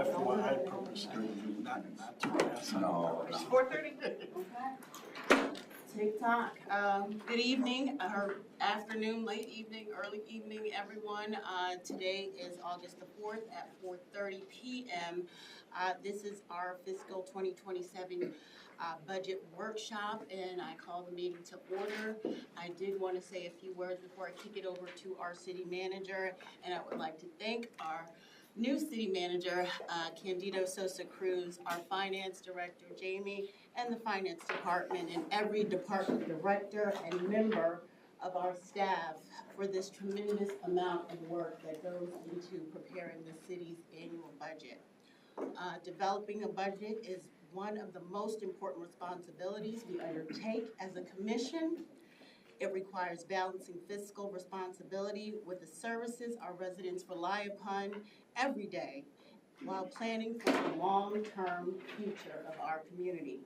FYI purposes, not to pass on. 4:30. TikTok. Good evening, or afternoon, late evening, early evening, everyone. Today is August the 4th at 4:30 p.m. This is our fiscal 2027 budget workshop, and I call the meeting to order. I did want to say a few words before I kick it over to our city manager, and I would like to thank our new city manager, Candido Sosa Cruz, our finance director, Jamie, and the finance department, and every department director and member of our staff for this tremendous amount of work that goes into preparing the city's annual budget. Developing a budget is one of the most important responsibilities we undertake as a commission. It requires balancing fiscal responsibility with the services our residents rely upon every day while planning for the long-term future of our community.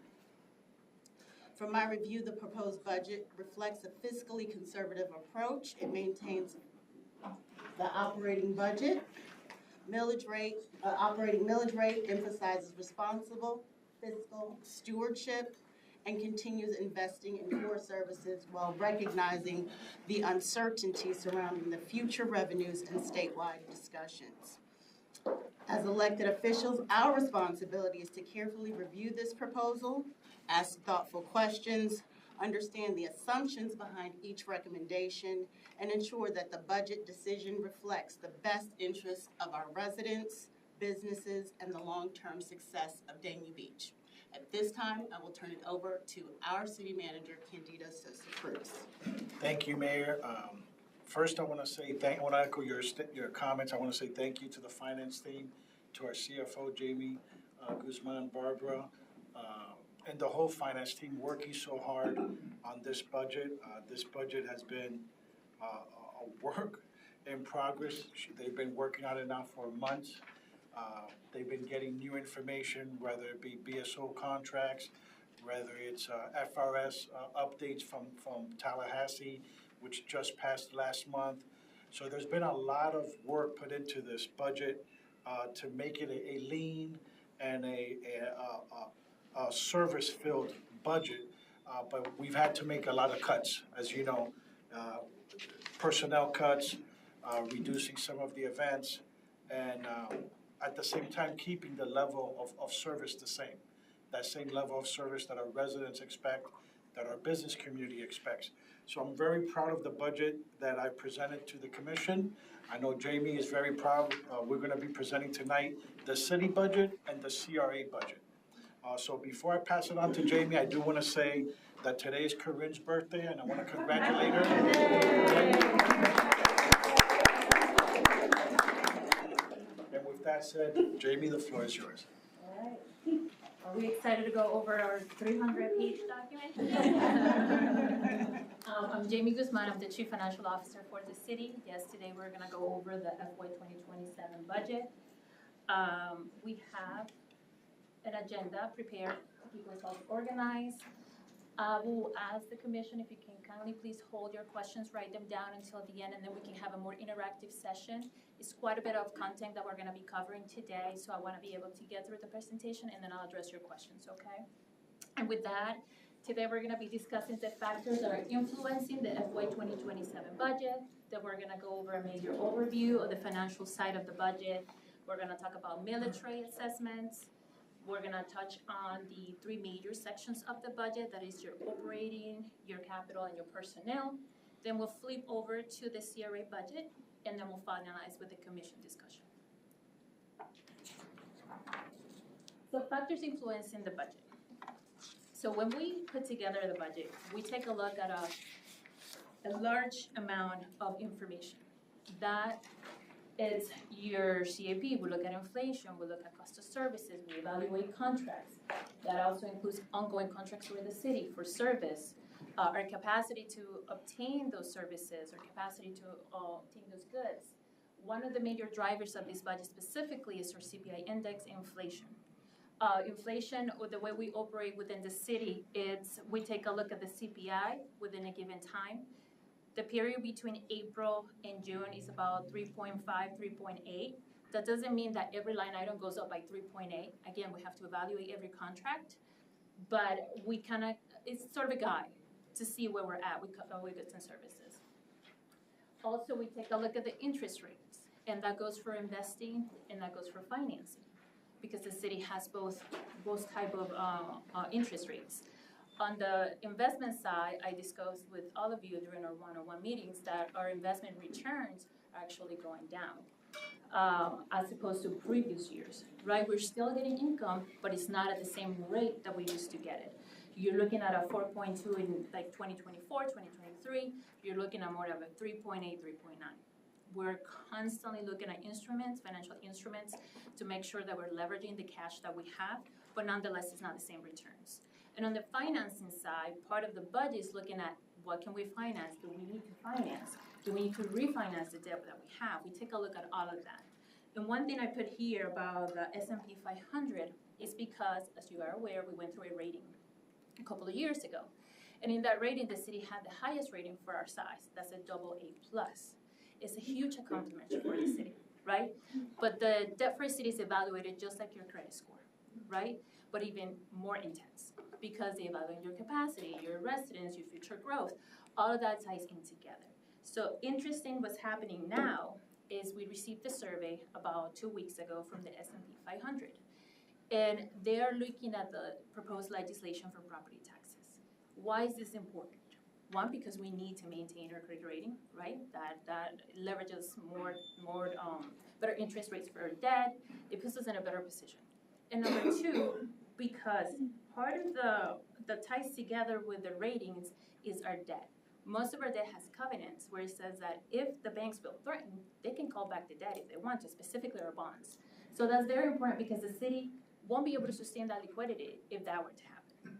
From my review, the proposed budget reflects a fiscally conservative approach. It maintains the operating budget. Operating millage rate emphasizes responsible fiscal stewardship and continues investing in core services while recognizing the uncertainty surrounding the future revenues and statewide discussions. As elected officials, our responsibility is to carefully review this proposal, ask thoughtful questions, understand the assumptions behind each recommendation, and ensure that the budget decision reflects the best interests of our residents, businesses, and the long-term success of Dania Beach. At this time, I will turn it over to our city manager, Candido Sosa Cruz. Thank you, Mayor. First, I want to say I want to echo your comments. I want to say thank you to the finance team, to our CFO, Jamie Guzman, Barbara, and the whole finance team working so hard on this budget. This budget has been a work in progress. They've been working on it now for months. They've been getting new information, whether it be BSO contracts, whether it's FRS updates from Tallahassee, which just passed last month. So there's been a lot of work put into this budget to make it a lean and a service-filled budget. But we've had to make a lot of cuts, as you know, personnel cuts, reducing some of the events, and at the same time keeping the level of service the same. That same level of service that our residents expect, that our business community expects. So I'm very proud of the budget that I presented to the commission. I know Jamie is very proud. We're going to be presenting tonight the city budget and the CRA budget. So before I pass it on to Jamie, I do want to say that today is Corinne's birthday, and I want to congratulate her. And with that said, Jamie, the floor is yours. All right. Are we excited to go over our 300-page document? I'm Jamie Guzman. I'm the Chief Financial Officer for the city. Yes, today we're going to go over the FY 2027 budget. We have an agenda prepared to keep ourselves organized. We'll ask the commission if you can kindly please hold your questions, write them down until the end, and then we can have a more interactive session. It's quite a bit of content that we're going to be covering today, so I want to be able to get through the presentation and then I'll address your questions, okay? And with that, today we're going to be discussing the factors that are influencing the FY 2027 budget. Then we're going to go over a major overview of the financial side of the budget. We're going to talk about military assessments. We're going to touch on the three major sections of the budget, that is your operating, your capital, and your personnel. Then we'll flip over to the CRA budget, and then we'll finalize with the commission discussion. So factors influencing the budget. So when we put together the budget, we take a look at a large amount of information. That is your CAP. We look at inflation, we look at cost of services, we evaluate contracts. That also includes ongoing contracts with the city for service, our capacity to obtain those services, our capacity to obtain those goods. One of the major drivers of this budget specifically is our CPI index, inflation. Inflation, or the way we operate within the city, we take a look at the CPI within a given time. The period between April and June is about 3.5, 3.8. That doesn't mean that every line item goes up by 3.8. Again, we have to evaluate every contract, but we it's sort of a guide to see where we're at with goods and services. Also, we take a look at the interest rates, and that goes for investing and that goes for financing, because the city has both type of interest rates. On the investment side, I discussed with all of you during our one-on-one meetings that our investment returns are actually going down as opposed to previous years, right? We're still getting income, but it's not at the same rate that we used to get it. You're looking at a 4.2 in like 2024, 2023, you're looking at more of a 3.8, 3.9. We're constantly looking at instruments, financial instruments, to make sure that we're leveraging the cash that we have, but nonetheless, it's not the same returns. And on the financing side, part of the budget is looking at what can we finance? Do we need to finance? Do we need to refinance the debt that we have? We take a look at all of that. And one thing I put here about the S&P 500 is because, as you are aware, we went through a rating a couple of years ago. And in that rating, the city had the highest rating for our size. That's a AA+. It's a huge accomplishment for the city, right? But the debt-free city is evaluated just like your credit score, right? But even more intense, because they evaluate your capacity, your residence, your future growth, all of that ties in together. So interesting what's happening now is we received a survey about 2 weeks ago from the S&P 500. And they are looking at the proposed legislation for property taxes. Why is this important? One, because we need to maintain our credit rating, right? That leverages more better interest rates for our debt. It puts us in a better position. And number two, because part of the ties together with the ratings is our debt. Most of our debt has covenants where it says that if the banks feel threatened, they can call back the debt if they want to, specifically our bonds. So that's very important because the city won't be able to sustain that liquidity if that were to happen.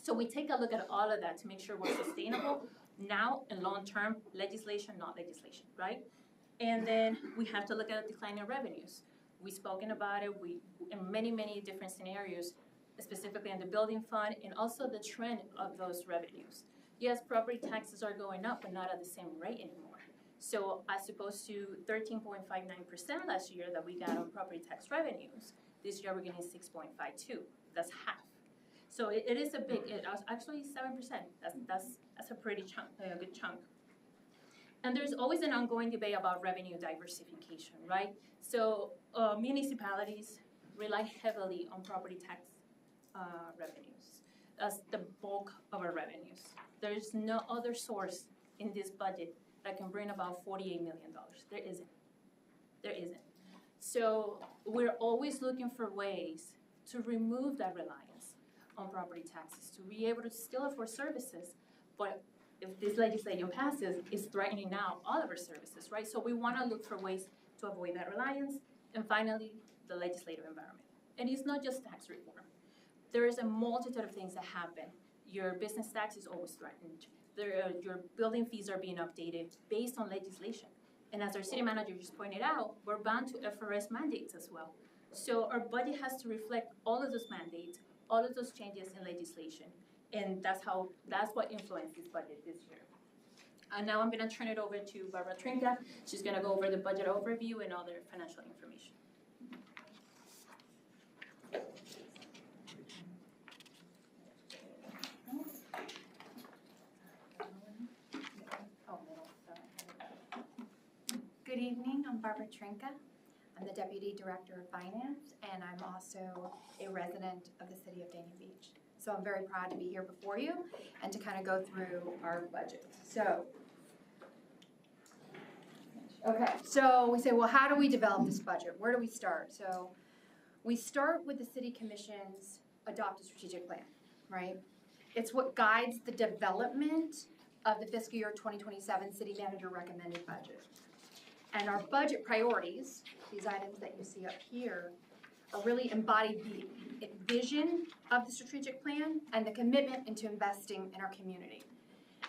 So we take a look at all of that to make sure we're sustainable now and long-term, legislation, not legislation, right? And then we have to look at declining revenues. We've spoken about it in many different scenarios, specifically in the building fund and also the trend of those revenues. Yes, property taxes are going up, but not at the same rate anymore. So as opposed to 13.59% last year that we got on property tax revenues, this year we're getting 6.52. That's half. So it is a big, actually 7%. That's a pretty chunk, a good chunk. And there's always an ongoing debate about revenue diversification, right? So municipalities rely heavily on property tax revenues. That's the bulk of our revenues. There's no other source in this budget that can bring about $48 million. There isn't. There isn't. So we're always looking for ways to remove that reliance on property taxes, to be able to still afford services, but if this legislation passes, it's threatening now all of our services, right? So we want to look for ways to avoid that reliance. And finally, the legislative environment. And it's not just tax reform. There is a multitude of things that happen. Your business tax is always threatened. Your building fees are being updated based on legislation. And as our city manager just pointed out, we're bound to FRS mandates as well. So our budget has to reflect all of those mandates, all of those changes in legislation. And that's what influenced this budget this year. And now I'm going to turn it over to Barbara Trinka. She's going to go over the budget overview and other financial information. Good evening, I'm Barbara Trinka. I'm the Deputy Director of Finance, and I'm also a resident of the city of Dania Beach. So I'm very proud to be here before you and to kind of go through our budget. So we say, well, how do we develop this budget? Where do we start? So we start with the City Commission's Adopt a Strategic Plan, right? It's what guides the development of the fiscal year 2027 City Manager recommended budget. And our budget priorities, these items that you see up here, are really embodied the vision of the strategic plan and the commitment into investing in our community.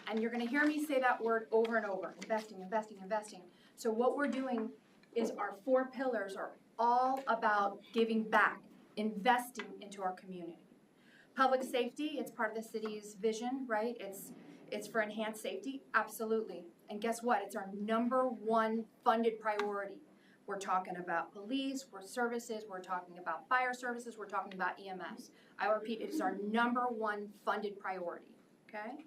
And you're going to hear me say that word over and over, investing, investing, investing. So what we're doing is our 4 pillars are all about giving back, investing into our community. Public safety, it's part of the city's vision, right? It's for enhanced safety, absolutely. And guess what? It's our #1 funded priority. we're talking about police, we're talking about fire services, we're talking about EMS. I repeat, it is our #1 funded priority, okay?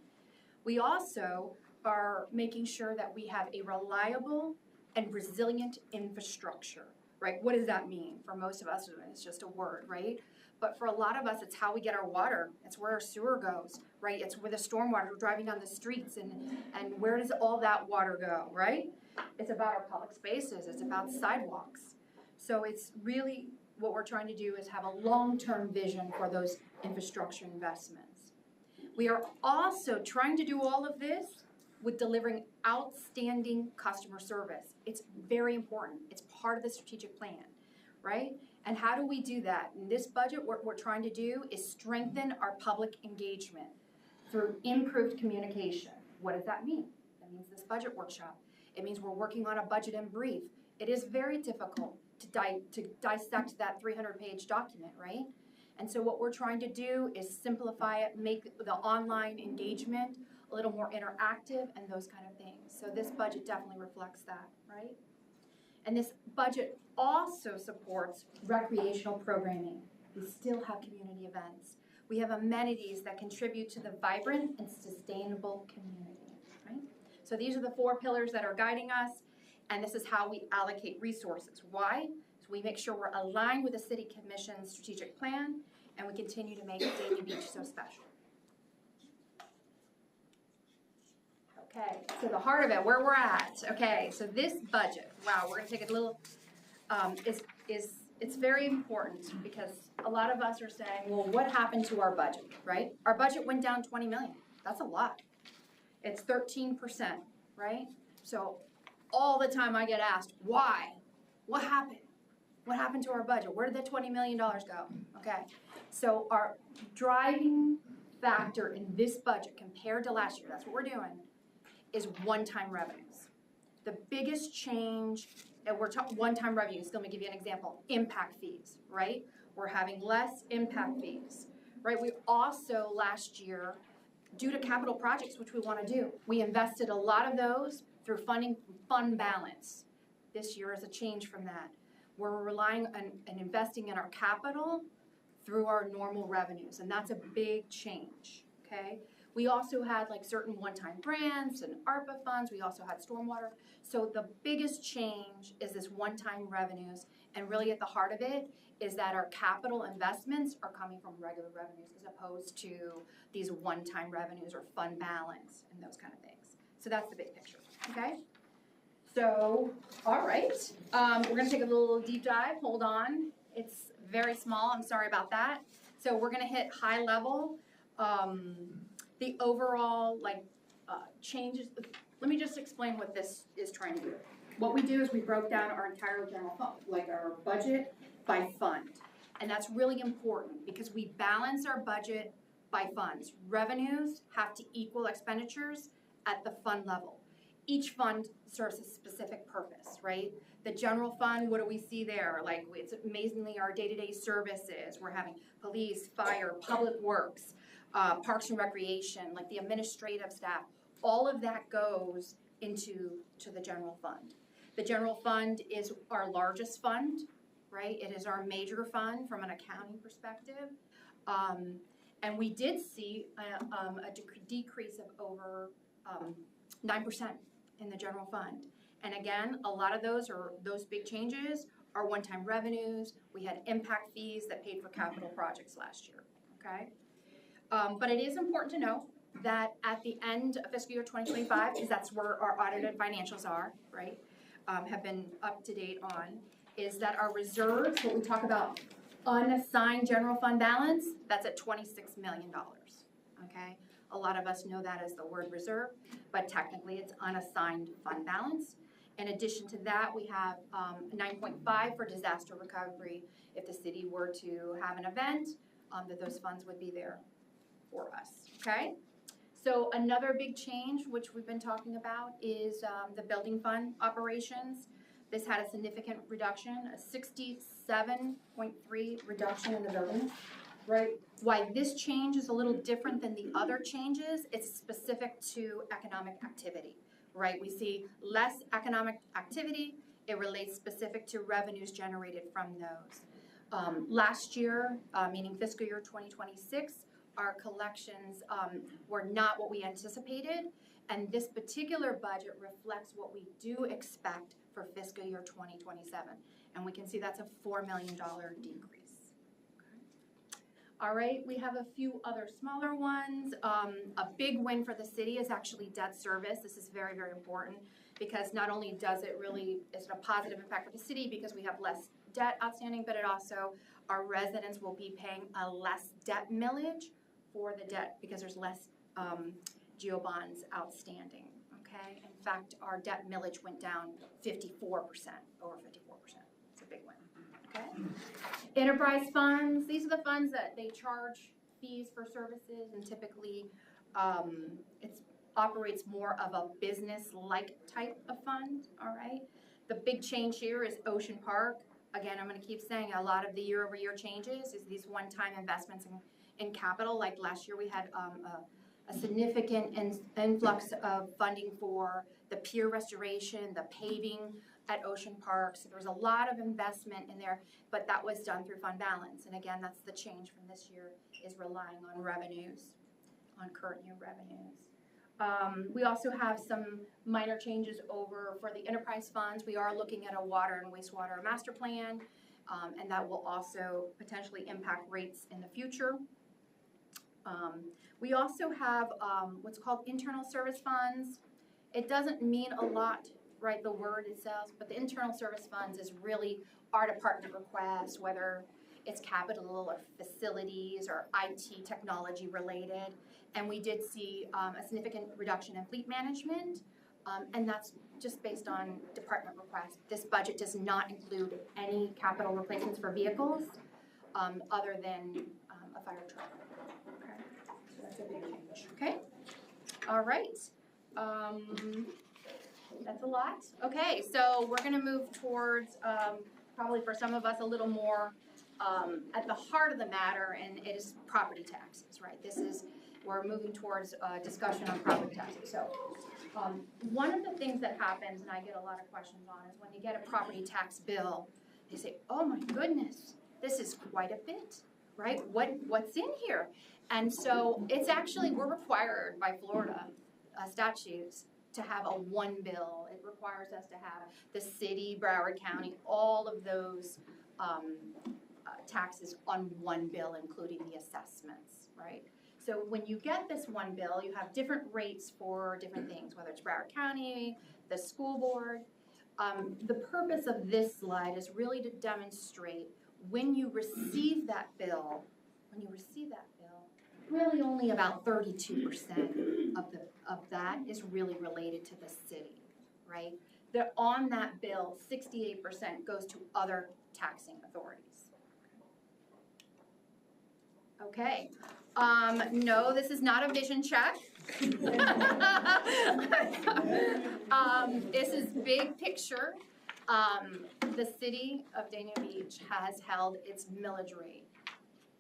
We also are making sure that we have a reliable and resilient infrastructure, right? What does that mean? For most of us, it's just a word, right? But for a lot of us, it's how we get our water. It's where our sewer goes, right? It's where the stormwater, we're driving down the streets, and where does all that water go, right? It's about our public spaces. It's about sidewalks. So it's really what we're trying to do is have a long-term vision for those infrastructure investments. We are also trying to do all of this with delivering outstanding customer service. It's very important. It's part of the strategic plan, right? And how do we do that? In this budget, what we're trying to do is strengthen our public engagement through improved communication. What does that mean? That means this budget workshop. It means we're working on a budget and brief. It is very difficult to dissect that 300-page document, right? And so what we're trying to do is simplify it, make the online engagement a little more interactive and those kind of things. So this budget definitely reflects that, right? And this budget also supports recreational programming. We still have community events. We have amenities that contribute to the vibrant and sustainable community, right? So these are the 4 pillars that are guiding us, and this is how we allocate resources. Why? So we make sure we're aligned with the City Commission's strategic plan, and we continue to make Dania Beach so special. Okay, so the heart of it, where we're at. Okay, so this budget, wow, we're gonna take a little, it's very important because a lot of us are saying, well, what happened to our budget, right? Our budget went down 20 million. That's a lot. It's 13%, right? So all the time I get asked, why? What happened? What happened to our budget? Where did the $20 million go? Okay, so our driving factor in this budget compared to last year, that's what we're doing, is one-time revenues. The biggest change, and we're talking one-time revenues, let me give you an example, impact fees, right? We're having less impact fees, right? We also, last year, due to capital projects, which we want to do, we invested a lot of those through funding fund balance. This year is a change from that. We're relying on and investing in our capital through our normal revenues, and that's a big change, okay? We also had like certain one-time grants and ARPA funds. We also had stormwater. So the biggest change is this one-time revenues, and really at the heart of it is that our capital investments are coming from regular revenues as opposed to these one-time revenues or fund balance and those kind of things. So that's the big picture, okay? So, all right, we're gonna take a little deep dive. Hold on. It's very small. I'm sorry about that. So we're gonna hit high level. The overall changes, let me just explain what this is trying to do. What we do is we broke down our entire general fund, like our budget by fund. And that's really important because we balance our budget by funds. Revenues have to equal expenditures at the fund level. Each fund serves a specific purpose, right? The general fund, what do we see there? Like, it's amazingly our day-to-day services. We're having police, fire, public works, parks and recreation, like the administrative staff, all of that goes into the general fund. The general fund is our largest fund, right? It is our major fund from an accounting perspective. And we did see a decrease of over 9% in the general fund. And again, a lot of those big changes are one-time revenues. We had impact fees that paid for capital projects last year, okay? But it is important to know that at the end of fiscal year 2025, because that's where our audited financials are, right, have been up to date on, is that our reserves, what we talk about unassigned general fund balance, that's at $26 million, okay? A lot of us know that as the word reserve, but technically it's unassigned fund balance. In addition to that, we have 9.5 for disaster recovery. If the city were to have an event, that those funds would be there for us, okay? So another big change, which we've been talking about, is the building fund operations. This had a significant reduction, a 67.3 reduction in the building, right? Why this change is a little different than the other changes, it's specific to economic activity, right? We see less economic activity It relates specific to revenues generated from those. Last year, meaning fiscal year 2026, our collections were not what we anticipated, and this particular budget reflects what we do expect for fiscal year 2027. And we can see that's a $4 million decrease. All right, we have a few other smaller ones. A big win for the city is actually debt service. This is very, very important because not only does it really, it's a positive impact for the city because we have less debt outstanding, but it also, our residents will be paying a less debt millage for the debt because there's less GO bonds outstanding, okay? In fact, our debt millage went down 54%, over 54%. It's a big win, okay? Enterprise funds, these are the funds that they charge fees for services, and typically it operates more of a business-like type of fund, all right? The big change here is Ocean Park. Again, I'm gonna keep saying a lot of the year-over-year changes is these one-time investments in capital. Like last year, we had a significant influx of funding for the pier restoration, the paving at Ocean Park. So there was a lot of investment in there, but that was done through fund balance. And again, that's the change from this year, is relying on revenues, on current year revenues. We also have some minor changes over for the enterprise funds. We are looking at a water and wastewater master plan, and that will also potentially impact rates in the future. We also have what's called internal service funds. It doesn't mean a lot, right, the word itself, but the internal service funds is really our department requests, whether it's capital or facilities or IT technology related. And we did see a significant reduction in fleet management, and that's just based on department requests. This budget does not include any capital replacements for vehicles other than a fire truck. Okay, so that's a big change. Okay, all right. That's a lot. Okay, so we're gonna move towards probably for some of us a little more at the heart of the matter, and it is property taxes, right? We're moving towards discussion on property taxes. So one of the things that happens, and I get a lot of questions on, is when you get a property tax bill, they say, oh my goodness, this is quite a bit, right? What's in here? And so it's actually, we're required by Florida statutes to have a one bill. It requires us to have the city, Broward County, all of those taxes on one bill, including the assessments, right? So when you get this one bill, you have different rates for different things, whether it's Broward County, the school board. The purpose of this slide is really to demonstrate when you receive that bill, really only about 32% of that is really related to the city, right? On that bill, 68% goes to other taxing authorities. Okay, no, this is not a vision check. This is big picture. The city of Dania Beach has held its millage rate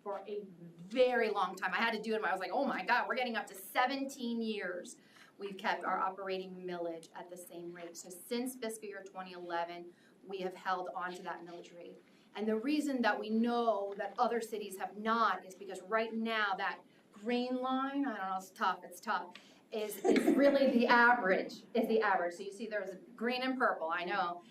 for a very long time. I had to do it, I was like, oh my God, we're getting up to 17 years. We've kept our operating millage at the same rate. So since fiscal year 2011, we have held on to that millage rate. And the reason that we know that other cities have not is because right now that green line, I don't know, it's tough, is really the average, So you see there's green and purple, I know.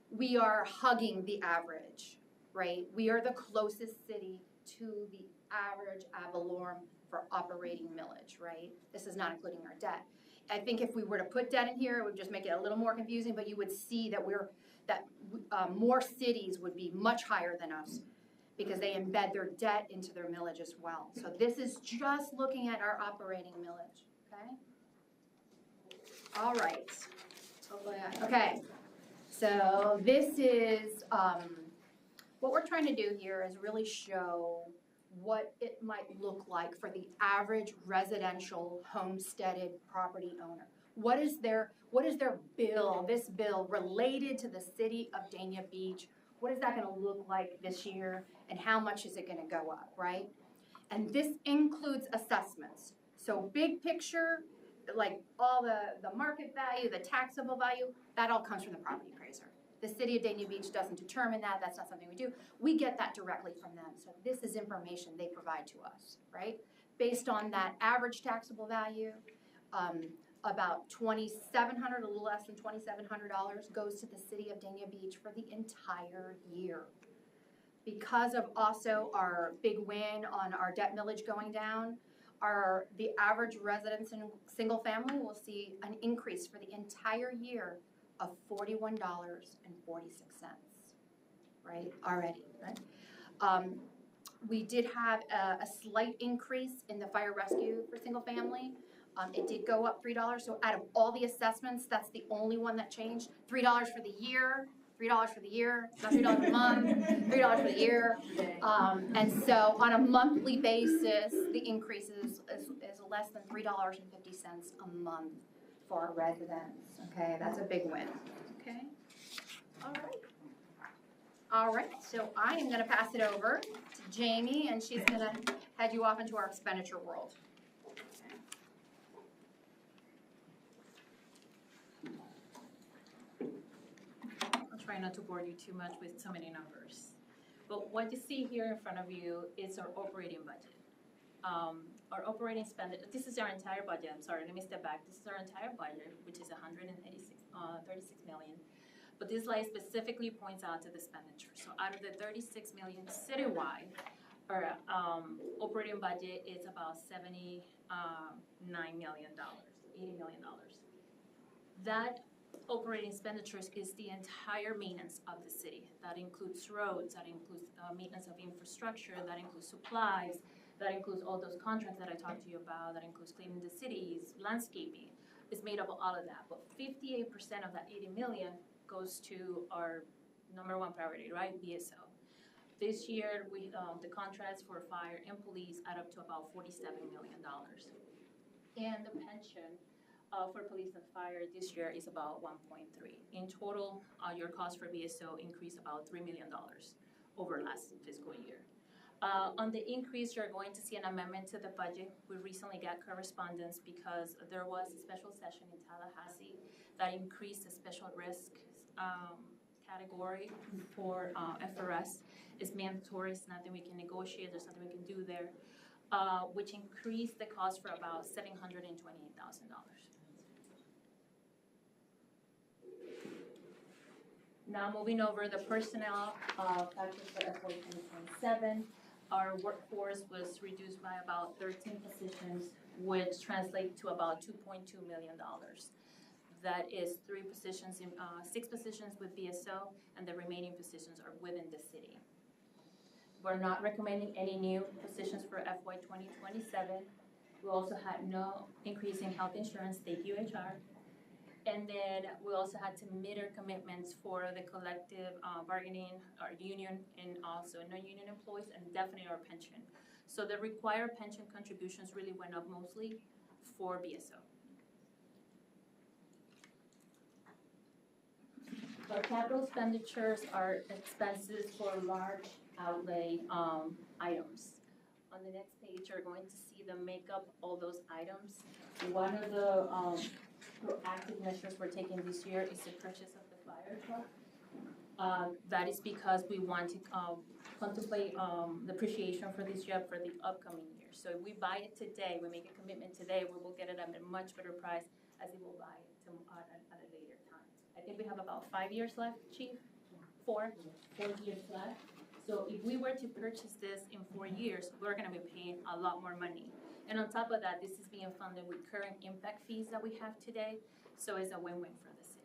We are hugging the average, right? We are the closest city to the average ad valorem for operating millage, right? This is not including our debt. I think if we were to put debt in here, it would just make it a little more confusing, but you would see that more cities would be much higher than us because they embed their debt into their millage as well. So this is just looking at our operating millage, okay? All right. Okay. So this is, what we're trying to do here is really show what it might look like for the average residential homesteaded property owner. What is their bill, this bill related to the city of Dania Beach? What is that gonna look like this year, and how much is it gonna go up, right? And this includes assessments. So big picture, like all the market value, the taxable value, that all comes from the property appraiser. The city of Dania Beach doesn't determine that, that's not something we do. We get that directly from them, so this is information they provide to us, right? Based on that average taxable value, about $2,700, a little less than $2,700 goes to the city of Dania Beach for the entire year. Because of also our big win on our debt millage going down, the average residence in single family will see an increase for the entire year of $41.46, right, already, right? We did have a slight increase in the fire rescue for single family. It did go up $3, so out of all the assessments, that's the only one that changed. $3 for the year, $3 for the year, not $3 a month, $3 for the year. And so on a monthly basis, the increase is less than $3.50 a month for our residents, okay? That's a big win, okay? All right. All right, so I am gonna pass it over to Jamie, and she's gonna head you off into our expenditure world. I'll try not to bore you too much with so many numbers. But what you see here in front of you is our operating budget. Our operating spend, this is our entire budget, I'm sorry, let me step back. This is our entire budget, which is 36 million. But this slide specifically points out to the expenditure. So out of the 36 million citywide, our operating budget is about $79 million, $80 million. That operating expenditures is the entire maintenance of the city. That includes roads, that includes maintenance of infrastructure, that includes supplies, that includes all those contracts that I talked to you about, that includes cleaning the cities, landscaping. It's made up of all of that. But 58% of that 80 million goes to our number one priority, right, BSO. This year, the contracts for fire and police add up to about $47 million. And the pension for police and fire this year is about 1.3. In total, your cost for BSO increased about $3 million over last fiscal year. On the increase, you're going to see an amendment to the budget. We recently got correspondence because there was a special session in Tallahassee that increased the special risk category for FRS. It's mandatory, it's nothing we can negotiate, there's nothing we can do there, which increased the cost for about $728,000. Now moving over the personnel factors for FY 2027, our workforce was reduced by about 13 positions, which translates to about $2.2 million. That is 6 positions with BSO, and the remaining positions are within the city. We're not recommending any new positions for FY 2027. We also had no increase in health insurance, thank you HR. And then we also had to meet our commitments for the collective bargaining, our union, and also non-union employees, and definitely our pension. So the required pension contributions really went up mostly for BSO. Our capital expenditures are expenses for large outlay items. On the next page, you're going to see the makeup of all those items. One of the proactive measures we're taking this year is the purchase of the fire truck. That is because we want to contemplate depreciation for this year for the upcoming year. So if we buy it today, we make a commitment today, we will get it at a much better price as we will buy it at a later time. I think we have about 5 years left, Chief? 4 years left. So if we were to purchase this in 4 years, we're gonna be paying a lot more money. And on top of that, this is being funded with current impact fees that we have today, so it's a win-win for the city.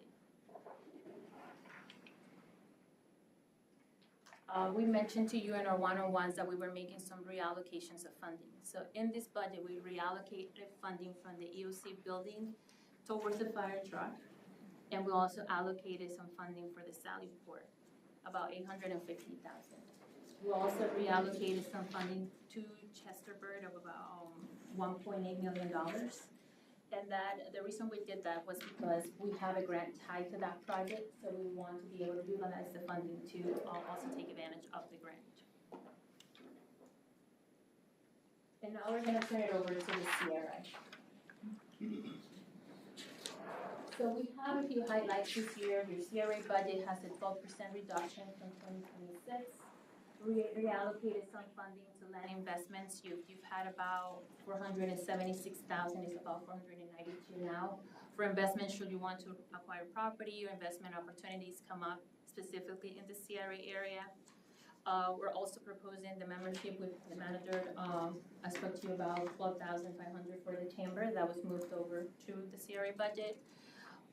We mentioned to you in our one-on-ones that we were making some reallocations of funding. So in this budget, we reallocated funding from the EOC building towards the fire truck, and we also allocated some funding for the Sally Port, about $850,000. We also reallocated some funding to Chesterburg of about $1.8 million. And that the reason we did that was because we have a grant tied to that project, so we want to be able to utilize the funding to also take advantage of the grant. And now we're gonna turn it over to the CRA. So we have a few highlights this year. Your CRA budget has a 12% reduction from 2026. We reallocated some funding to land investments. You've had about 476,000, it's about 492 now. For investment, should you want to acquire property or investment opportunities come up specifically in the CRA area. We're also proposing the membership with the manager. I spoke to you about 12,500 for the chamber that was moved over to the CRA budget.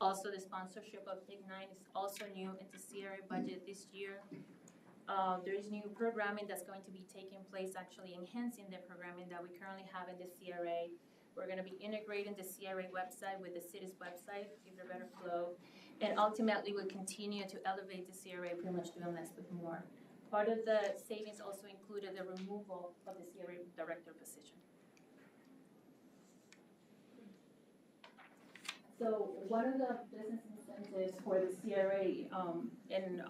Also, the sponsorship of Ignite is also new in the CRA budget this year. There is new programming that's going to be taking place, actually enhancing the programming that we currently have in the CRA. We're gonna be integrating the CRA website with the city's website, give it a better flow. And ultimately, we'll continue to elevate the CRA, pretty much doing less with more. Part of the savings also included the removal of the CRA director position. So one of the business incentives for the CRA and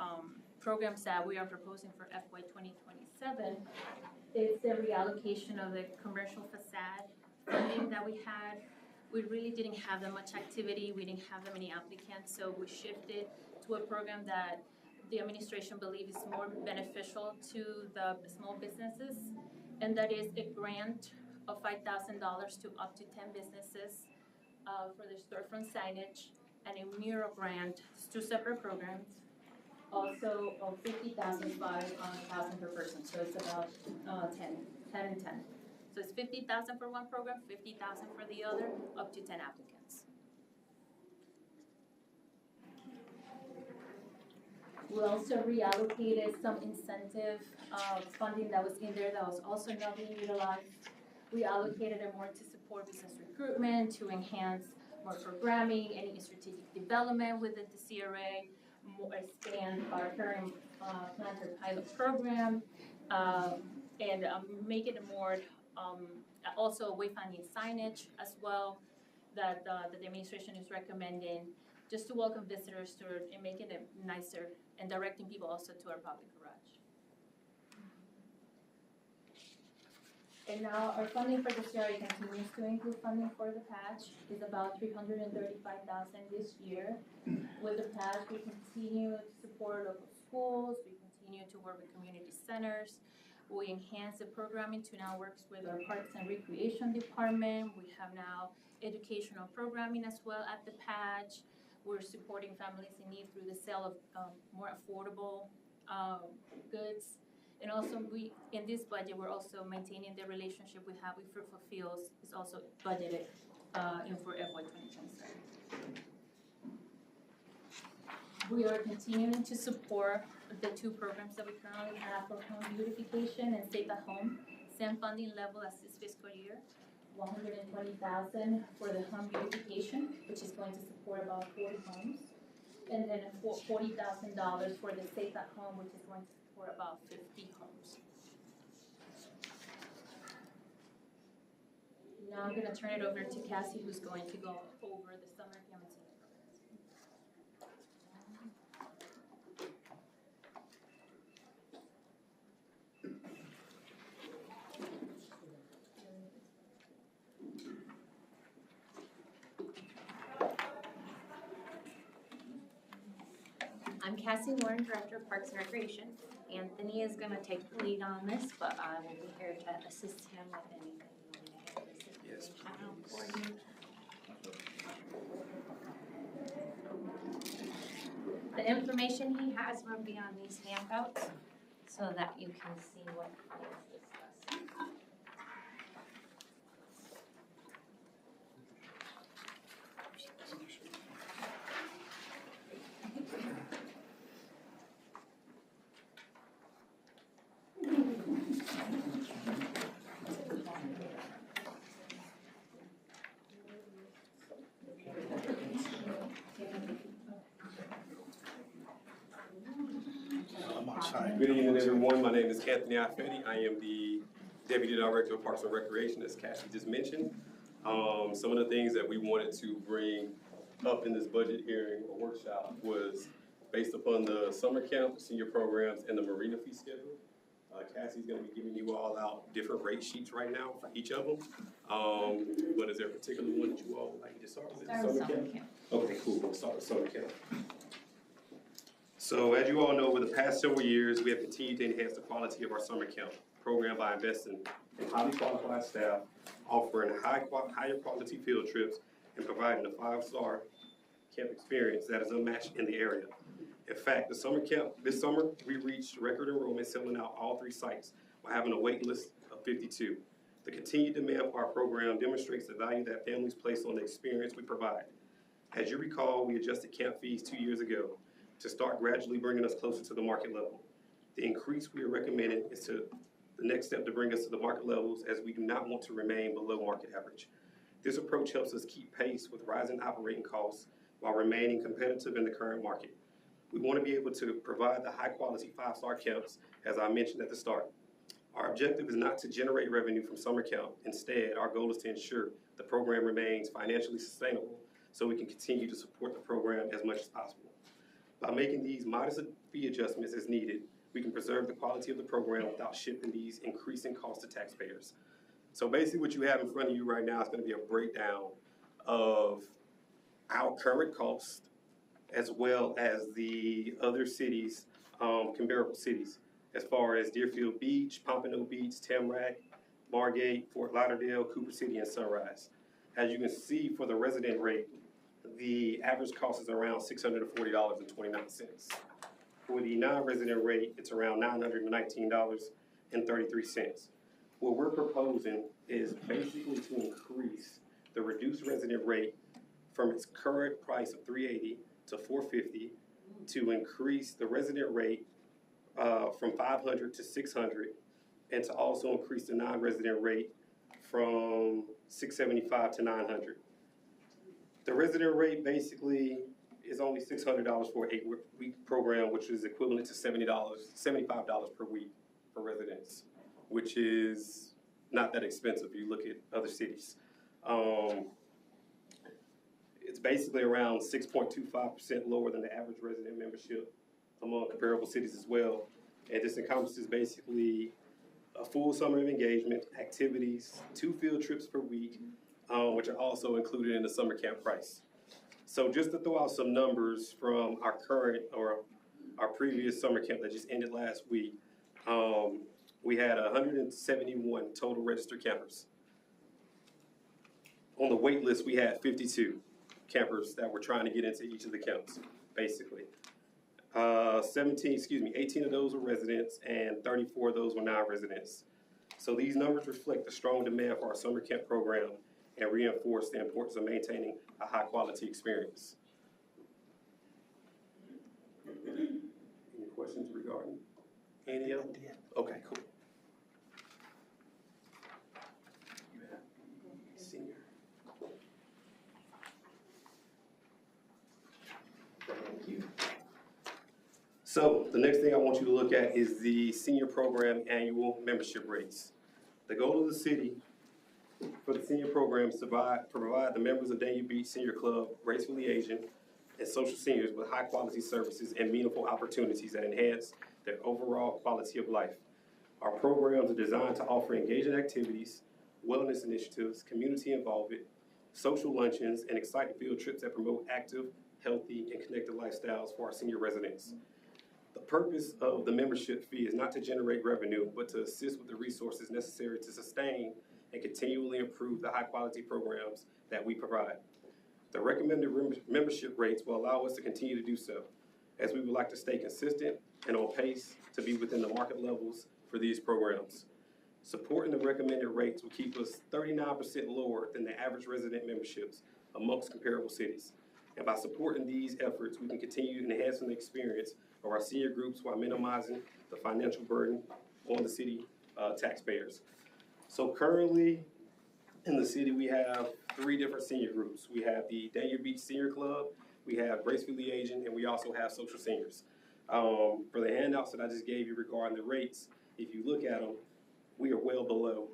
programs that we are proposing for FY 2027 is the reallocation of the commercial facade funding that we had. We really didn't have that much activity, we didn't have that many applicants, so we shifted to a program that the administration believes is more beneficial to the small businesses, and that is a grant of $5,000 to up to 10 businesses for their storefront signage, and a mural grant. It's two separate programs. Also, of 50,000, 5,000 per person, so it's about 10 and 10. So it's 50,000 for one program, 50,000 for the other, up to 10 applicants. We also reallocated some incentive funding that was in there that was also not being utilized. We allocated it more to support business recruitment, to enhance more programming, any strategic development within the CRA, more expand our current planter pilot program, and make it more, also wayfinding signage as well, that the administration is recommending, just to welcome visitors to it and making it nicer, and directing people also to our public garage. And now our funding for the CRA continues to include funding for the patch. It's about $335,000 this year. With the patch, we continue to support local schools, we continue to work with community centers. We enhance the programming to now work with our Parks and Recreation Department. We have now educational programming as well at the patch. We're supporting families in need through the sale of more affordable goods. And also, in this budget, we're also maintaining the relationship we have with Fruitful Fields. It's also budgeted in for FY 2027. We are continuing to support the two programs that we currently have for home beautification and Safe at Home. Same funding level as this fiscal year, $120,000 for the home beautification, which is going to support about 40 homes, and then $40,000 for the Safe at Home, which is going to support about 50 homes. Now I'm going to turn it over to Cassie, who's going to go over the summer camp and senior programs. I'm Cassie Warren, Director of Parks and Recreation. Anthony is going to take the lead on this, but I will be here to assist him with anything you need to have this information out for you. The information he has will be on these handouts so that you can see what he is discussing. Good evening, everyone. My name is Anthony Ifedi. I am the Deputy Director of Parks and Recreation, as Cassie just mentioned. Some of the things that we wanted to bring up in this budget hearing or workshop was based upon the summer camp, senior programs, and the marina fee schedule. Cassie's going to be giving you all out different rate sheets right now for each of them. But is there a particular one that you all would like to start with? Start with summer camp. Okay, cool, we'll start with summer camp. So as you all know, over the past several years, we have continued to enhance the quality of our summer camp program by investing in highly qualified staff, offering higher quality field trips, and providing a 5-star camp experience that is unmatched in the area. In fact, this summer, we reached record enrollment, selling out all 3 sites while having a wait list of 52. The continued demand for our program demonstrates the value that families place on the experience we provide. As you recall, we adjusted camp fees 2 years ago to start gradually bringing us closer to the market level. The increase we are recommending is the next step to bring us to the market levels, as we do not want to remain below market average. This approach helps us keep pace with rising operating costs while remaining competitive in the current market. We want to be able to provide the high-quality 5-star camps, as I mentioned at the start. Our objective is not to generate revenue from summer camp. Instead, our goal is to ensure the program remains financially sustainable so we can continue to support the program as much as possible. By making these modest fee adjustments as needed, we can preserve the quality of the program without shifting these increasing costs to taxpayers. So basically what you have in front of you right now is going to be a breakdown of our current cost as well as the other cities, comparable cities, as far as Deerfield Beach, Pompano Beach, Tamarack, Margate, Fort Lauderdale, Cooper City, and Sunrise. As you can see, for the resident rate, the average cost is around $640.29. For the non-resident rate, it's around $919.33. What we're proposing is basically to increase the reduced resident rate from its current price of $380 to $450, to increase the resident rate from $500 to $600, and to also increase the non-resident rate from $675 to $900. The resident rate basically is only $600 for an 8-week program, which is equivalent to $75 per week for residents, which is not that expensive if you look at other cities. It's basically around 6.25% lower than the average resident membership among comparable cities as well. And this encompasses basically a full summer of engagement, activities, 2 field trips per week, which are also included in the summer camp price. So just to throw out some numbers from our current or our previous summer camp that just ended last week, we had 171 total registered campers. On the wait list, we had 52 campers that were trying to get into each of the camps, basically. 18 of those were residents and 34 of those were non-residents. So these numbers reflect the strong demand for our summer camp program and reinforce the importance of maintaining a high-quality experience. Any questions regarding any of them? Okay, cool. Senior. Thank you. So the next thing I want you to look at is the senior program annual membership rates. The goal of the city for the senior program is to provide the members of Dania Beach Senior Club, gracefully aging, and social seniors with high-quality services and meaningful opportunities that enhance their overall quality of life. Our programs are designed to offer engaging activities, wellness initiatives, community involvement, social luncheons, and exciting field trips that promote active, healthy, and connected lifestyles for our senior residents. The purpose of the membership fee is not to generate revenue, but to assist with the resources necessary to sustain and continually improve the high-quality programs that we provide. The recommended membership rates will allow us to continue to do so, as we would like to stay consistent and on pace to be within the market levels for these programs. Supporting the recommended rates will keep us 39% lower than the average resident memberships amongst comparable cities. And by supporting these efforts, we can continue enhancing the experience of our senior groups while minimizing the financial burden on the city taxpayers. So currently in the city, we have 3 different senior groups. We have the Dania Beach Senior Club, we have Gracefully Aging, and we also have social seniors. For the handouts that I just gave you regarding the rates, if you look at them, we are well below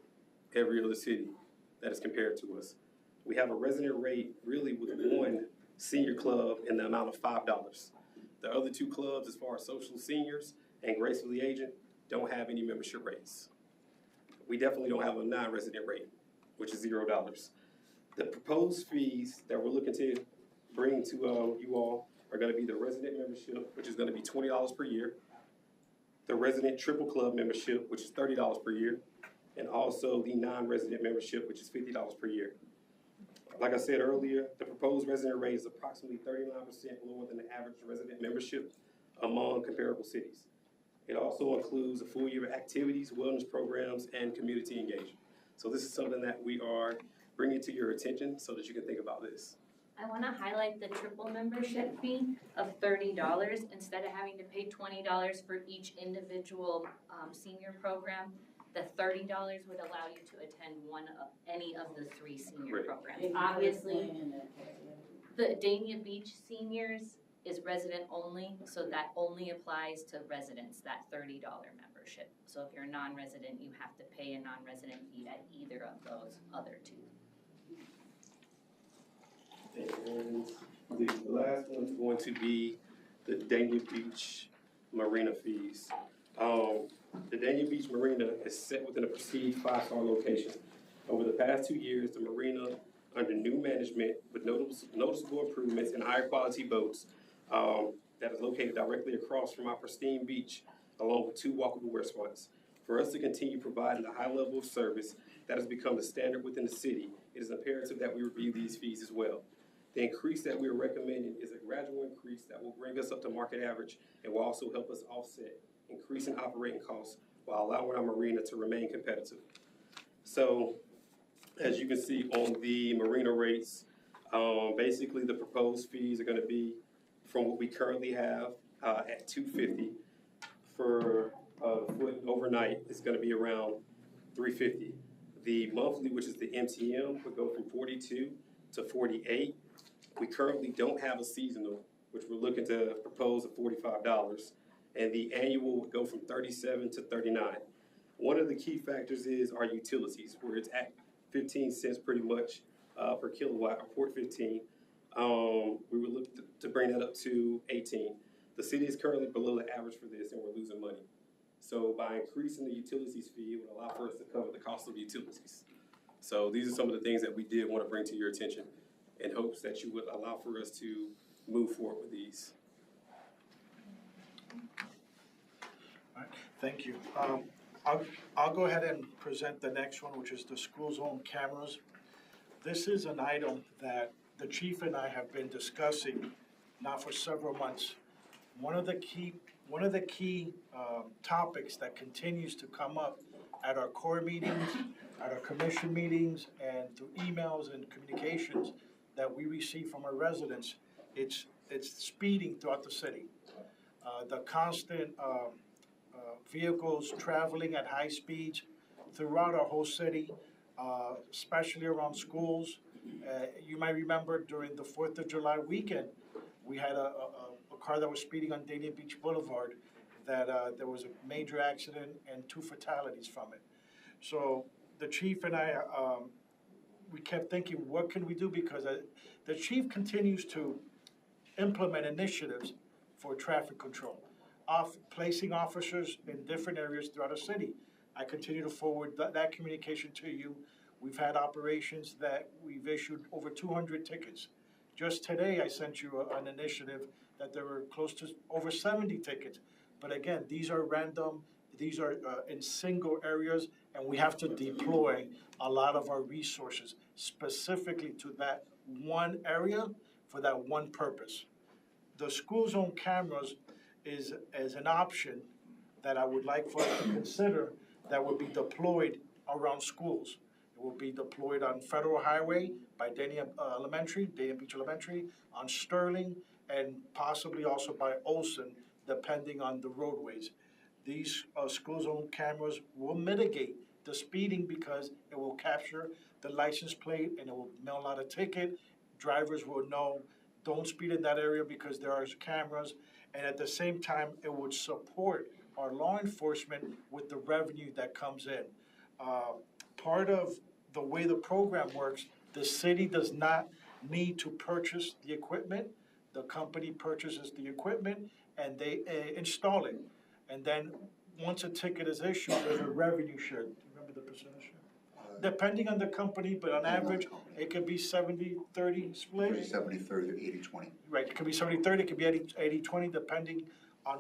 every other city that is compared to us. We have a resident rate really with 1 senior club in the amount of $5. The other 2 clubs, as far as social seniors and Gracefully Aging, don't have any membership rates. We definitely don't have a non-resident rate, which is $0. The proposed fees that we're looking to bring to you all are going to be the resident membership, which is going to be $20 per year, the resident triple club membership, which is $30 per year, and also the non-resident membership, which is $50 per year. Like I said earlier, the proposed resident rate is approximately 39% lower than the average resident membership among comparable cities. It also includes a full year of activities, wellness programs, and community engagement. So this is something that we are bringing to your attention so that you can think about this. I wanna highlight the triple membership fee of $30, instead of having to pay $20 for each individual, senior program. The $30 would allow you to attend any of the 3 senior Right. programs. Obviously, the Dania Beach seniors is resident only, so that only applies to residents, that $30 membership. So if you're a non-resident, you have to pay a non-resident fee at either of those other 2. And the last one's going to be the Dania Beach Marina fees. The Dania Beach Marina is set within a perceived 5-star location. Over the past 2 years, the marina, under new management with noticeable improvements and higher quality boats, that is located directly across from our pristine beach, along with 2 walkable restaurants. For us to continue providing the high level of service that has become the standard within the city, it is imperative that we review these fees as well. The increase that we are recommending is a gradual increase that will bring us up to market average and will also help us offset increasing operating costs while allowing our marina to remain competitive. So, as you can see on the marina rates, basically the proposed fees are gonna be from what we currently have at $250 for a foot overnight. It's gonna be around $350. The monthly, which is the MTM, would go from 42 to 48. We currently don't have a seasonal, which we're looking to propose at $45, and the annual would go from 37 to 39. One of the key factors is our utilities, where it's at 15 cents pretty much per kilowatt, or port 15. We would look to bring that up to 18. The city is currently below the average for this, and we're losing money. So by increasing the utilities fee, it would allow for us to cover the cost of utilities. So these are some of the things that we did want to bring to your attention in hopes that you would allow for us to move forward with these. All right, thank you. I'll go ahead and present the next one, which is the school zone cameras. This is an item that the chief and I have been discussing now for several months. One of the key topics that continues to come up at our core meetings, at our commission meetings, and through emails and communications that we receive from our residents, it's speeding throughout the city. The constant vehicles traveling at high speeds throughout our whole city, especially around schools. You might remember during the 4th of July weekend, we had a car that was speeding on Dania Beach Boulevard that there was a major accident and 2 fatalities from it. So the chief and I, we kept thinking, what can we do? Because the chief continues to implement initiatives for traffic control, placing officers in different areas throughout the city. I continue to forward that communication to you. We've had operations that we've issued over 200 tickets. Just today, I sent you an initiative that there were close to over 70 tickets. But again, these are random, these are in single areas, and we have to deploy a lot of our resources specifically to that one area for that one purpose. The school zone cameras is an option that I would like for us to consider that will be deployed around schools. It will be deployed on Federal Highway by Dania Beach Elementary, on Sterling, and possibly also by Olson, depending on the roadways. These school zone cameras will mitigate the speeding because it will capture the license plate and it will mail out a ticket. Drivers will know, don't speed in that area because there are cameras. And at the same time, it would support our law enforcement with the revenue that comes in. Part of the way the program works, the city does not need to purchase the equipment. The company purchases the equipment and they install it. And then once a ticket is issued, there's a revenue share. Do you remember the percentage share? depending on the company, but on average, it could be 70-30 split. 70-30 or 80-20. Right, it could be 70-30, it could be 80-20, depending on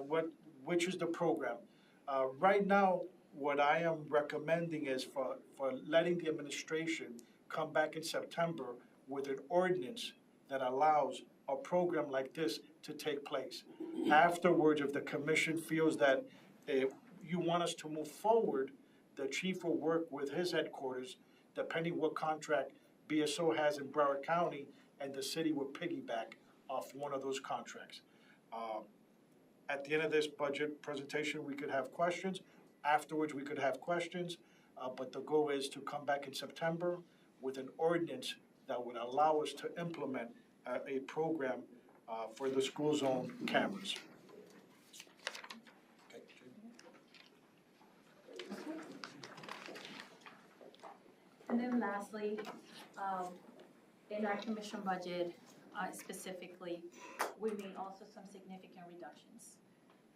which is the program. Right now, what I am recommending is for letting the administration come back in September with an ordinance that allows a program like this to take place. Afterwards, if the commission feels that you want us to move forward, the chief will work with his headquarters, depending what contract BSO has in Broward County, and the city will piggyback off one of those contracts. At the end of this budget presentation, we could have questions. Afterwards, we could have questions, but the goal is to come back in September with an ordinance that would allow us to implement a program for the school zone cameras. Okay, And then lastly, in our commission budget specifically, we made also some significant reductions.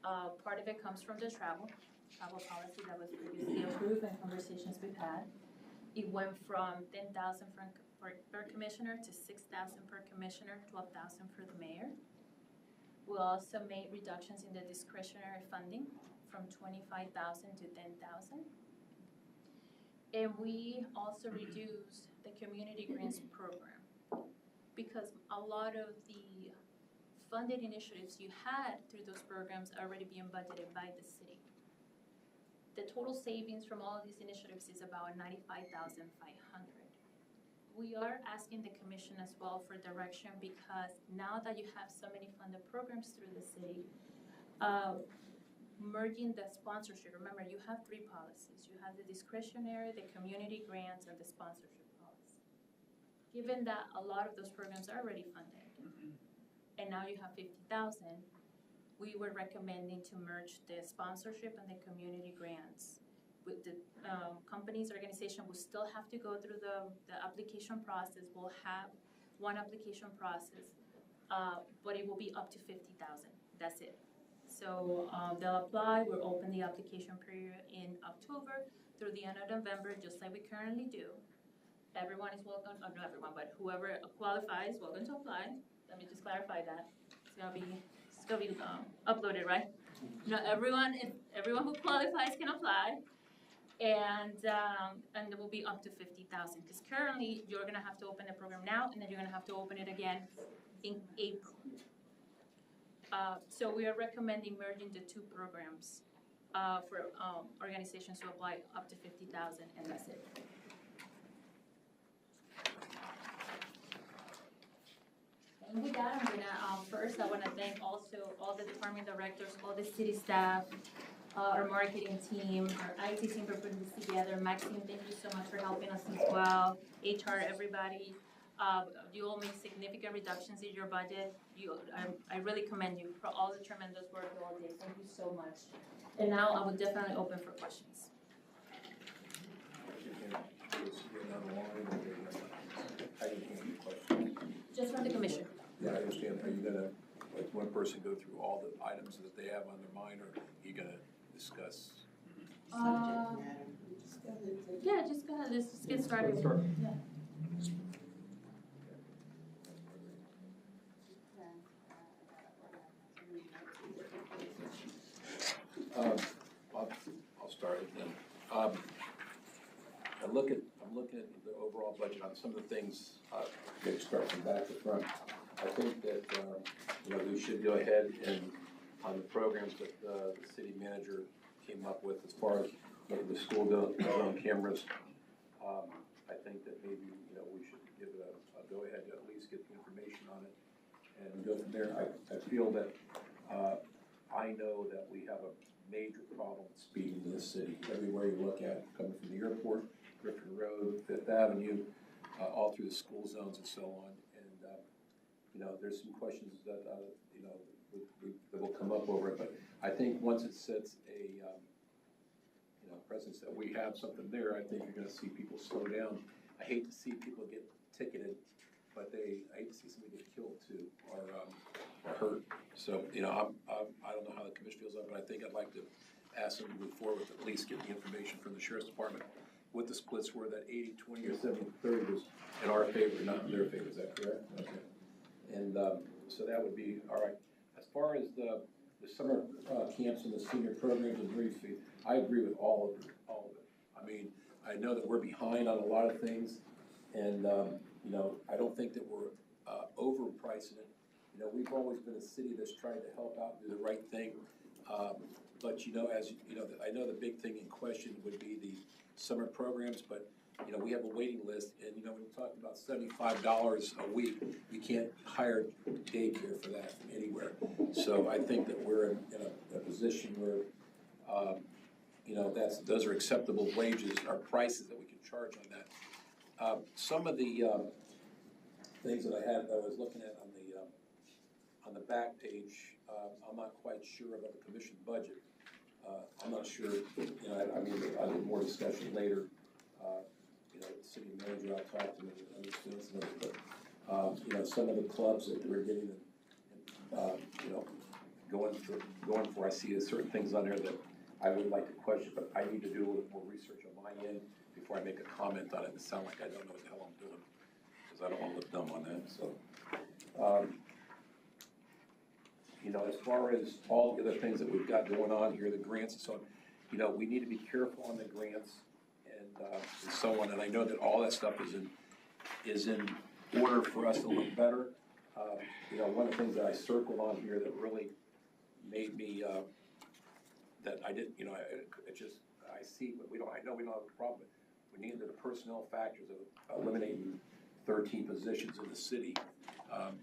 Part of it comes from the travel policy that was previously approved and conversations we've had. It went from 10,000 per commissioner to 6,000 per commissioner, 12,000 for the mayor. We also made reductions in the discretionary funding from 25,000 to 10,000. And we also reduced the community grants program because a lot of the funded initiatives you had through those programs are already being budgeted by the city. The total savings from all of these initiatives is about $95,500. We are asking the commission as well for direction because now that you have so many funded programs through the city, merging the sponsorship, remember you have three policies. You have the discretionary, the community grants, and the sponsorship policy. Given that a lot of those programs are already funded, and now you have 50,000, we were recommending to merge the sponsorship and the community grants. With the company's organization will still have to go through the application process. We'll have one application process, but it will be up to 50,000. That's it. So they'll apply. We'll open the application period in October through the end of November, just like we currently do. Everyone is welcome, not everyone, but whoever qualifies, welcome to apply. Let me just clarify that. It's gonna be uploaded, right? Not everyone who qualifies can apply, and it will be up to 50,000. Because currently you're gonna have to open the program now, and then you're gonna have to open it again in April. So we are recommending merging the two programs for organizations to apply up to 50,000, and that's it. And with that, I'm gonna, first, I wanna thank also all the department directors, all the city staff, our marketing team, our IT team for putting this together. Maxine, thank you so much for helping us as well. HR, everybody. You all made significant reductions in your budget. I really commend you for all the tremendous work you all did. Thank you so much. And now I will definitely open for questions. Just from the commission. Yeah, I understand. Are you gonna, like, one person go through all the items that they have on their mind, or are you gonna discuss? Yeah, just go ahead. Let's just get started. Yeah. I'll start it then. I'm looking at the overall budget on some of the things, maybe start from back to front. I think that, we should go ahead and, on the programs that the city manager came up with as far as the school zone cameras, I think that maybe, we should give it a go-ahead to at least get the information on it and go from there. I feel that, I know that we have a major problem with speed in this city. Everywhere you look at, coming from the airport, Griffin Road, Fifth Avenue, all through the school zones and so on. And, there's some questions that, that will come up over it. But I think once it sets a, presence that we have something there, I think you're gonna see people slow down. I hate to see people get ticketed, but I hate to see somebody get killed too, or hurt. So, I don't know how the commission feels about it, but I think I'd like to ask them to move forward with at least get the information from the sheriff's department what the splits were, that 80-20 or 70-30 was in our favor, not in their favor, is that correct? Okay. And, so that would be, all right. As far as the summer camps and the senior programs and brief fee, I agree with all of it. I mean, I know that we're behind on a lot of things, and, you know, I don't think that we're overpricing it. You know, we've always been a city that's tried to help out and do the right thing. But, you know, as you know, I know the big thing in question would be the summer programs, but, you know, we have a waiting list, and, you know, when you talk about $75 a week, you can't hire daycare for that from anywhere. So I think that we're in a position where, you know, those are acceptable wages or prices that we can charge on that. Some of the things that I was looking at on the back page, I'm not quite sure about the commission budget. I'm not sure, you know, I mean, I'll get more discussion later. You know, the city manager, I'll talk to him and understand some of it, but, you know, some of the clubs that we're getting, you know, going for, I see certain things on there that I would like to question, but I need to do a little more research on my end before I make a comment on it and sound like I don't know what the hell I'm doing, because I don't want to look dumb on that, so. You know, as far as all the other things that we've got going on here, the grants and so on, you know, we need to be careful on the grants and so on. And I know that all that stuff is in order for us to look better. You know, one of the things that I circled on here that really made me that I didn't, you know, I see, but I know we don't have a problem. We need the personnel factors of eliminating 13 positions in the city.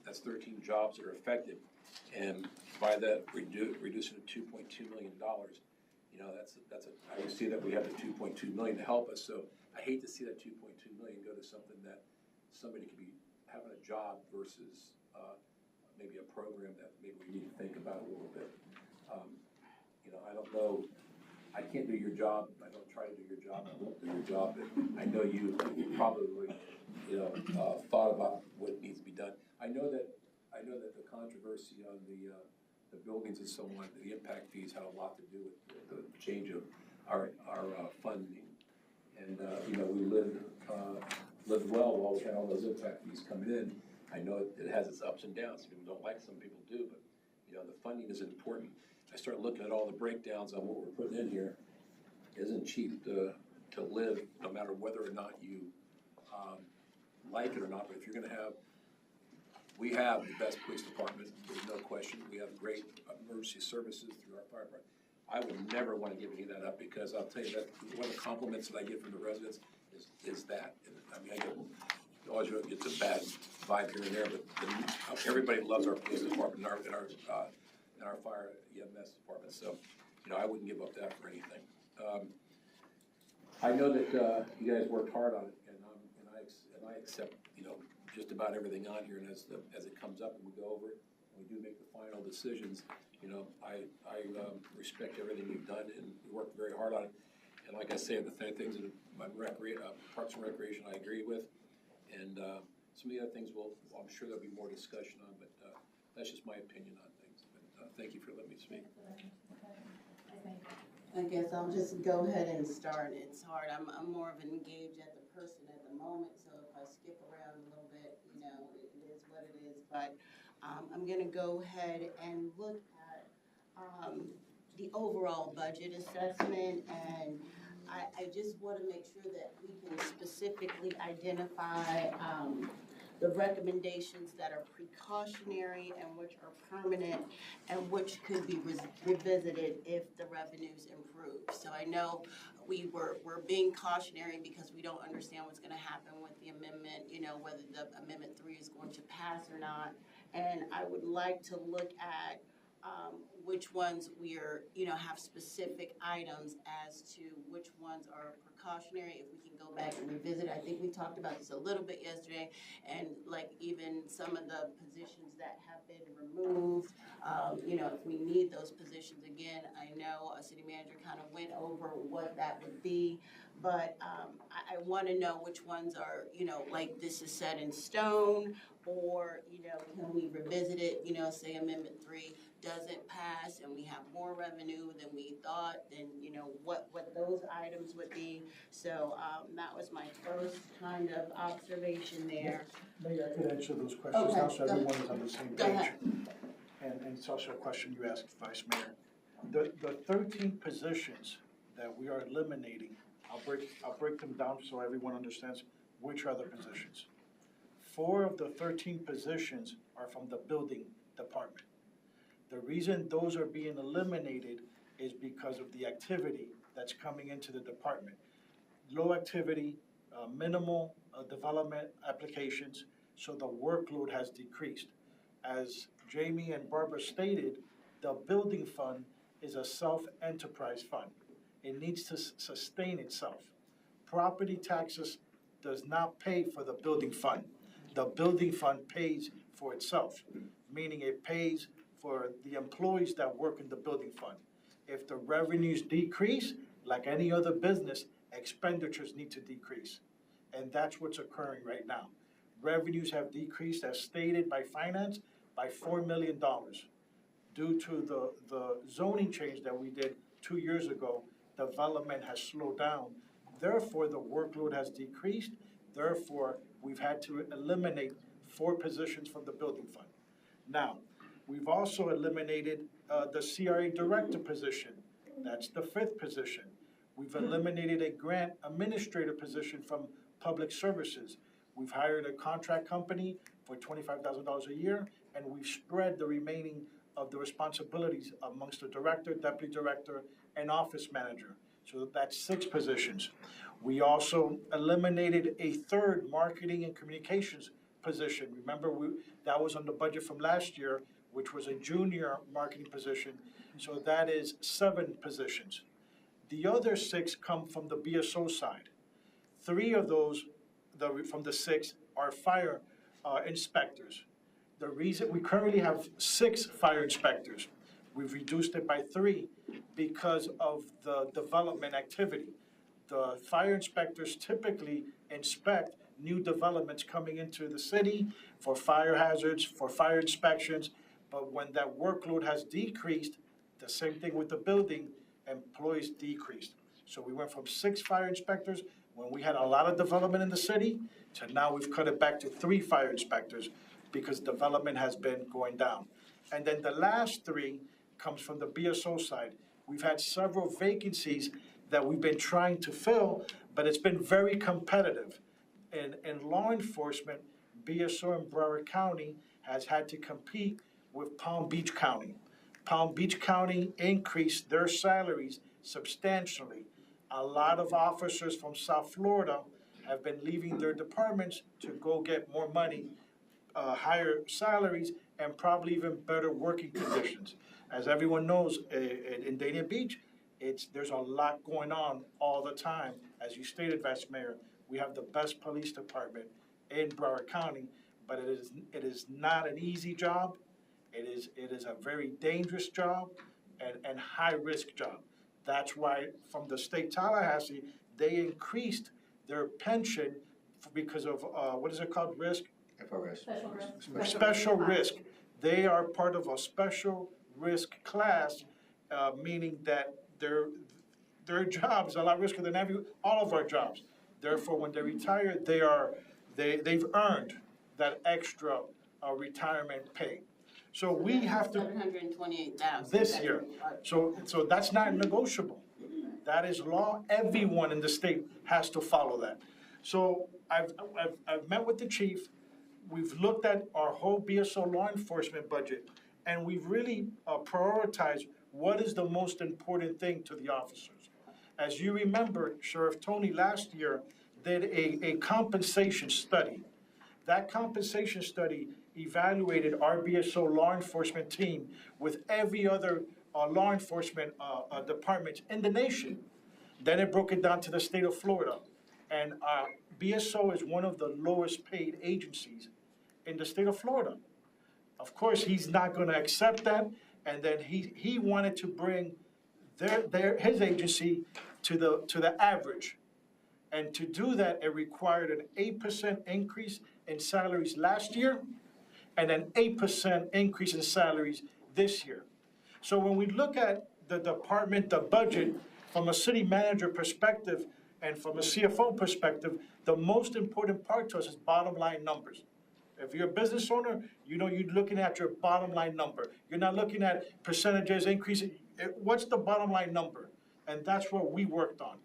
That's 13 jobs that are affected. And by that, reducing it to $2.2 million, you know, I see that we have the $2.2 million to help us. So I hate to see that $2.2 million go to something that somebody could be having a job versus maybe a program that maybe we need to think about a little bit. You know, I don't know. I can't do your job. I don't try to do your job. I won't do your job. But I know you probably, you know, thought about what needs to be done. I know that the controversy on the buildings and so on, the impact fees had a lot to do with the change of our funding. And, you know, we lived well while we had all those impact fees coming in. I know it has its ups and downs. Some people don't like it, some people do, but, you know, the funding is important. I start looking at all the breakdowns on what we're putting in here. It isn't cheap to live, no matter whether or not you like it or not. But if you're going to have, we have the best police department, there's no question. We have great emergency services through our fire department. I would never want to give any of that up, because I'll tell you that one of the compliments that I get from the residents is that. I mean, I get always gets a bad vibe here and there, but everybody loves our police department and our fire EMS department. So, you know, I wouldn't give up that for anything. I know that you guys worked hard on it, and I accept, you know, just about everything on here. And as it comes up and we go over it, and we do make the final decisions, you know, I respect everything you've done, and you worked very hard on it. And like I said, the things that Parks and Recreation I agree with, and some of the other things I'm sure there'll be more discussion on, but that's just my opinion on things. But thank you for letting me speak. I guess I'll just go ahead and start. It's hard. I'm more of an engaged at the person at the moment, so if I skip around a little bit, you know, it is what it is. But I'm going to go ahead and look at the overall budget assessment, and I just want to make sure that we can specifically identify the recommendations that are precautionary and which are permanent and which could be revisited if the revenues improve. So I know we're being cautionary because we don't understand what's going to happen with the amendment, you know, whether the Amendment 3 is going to pass or not. And I would like to look at which ones we are, you know, have specific items as to which ones are precautionary, if we can go back and revisit. I think we talked about this a little bit yesterday, and like even some of the positions that have been removed, you know, if we need those positions again. I know a city manager kind of went over what that would be, but I want to know which ones are, you know, like this is set in stone, or, you know, can we revisit it, you know, say Amendment 3, doesn't pass and we have more revenue than we thought, then, you know, what those items would be. So, that was my first kind of observation there. Mayor, I could answer those questions Okay, now, so go- everyone is on the same Go page. ahead. And it's also a question you asked, Vice Mayor. The 13 positions that we are eliminating, I'll break them down so everyone understands which are the positions. 4 of the 13 positions are from the building department. The reason those are being eliminated is because of the activity that's coming into the department. Low activity, minimal development applications, so the workload has decreased. As Jamie and Barbara stated, the building fund is a self-enterprise fund. It needs to sustain itself. Property taxes does not pay for the building fund. The building fund pays for itself, meaning it pays for the employees that work in the building fund. If the revenues decrease, like any other business, expenditures need to decrease. And that's what's occurring right now. Revenues have decreased, as stated by finance, by $4 million. Due to the zoning change that we did 2 years ago, development has slowed down. Therefore, the workload has decreased. Therefore, we've had to eliminate 4 positions from the building fund. Now, we've also eliminated the CRA director position. That's the 5th position. We've eliminated a grant administrator position from public services. We've hired a contract company for $25,000 a year, and we've spread the remaining of the responsibilities amongst the director, deputy director, and office manager. So that's 6 positions. We also eliminated a 3rd marketing and communications position. Remember, that was on the budget from last year, which was a junior marketing position. So that is 7 positions. The other 6 come from the BSO side. 3 of those from the 6 are fire inspectors. The reason we currently have 6 fire inspectors, we've reduced it by 3 because of the development activity. The fire inspectors typically inspect new developments coming into the city for fire hazards, for fire inspections, but when that workload has decreased, the same thing with the building, employees decreased. So we went from 6 fire inspectors when we had a lot of development in the city to now we've cut it back to 3 fire inspectors because development has been going down. And then the last 3 comes from the BSO side. We've had several vacancies that we've been trying to fill, but it's been very competitive. In law enforcement, BSO in Broward County has had to compete with Palm Beach County. Palm Beach County increased their salaries substantially. A lot of officers from South Florida have been leaving their departments to go get more money, higher salaries, and probably even better working conditions. As everyone knows, in Dania Beach, there's a lot going on all the time. As you stated, Vice Mayor, we have the best police department in Broward County, but it is not an easy job. It is a very dangerous job and high-risk job. That's why from the state Tallahassee, they increased their pension because of, what is it called, risk? FRS. Special risk. Special risk. They are part of a special risk class, meaning that their job is a lot riskier than all of our jobs. Therefore, when they retire, they've earned that extra retirement pay. So we have to, 728,000. this year. So that's not negotiable. That is law. Everyone in the state has to follow that. So I've met with the chief. We've looked at our whole BSO law enforcement budget, and we've really prioritized what is the most important thing to the officers. As you remember, Sheriff Tony last year did a compensation study. That compensation study evaluated our BSO law enforcement team with every other law enforcement department in the nation. Then it broke it down to the state of Florida. And BSO is one of the lowest paid agencies in the state of Florida. Of course, he's not going to accept that. And then he wanted to bring his agency to the average. And to do that, it required an 8% increase in salaries last year and an 8% increase in salaries this year. So when we look at the department, the budget, from a city manager perspective and from a CFO perspective, the most important part to us is bottom line numbers. If you're a business owner, you know you're looking at your bottom line number. You're not looking at percentages increasing. What's the bottom line number? And that's what we worked on.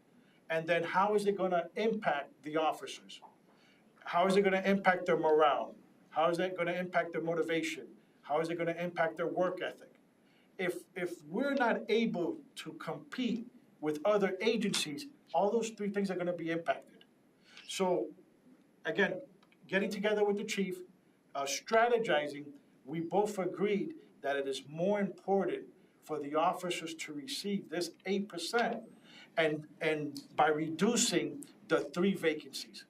And then how is it gonna impact the officers? How is it gonna impact their morale? How is it gonna impact their motivation? How is it gonna impact their work ethic? If we're not able to compete with other agencies, all those three things are gonna be impacted. So, again, getting together with the chief, strategizing, we both agreed that it is more important for the officers to receive this 8% and by reducing the 3 vacancies.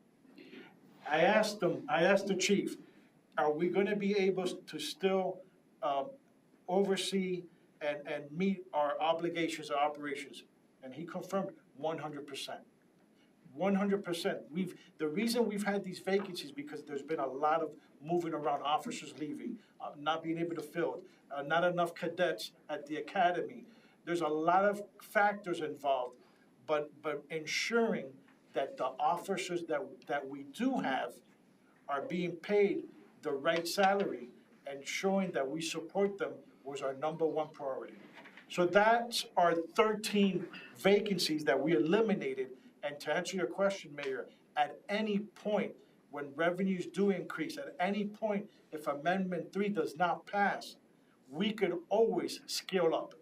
I asked the chief, are we gonna be able to still oversee and meet our obligations, our operations? And he confirmed 100%. 100%. The reason we've had these vacancies because there's been a lot of moving around, officers leaving, not being able to fill, not enough cadets at the academy. There's a lot of factors involved, but ensuring that the officers that we do have are being paid the right salary and showing that we support them was our #1 priority. So that's our 13 vacancies that we eliminated. And to answer your question, Mayor, at any point when revenues do increase, at any point if Amendment 3 does not pass, we could always scale up.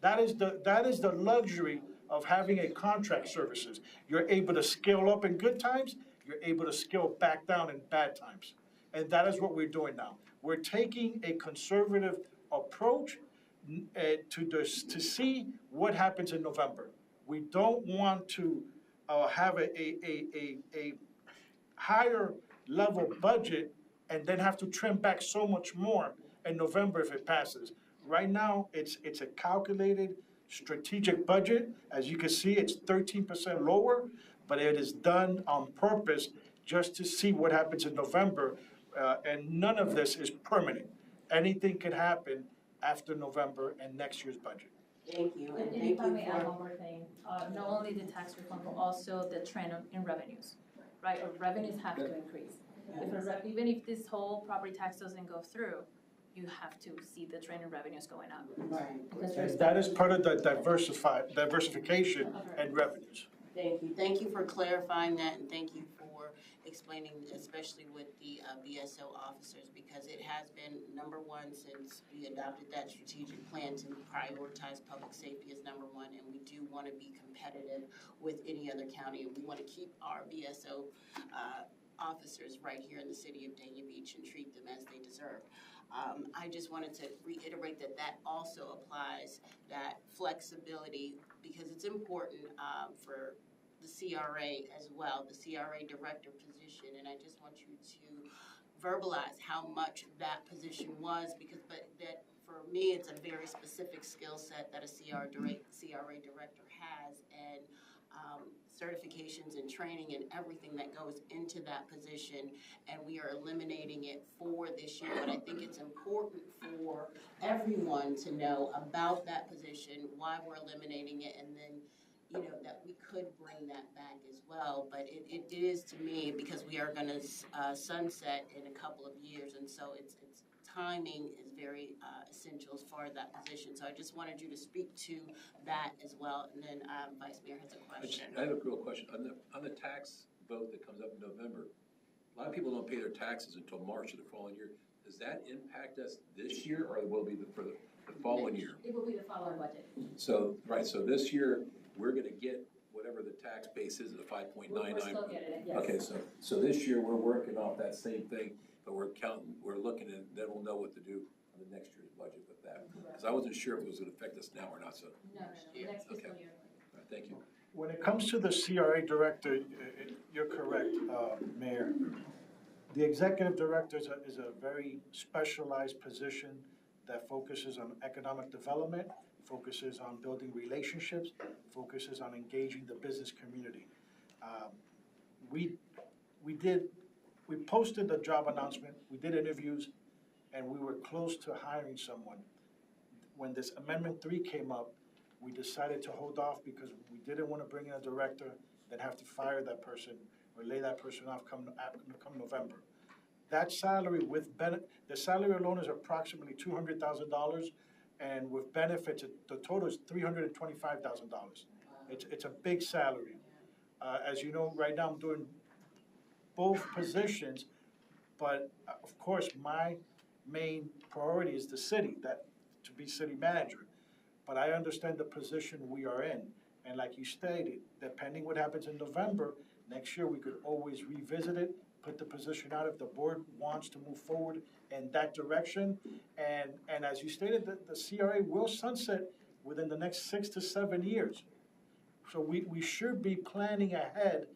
That is the luxury of having a contract services. You're able to scale up in good times, you're able to scale back down in bad times. And that is what we're doing now. We're taking a conservative approach to see what happens in November. We don't want to have a higher level budget and then have to trim back so much more in November if it passes. Right now, it's a calculated strategic budget. As you can see, it's 13% lower, but it is done on purpose just to see what happens in November. And none of this is permanent. Anything can happen after November and next year's budget. Thank you, and And thank if I you may add for, one more thing, not only the tax refund, but also the trend in revenues, right? Our revenues have to increase. Even if this whole property tax doesn't go through, you have to see the trend in revenues going up. right, Because there's And that is part of the diversification and revenues. thank you for clarifying that, and thank you for explaining, especially with the BSO officers, because it has been #1 since we adopted that strategic plan to prioritize public safety as #1, and we do want to be competitive with any other county, and we want to keep our BSO officers right here in the city of Dania Beach and treat them as they deserve. I just wanted to reiterate that also applies, that flexibility, because it's important for the CRA as well, the CRA director position, and I just want you to verbalize how much that position was, because that for me, it's a very specific skill set that a CRA director has, and certifications and training and everything that goes into that position, and we are eliminating it for this year. But I think it's important for everyone to know about that position, why we're eliminating it, and then, that we could bring that back as well. But it is to me, because we are gonna sunset in a couple of years, and so it's timing is very essential as far as that position. So I just wanted you to speak to that as well, and then Vice Mayor has a question. I have a real question. On the tax vote that comes up in November, a lot of people don't pay their taxes until March of the following year. Does that impact us this year, or will it be for the following year? It will be the following budget. So this year, we're gonna get whatever the tax base is, the 5.99. We're still getting it, yes. Okay, so this year, we're working off that same thing, but we're looking at, then we'll know what to do on the next year's budget with that. Because I wasn't sure if it was gonna affect us now or not, so, No, next fiscal year. all right, thank you. When it comes to the CRA director, you're correct, Mayor. The executive director is a very specialized position that focuses on economic development, focuses on building relationships, focuses on engaging the business community. We posted the job announcement, we did interviews, and we were close to hiring someone. when this Amendment 3 came up, we decided to hold off because we didn't want to bring in a director, then have to fire that person or lay that person off come November. That salary with the salary alone is approximately $200,000, and with benefits, the total is $325,000. It's a big salary. As you know, right now I'm doing both positions, but of course, my main priority is the city, to be city manager. But I understand the position we are in, and like you stated, depending what happens in November, next year we could always revisit it, put the position out if the board wants to move forward in that direction. And as you stated, the CRA will sunset within the next 6 to 7 years. So we should be planning ahead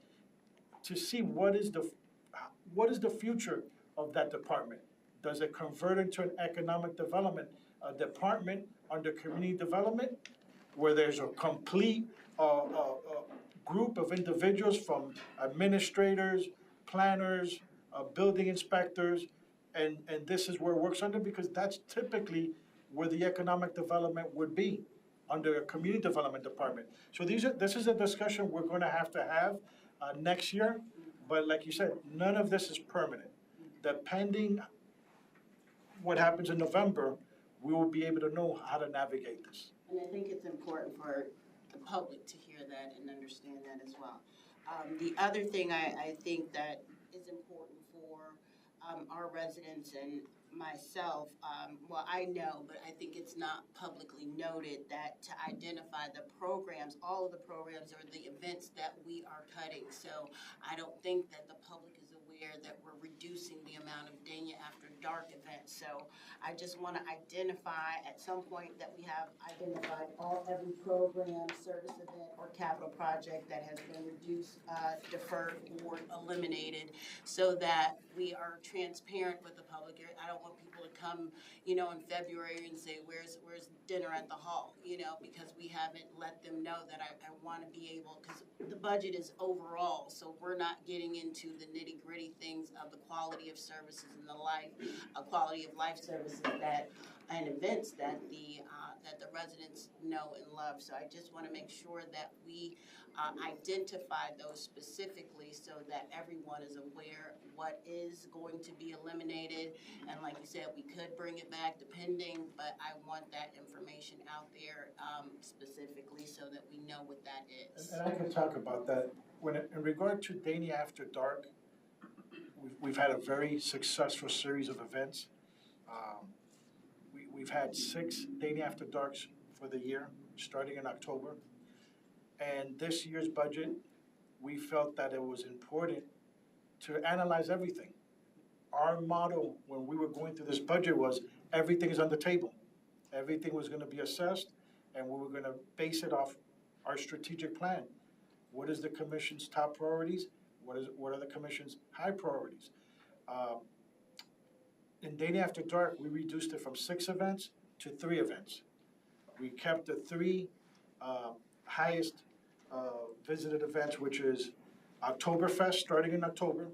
to see what is the future of that department. Does it convert into an economic development department under community development, where there's a complete group of individuals from administrators, planners, building inspectors, and this is where it works under, because that's typically where the economic development would be, under a community development department. So this is a discussion we're gonna have next year, but like you said, none of this is permanent. Depending what happens in November, we will be able to know how to navigate this. And I think it's important for the public to hear that and understand that as well. The other thing I think that is important for our residents and myself, well, I know, but I think it's not publicly noted, that to identify the programs, all of the programs or the events that we are cutting. So I don't think that the public is aware that we're reducing the amount of Dania After Dark events. So I just want to identify at some point that we have identified every program, service event, or capital project that has been reduced, deferred, or eliminated, so that we are transparent with the public. I don't want people to come, in February and say, where's dinner at the hall, because we haven't let them know that I want to be able, because the budget is overall, so we're not getting into the nitty gritty things of the quality of services and the quality of life services and events that the residents know and love. So I just want to make sure that we identify those specifically so that everyone is aware what is going to be eliminated. And like you said, we could bring it back depending, but I want that information out there specifically so that we know what that is. And I can talk about that. In regard to Dania After Dark, we've had a very successful series of events. We've had 6 Dania After Darks for the year, starting in October. And this year's budget, we felt that it was important to analyze everything. Our motto when we were going through this budget was everything is on the table. Everything was going to be assessed, and we were going to base it off our strategic plan. What is the commission's top priorities? What are the commission's high priorities? In Dania After Dark, we reduced it from 6 events to 3 events. We kept the 3 highest visited events, which is Oktoberfest, starting in October,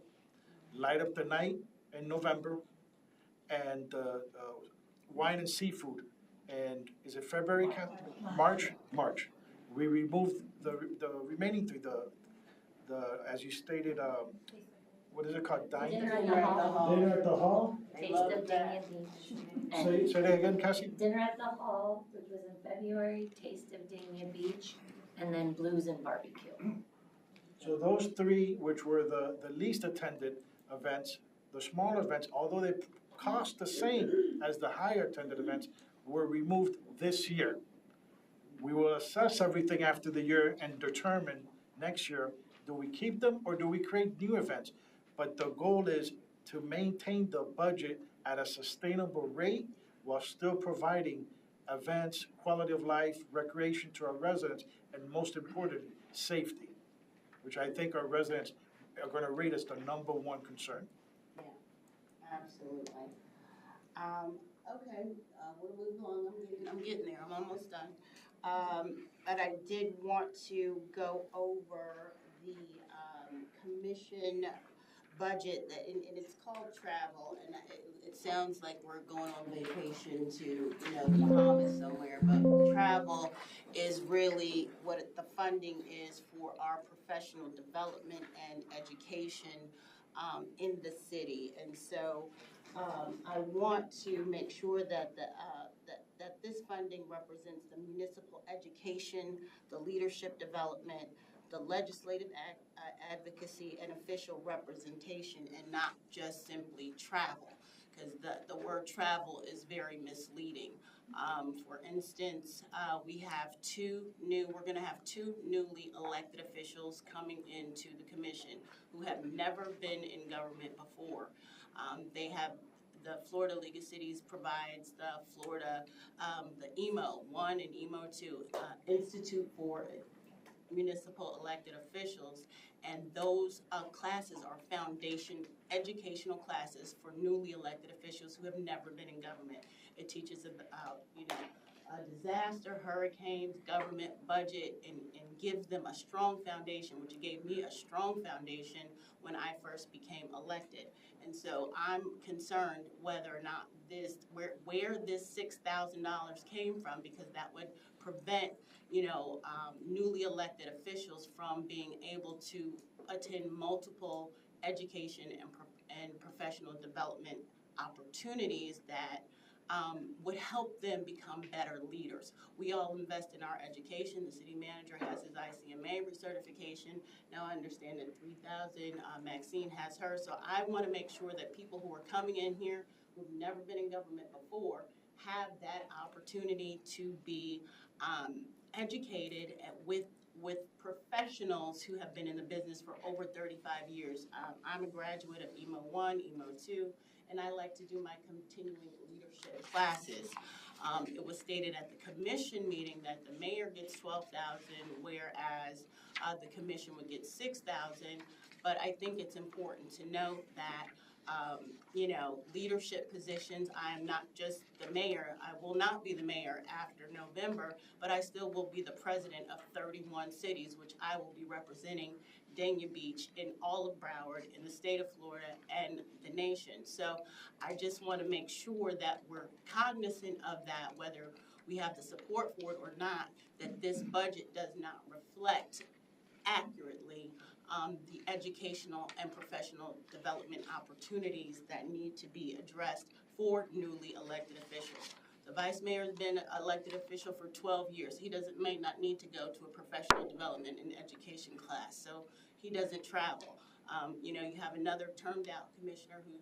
Light Up the Night in November, and Wine and Seafood. And is it February? March. We removed the remaining 3, as you stated, what is it called? Dinner at the Hall. Dinner at the Hall? Taste of Dania Beach. Say that again, Cassie? Dinner at the Hall, which was in February, Taste of Dania Beach, and then Blues and Barbecue. So those 3, which were the least attended events, the smaller events, although they cost the same as the higher attended events, were removed this year. We will assess everything after the year and determine next year, do we keep them or do we create new events? But the goal is to maintain the budget at a sustainable rate while still providing events, quality of life, recreation to our residents, and most importantly, safety, which I think our residents are going to rate as the #1 concern. Yeah, absolutely. Okay, we'll move on. I'm getting there. I'm almost done. But I did want to go over the commission budget that, and it's called travel, and it sounds like we're going on vacation to, you know, the Bahamas somewhere, but travel is really what the funding is for our professional development and education in the city. And so I want to make sure that that this funding represents the municipal education, the leadership development, the legislative advocacy, and official representation, and not just simply travel, because the word travel is very misleading. For instance, we're gonna have two newly elected officials coming into the commission who have never been in government before. The Florida League of Cities provides the EMO 1 and EMO 2, Institute for Municipal Elected Officials, and those classes are foundation educational classes for newly elected officials who have never been in government. It teaches about, disaster, hurricanes, government, budget, and gives them a strong foundation, which gave me a strong foundation when I first became elected. And so I'm concerned whether or not where this $6,000 came from, because that would prevent, newly elected officials from being able to attend multiple education and professional development opportunities that would help them become better leaders. We all invest in our education. The city manager has his ICMA recertification. Now I understand that 3,000, Maxine has hers. So I want to make sure that people who are coming in here who've never been in government before have that opportunity to be educated with professionals who have been in the business for over 35 years. I'm a graduate of EMO 1, EMO 2, and I like to do my continuing leadership classes. It was stated at the commission meeting that the mayor gets $12,000, whereas the commission would get $6,000. But I think it's important to note that leadership positions, I am not just the mayor. I will not be the mayor after November, but I still will be the president of 31 cities, which I will be representing Dania Beach in all of Broward, in the state of Florida, and the nation. So I just want to make sure that we're cognizant of that, whether we have the support for it or not, that this budget does not reflect accurately the educational and professional development opportunities that need to be addressed for newly elected officials. The vice mayor has been an elected official for 12 years. He may not need to go to a professional development and education class, so he doesn't travel. You have another termed out commissioner who's,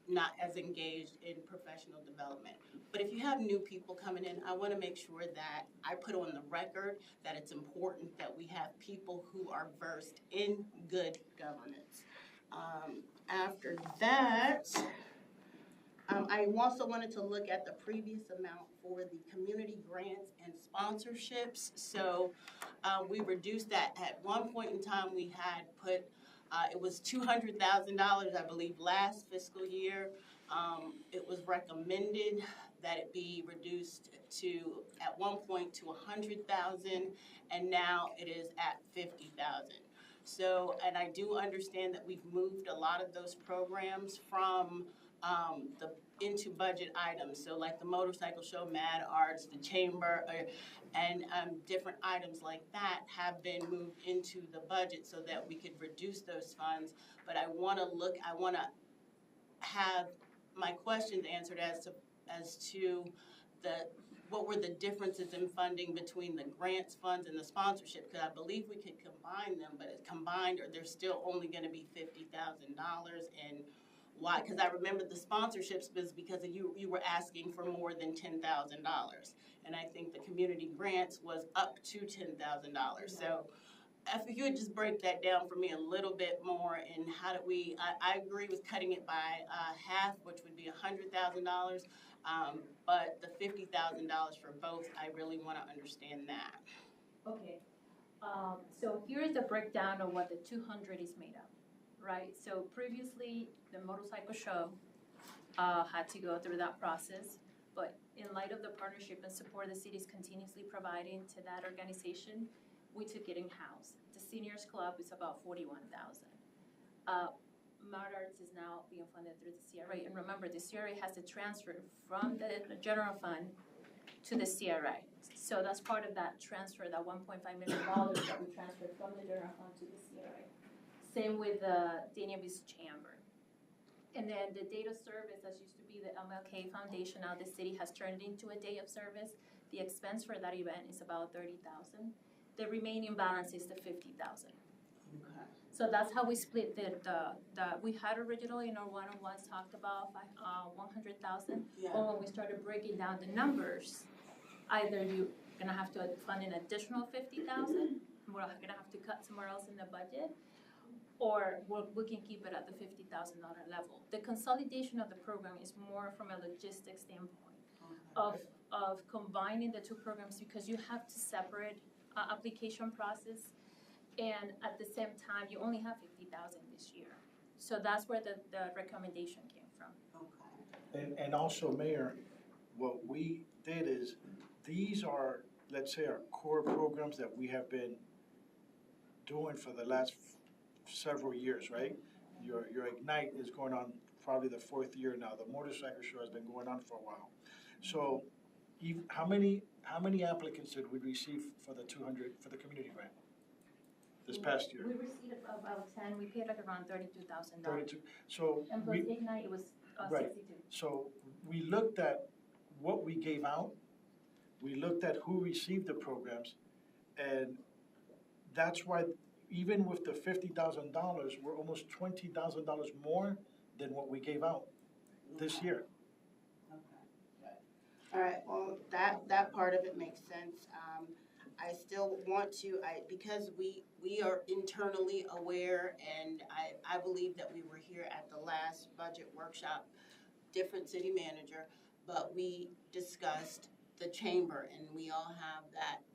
not as engaged in professional development. But if you have new people coming in, I want to make sure that I put on the record that it's important that we have people who are versed in good governance. After that, I also wanted to look at the previous amount for the community grants and sponsorships. So we reduced that. At one point in time, we had put, it was $200,000, I believe, last fiscal year. It was recommended that it be reduced to, at one point, to $100,000, and now it is at $50,000. So, and I do understand that we've moved a lot of those programs from into budget items. So like the motorcycle show, Mad Arts, the chamber, and different items like that have been moved into the budget so that we could reduce those funds. But I want to have my questions answered as to what were the differences in funding between the grants funds and the sponsorship, because I believe we could combine them, but it's combined, or they're still only going to be $50,000. And why? Because I remember the sponsorships was because you were asking for more than $10,000, and I think the community grants was up to $10,000. So if you would just break that down for me a little bit more, and how do we? I agree with cutting it by half, which would be $100,000. But the $50,000 for both, I really want to understand that. Okay, so here is the breakdown of what the 200 is made of, right? So previously, the motorcycle show had to go through that process, but in light of the partnership and support the city is continuously providing to that organization, we took it in-house. The seniors club is about $41,000. Mad Arts is now being funded through the CRA, and remember, the CRA has to transfer from the general fund to the CRA. So that's part of that transfer, that $1.5 million that we transferred from the general fund to the CRA. Same with the Dania Beach Chamber. And then the date of service, that used to be the MLK Foundation, now the city has turned into a day of service. The expense for that event is about $30,000. The remaining balance is the $50,000. Okay. So that's how we split we had originally in our one-on-ones talked about 100,000. Yeah. But when we started breaking down the numbers, either you're gonna have to fund an additional 50,000, we're gonna have to cut somewhere else in the budget, or we can keep it at the $50,000 level. The consolidation of the program is more from a logistics standpoint of combining the two programs, because you have to separate application process, and at the same time, you only have 50,000 this year. So that's where the recommendation came from. Okay. And also, Mayor, what we did is, these are, let's say, our core programs that we have been doing for the last several years, right? Your Ignite is going on probably the 4th year now. The motorcycle show has been going on for a while. So, how many applicants did we receive for the community grant this past year? We received about 10, we paid like around $32,000. 32. So And plus we, Ignite, it was Right. 62. so we looked at what we gave out, we looked at who received the programs, and that's why even with the $50,000, we're almost $20,000 more than what we gave out this year. Okay. All right, well, that part of it makes sense. I still want to, because we are internally aware, and I believe that we were here at the last budget workshop, different city manager, but we discussed the chamber, and we all have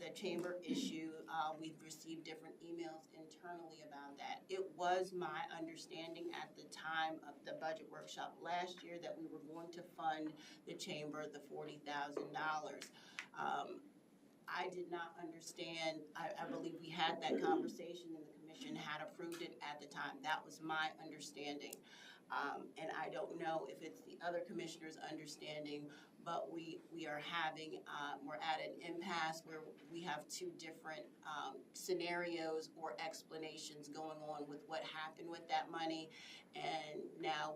the chamber issue. We've received different emails internally about that. It was my understanding at the time of the budget workshop last year that we were going to fund the chamber the $40,000. I did not understand, I believe we had that conversation and the commission had approved it at the time. That was my understanding. And I don't know if it's the other commissioners' understanding, but we are having, we're at an impasse where we have two different scenarios or explanations going on with what happened with that money. And now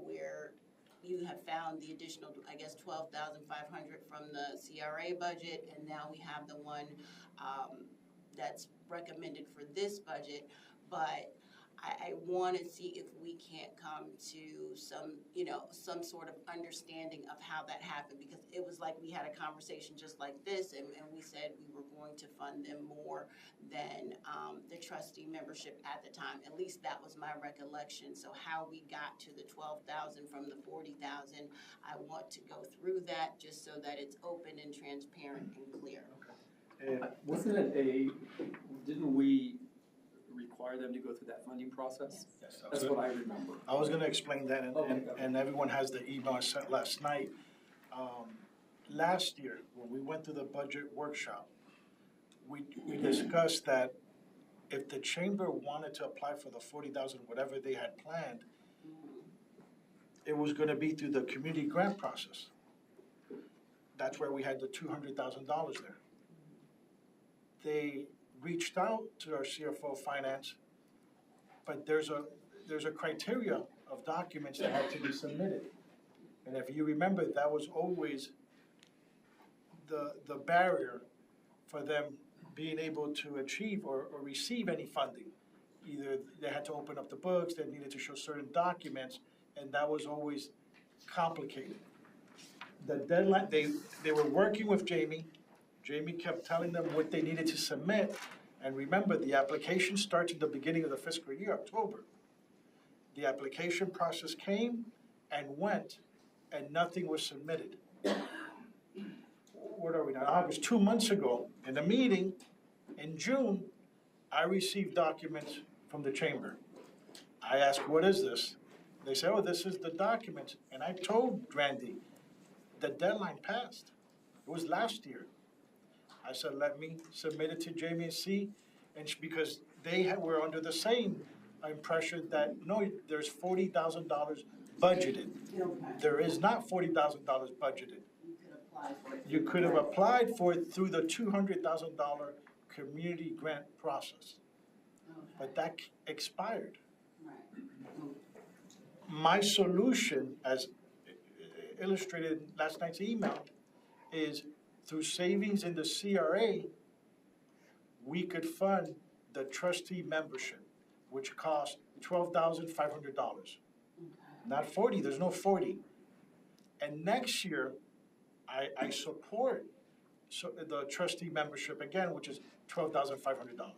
you have found the additional, I guess, $12,500 from the CRA budget, and now we have the one that's recommended for this budget. But I want to see if we can't come to some sort of understanding of how that happened, because it was like we had a conversation just like this, and we said we were going to fund them more than the trustee membership at the time. At least that was my recollection. So how we got to the $12,000 from the $40,000, I want to go through that just so that it's open and transparent and clear. And Didn't we require them to go through that funding process? yes, That's what I remember. I was gonna explain that, Okay. and everyone has the email I sent last night. Last year, when we went through the budget workshop, we discussed that if the chamber wanted to apply for the $40,000, whatever they had planned, it was gonna be through the community grant process. That's where we had the $200,000 there. They reached out to our CFO Finance, but there's a criteria of documents that had to be submitted. And if you remember, that was always the barrier for them being able to achieve or receive any funding. Either they had to open up the books, they needed to show certain documents, and that was always complicated. The deadline, they were working with Jamie. Jamie kept telling them what they needed to submit, and remember, the application starts at the beginning of the fiscal year, October. The application process came and went, and nothing was submitted. What are we now, August, 2 months ago, in a meeting in June, I received documents from the chamber. I asked, what is this? They said, oh, this is the document, and I told Randy, the deadline passed. It was last year. I said, let me submit it to Jamie and see, and because they were under the same impression that, no, there's $40,000 budgeted. Okay. There is not $40,000 budgeted. You could apply for it. You could have applied for it through the $200,000 community grant process, Okay, but that expired. right. My solution, as illustrated in last night's email, is through savings in the CRA, we could fund the trustee membership, which costs $12,500. Okay. Not 40, there's no 40. And next year, I support the trustee membership again, which is $12,500. Okay.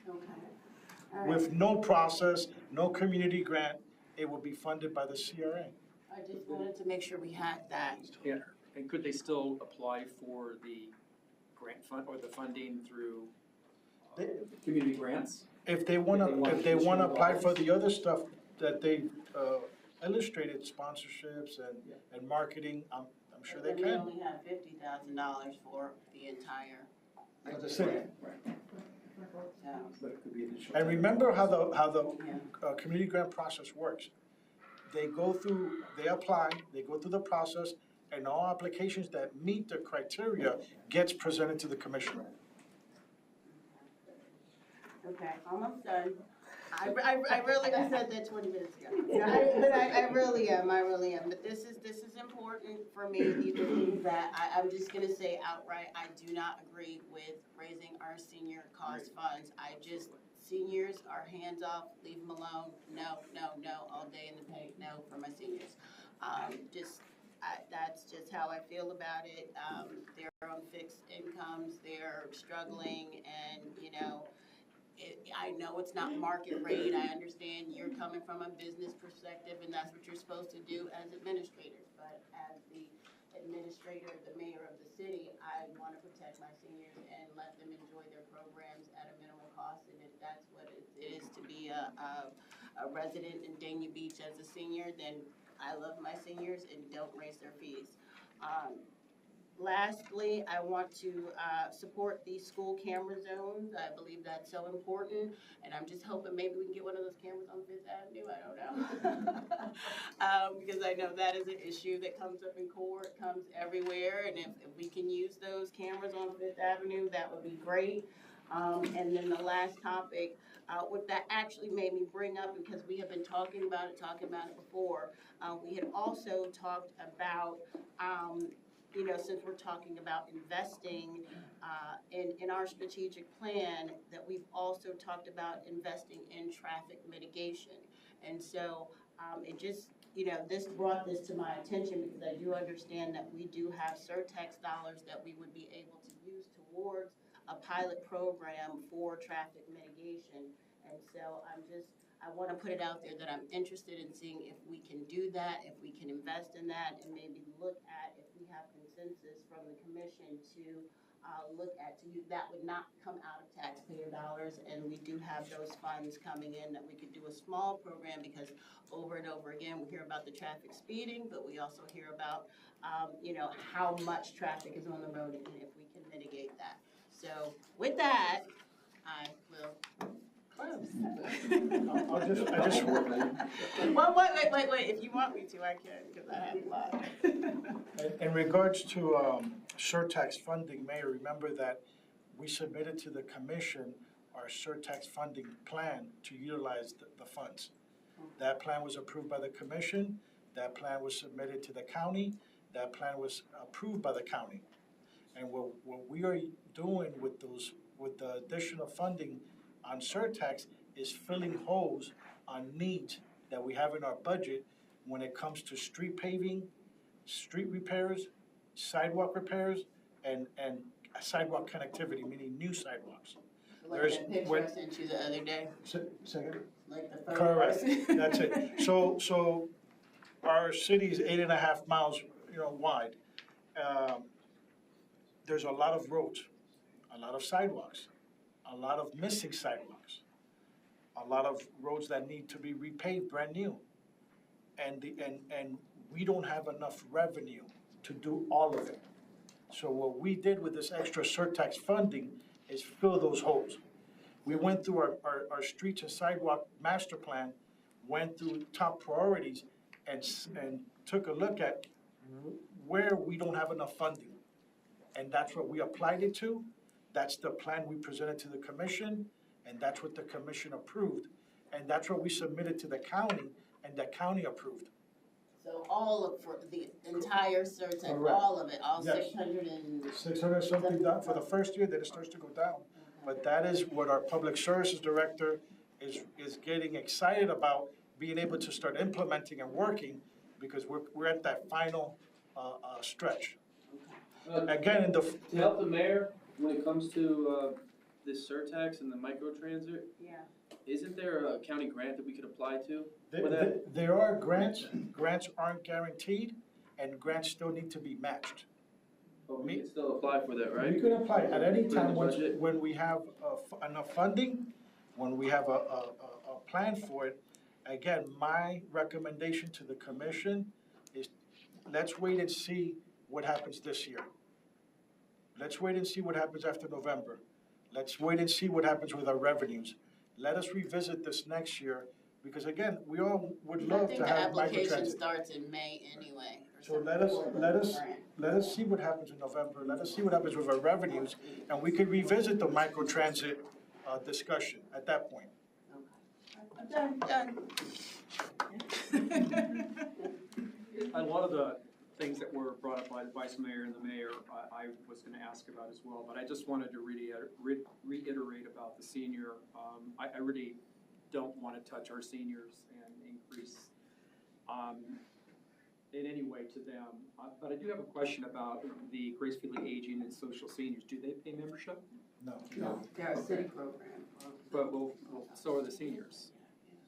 All right. With no process, no community grant, it will be funded by the CRA. I just wanted to make sure we had that. Yeah, and could they still apply for the grant fund or the funding through community grants? If they wanna, if they wanna apply for the other stuff that they illustrated, sponsorships and marketing, I'm sure they And we can. only have $50,000 for the entire, For the city. so, But it could be additional. And remember how the yeah. community grant process works. They go through, they apply, they go through the process, and all applications that meet the criteria gets presented to the commissioner. Okay, almost done. I really, I said that 20 minutes ago. I really am, but this is important for me. These are things that I'm just gonna say outright, I do not agree with raising our senior cost funds. Seniors are hands off, leave them alone, no, all day in the paint, no for my seniors. That's just how I feel about it. They're on fixed incomes, they're struggling, and, I know it's not market rate, I understand you're coming from a business perspective, and that's what you're supposed to do as administrators, but as the administrator, the mayor of the city, I wanna protect my seniors and let them enjoy their programs at a minimal cost, and if that's what it is to be a resident in Dania Beach as a senior, then I love my seniors and don't raise their fees. Lastly, I want to support these school camera zones. I believe that's so important, and I'm just hoping maybe we can get one of those cameras on Fifth Avenue. I don't know. Because I know that is an issue that comes up in court, comes everywhere, and if we can use those cameras on Fifth Avenue, that would be great. And then the last topic, what that actually made me bring up, because we have been talking about it before, we had also talked about, since we're talking about investing in our strategic plan, that we've also talked about investing in traffic mitigation. And so it just, this brought this to my attention, because I do understand that we do have surtax dollars that we would be able to use towards a pilot program for traffic mitigation. And so I want to put it out there that I'm interested in seeing if we can do that, if we can invest in that, and maybe look at if we have consensus from the commission to look at that would not come out of taxpayer dollars, and we do have those funds coming in that we could do a small program, because over and over again we hear about the traffic speeding, but we also hear about how much traffic is on the road, and if we can mitigate that. So with that, I will close. I just, Well, wait, if you want me to, I can, because I have a lot. in regards to surtax funding, Mayor, remember that we submitted to the commission our surtax funding plan to utilize the funds. That plan was approved by the commission, that plan was submitted to the county, that plan was approved by the county. And what we are doing with the additional funding on surtax is filling holes on needs that we have in our budget when it comes to street paving, street repairs, sidewalk repairs, and sidewalk connectivity, meaning new sidewalks. Like that picture I sent you the other day, Second? like the photo. Correct, that's it. So our city is 8.5 miles, wide. There's a lot of roads, a lot of sidewalks, a lot of missing sidewalks, a lot of roads that need to be repaved brand new. And we don't have enough revenue to do all of it. So what we did with this extra surtax funding is fill those holes. We went through our streets and sidewalk master plan, went through top priorities and took a look at where we don't have enough funding. And that's what we applied it to. That's the plan we presented to the commission, and that's what the commission approved. And that's what we submitted to the county, and the county approved. So all of, for the entire CERTAC, Correct. all of it, all Yes. 600 and. 600 something down for the first year, then it starts to go down. But that is what our public services director is getting excited about, being able to start implementing and working, because we're at that final stretch. Again, in the. To help the mayor, when it comes to this surtax and the microtransit, Yeah. isn't there a county grant that we could apply to? for that? There are grants aren't guaranteed, and grants still need to be matched. But we can still apply for that, We right? could apply at any Put in time the budget? when we have enough funding, when we have a plan for it. Again, my recommendation to the commission is, let's wait and see what happens this year. Let's wait and see what happens after November. Let's wait and see what happens with our revenues. Let us revisit this next year, because again, we all would love to have I think the application microtransit. starts in May anyway. or So something let us- for the let us- grant. Let us see what happens in November, let us see what happens with our revenues, and we could revisit the microtransit discussion at that point. Done. A lot of the things that were brought up by the vice mayor and the mayor, I was gonna ask about as well, but I just wanted to reiterate about the senior. I really don't wanna touch our seniors and increase, in any way to them. But I do have a question about the gracefully aging and social seniors. Do they pay membership? No. No, they're a city program. But so are the seniors.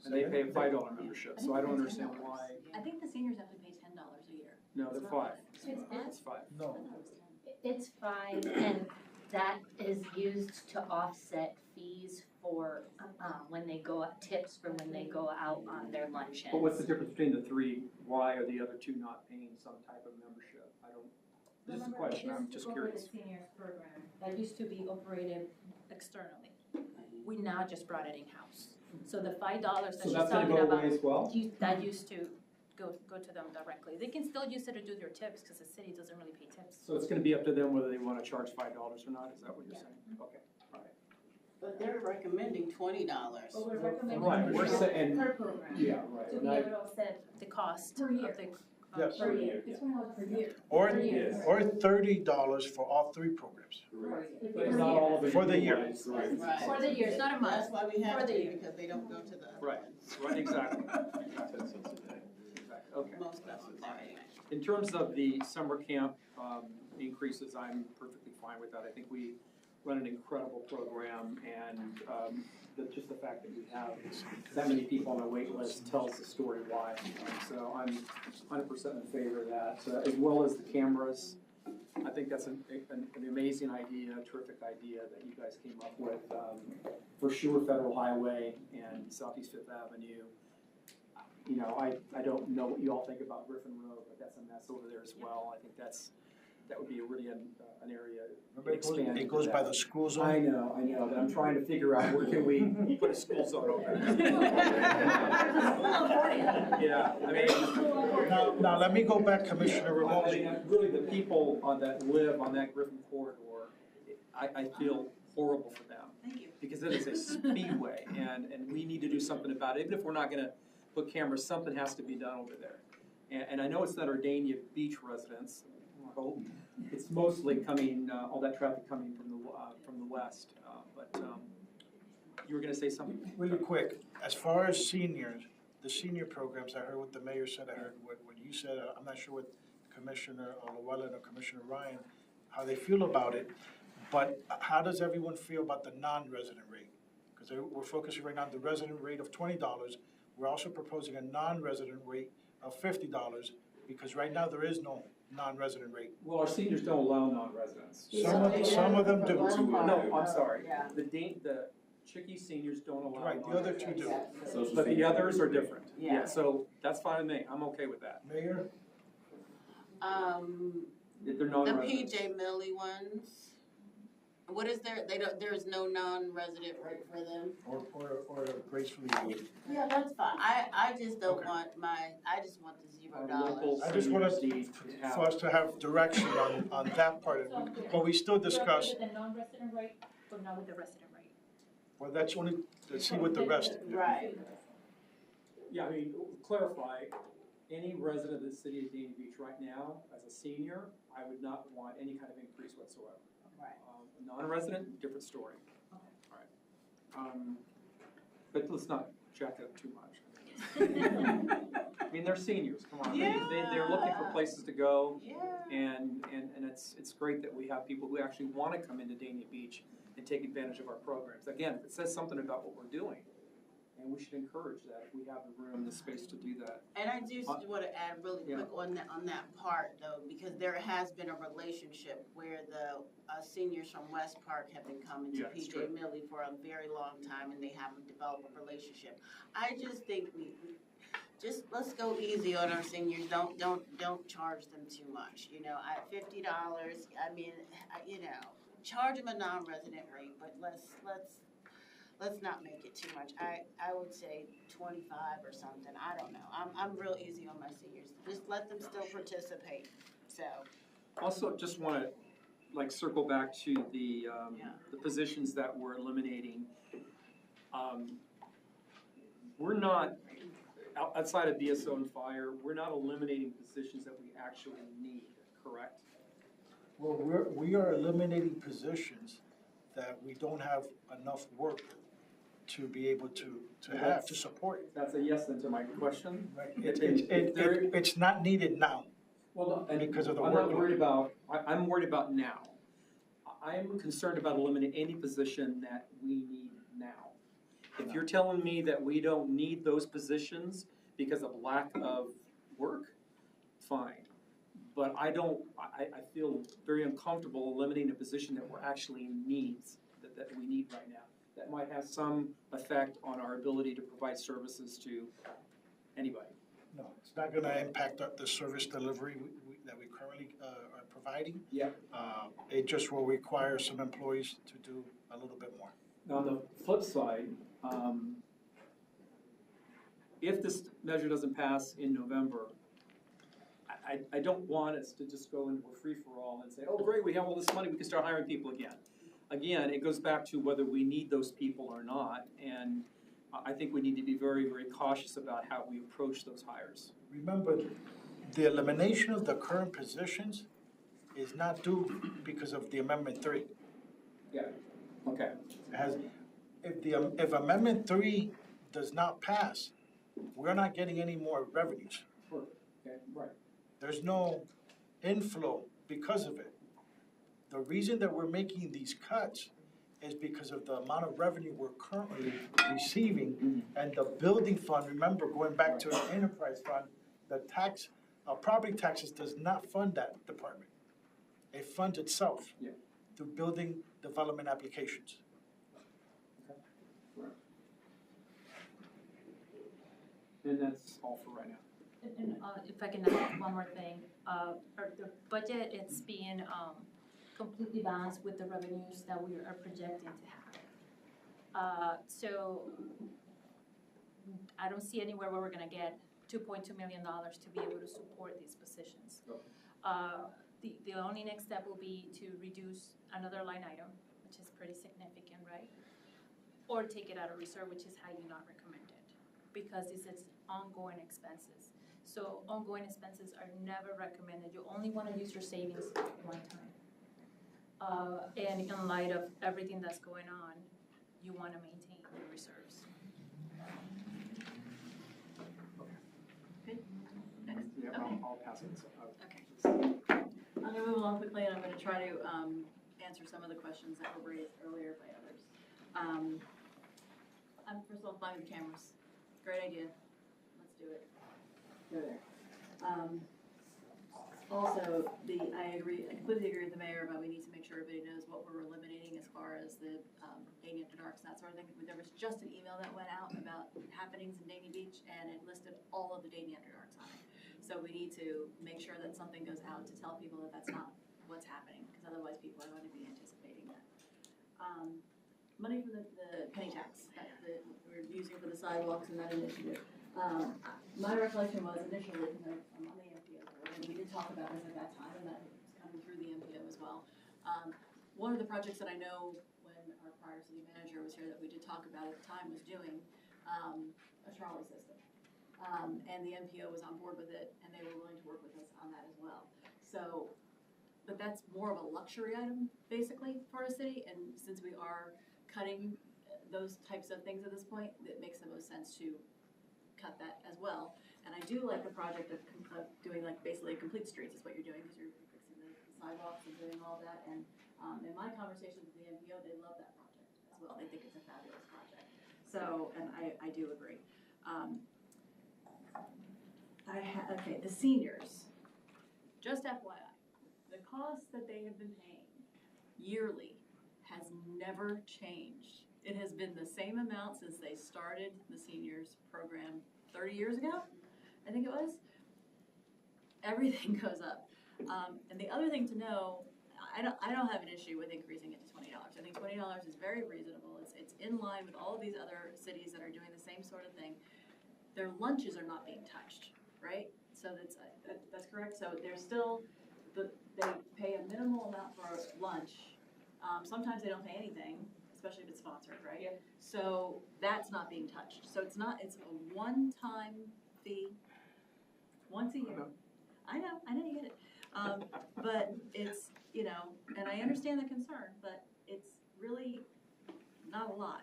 And they pay a $5 membership, so I don't understand why. I think the seniors have to pay $10 a year. No, they're $5. It's- It's $5. No, It's fine, and that is used to offset fees for, when they go, tips for when they go out on their luncheons. But what's the difference between the three? Why are the other two not paying some type of membership? I don't, this is a question, I'm just curious. The seniors program that used to be operated externally, we now just brought it in-house. So the $5 that So she's that's gonna talking go about, away as well? that used to go to them directly. They can still use it to do their tips, because the city doesn't really pay tips. So it's gonna be up to them whether they wanna charge $5 or not, is that what you're saying? Okay, all right. But they're recommending $20. But we're recommending Right, we're saying- per program, Yeah, right. to be able to offset the cost Per of year. the. Yes. Per year, it's $20 per year. or, Per year. or $30 for all three programs. But it's not all of it. For the year. Right, Right. For the year, it's not a month. That's why we have For the to, year. because they don't go to the other Right. ones. Right, exactly. Okay. Most of them are anyway. In terms of the summer camp increases, I'm perfectly fine with that. I think we run an incredible program, and just the fact that we have that many people on our wait list tells the story why. So I'm 100% in favor of that, as well as the cameras. I think that's an amazing idea, a terrific idea that you guys came up with. For sure, Federal Highway and Southeast Fifth Avenue. You know, I don't know what you all think about Griffin Road, but that's a mess over there as well. I think that would be a really an area Remember, expand. it goes into by that. the school I zone. know, but I'm trying to figure out where can we put a school zone over there. Yeah, I mean. Now, let me go back, Commissioner I Ramon. mean, really, the people that live on that Griffin corridor, I feel horrible for them. Thank you. Because it is a speedway, and we need to do something about it. Even if we're not gonna put cameras, something has to be done over there. And I know it's not our Dania Beach residents, I hope. It's mostly coming, all that traffic coming from the west, but you were gonna say something? Really quick, as far as seniors, the senior programs, I heard what the mayor said, I heard what you said, I'm not sure what Commissioner Llewellyn or Commissioner Ryan, how they feel about it, but how does everyone feel about the non-resident rate? Because we're focusing right now on the resident rate of $20, we're also proposing a non-resident rate of $50, because right now there is no non-resident rate. Well, our seniors don't allow non-residents. Some of them do. No, I'm sorry. The Chickie seniors don't allow. Right, the other two do. But the others are different. Yeah. So that's fine with me. I'm okay with that. Mayor? If they're The non-residents. PJ Millie ones, What is there, there is no non-resident rate for them? Or gracefully waived. Yeah, that's fine. I just don't Okay. want I just want the $0. Local I just wanted seniors need to for us have, to have direction on that part of it, but we still discuss, With the non-resident rate, but not with the resident rate. well, that's only, let's see what the rest. Right. yeah, I mean, clarify, any resident of the city of Dania Beach right now, as a senior, I would not want any kind of increase whatsoever. Right. A non-resident, different story. Alright. But let's not jack it up too much. I mean, they're seniors, come on, they're looking for places to go, Yeah. and it's great that we have people who actually wanna come into Dania Beach and take advantage of our programs. Again, it says something about what we're doing, and we should encourage that if we have the room, the space to do that. And I do want to add really Yeah. quick on that part though, because there has been a relationship where the seniors from West Park have been coming to Yeah, it's true. PJ Millie for a very long time and they haven't developed a relationship. I just think we just, let's go easy on our seniors, don't charge them too much, you know, at $50, I mean, you know, charge them a non-resident rate, but let's not make it too much. I would say 25 or something, I don't know, I'm real easy on my seniors, just let them still participate, so. Also, just wanna, like, circle back to the Yeah. the positions that we're eliminating. We're not, outside of DSO and fire, we're not eliminating positions that we actually need, correct? Well, we are eliminating positions that we don't have enough work to be able to have, to support. That's a yes then to my question. Right. There- It's not needed now. Well, no, and Because of the I'm not workload. worried about, I'm worried about now. I'm concerned about eliminating any position that we need now. If you're telling me that we don't need those positions because of lack of work, fine. But I feel very uncomfortable eliminating a position that we're actually needs, that we need right now. That might have some effect on our ability to provide services to anybody. No, it's not gonna impact the service delivery that we currently are providing. Yeah. It just will require some employees to do a little bit more. Now, on the flip side, if this measure doesn't pass in November, I don't want us to just go into a free-for-all and say, oh, great, we have all this money, we can start hiring people again. Again, it goes back to whether we need those people or not, and I think we need to be very, very cautious about how we approach those hires. Remember, the elimination of the current positions is not due because of the Amendment 3. Okay. It has, if Amendment 3 does not pass, we're not getting any more revenues. Okay, right. There's no inflow because of it. The reason that we're making these cuts is because of the amount of revenue we're currently receiving. And the building fund, remember, going back to the enterprise fund, the tax, property taxes does not fund that department. It funds itself Yeah. through building development applications. And that's all for right now. And if I can add one more thing, the budget, it's being completely balanced with the revenues that we are projecting to have. So I don't see anywhere where we're gonna get $2.2 million to be able to support these positions. The only next step will be to reduce another line item, which is pretty significant, right? Or take it out of reserve, which is highly not recommended, because this is ongoing expenses. So ongoing expenses are never recommended. You only wanna use your savings one time. And in light of everything that's going on, you wanna maintain your reserves. Yeah, I'll pass it. Okay. I'm gonna move along quickly, and I'm gonna try to answer some of the questions that were raised earlier by others. I'm first of all fine with cameras. Great idea. Let's do it. Go there. Also, I completely agree with the mayor about we need to make sure everybody knows what we're eliminating as far as the Dania After Darks and that sort of thing. There was just an email that went out about happenings in Dania Beach, and it listed all of the Dania After Darks on it. So we need to make sure that something goes out to tell people that that's not what's happening, because otherwise people are going to be anticipating that. money from the penny tax that we're using for the sidewalks and that initiative. My recollection was initially, because I'm on the MPO board, and we did talk about this at that time, and that was coming through the MPO as well. One of the projects that I know when our prior city manager was here that we did talk about at the time was doing a trolley system. And the MPO was on board with it, and they were willing to work with us on that as well. So, but that's more of a luxury item, basically, for a city, and since we are cutting those types of things at this point, it makes the most sense to cut that as well. And I do like the project of doing like basically complete streets is what you're doing, because you're fixing the sidewalks and doing all that. And in my conversations with the MPO, they love that project as well. They think it's a fabulous project. So, and I do agree. Okay, the seniors, just FYI, the cost that they have been paying yearly has never changed. It has been the same amount since they started the seniors program 30 years ago, I think it was. Everything goes up. And the other thing to know, I don't have an issue with increasing it to $20. I think $20 is very reasonable. It's in line with all of these other cities that are doing the same sort of thing. Their lunches are not being touched, right? So that's correct. So they're still, they pay a minimal amount for lunch. Sometimes they don't pay anything, especially if it's sponsored, right? Yeah. So that's not being touched. So it's a one-time fee, once a year. I know you get it. But it's, and I understand the concern, but it's really not a lot.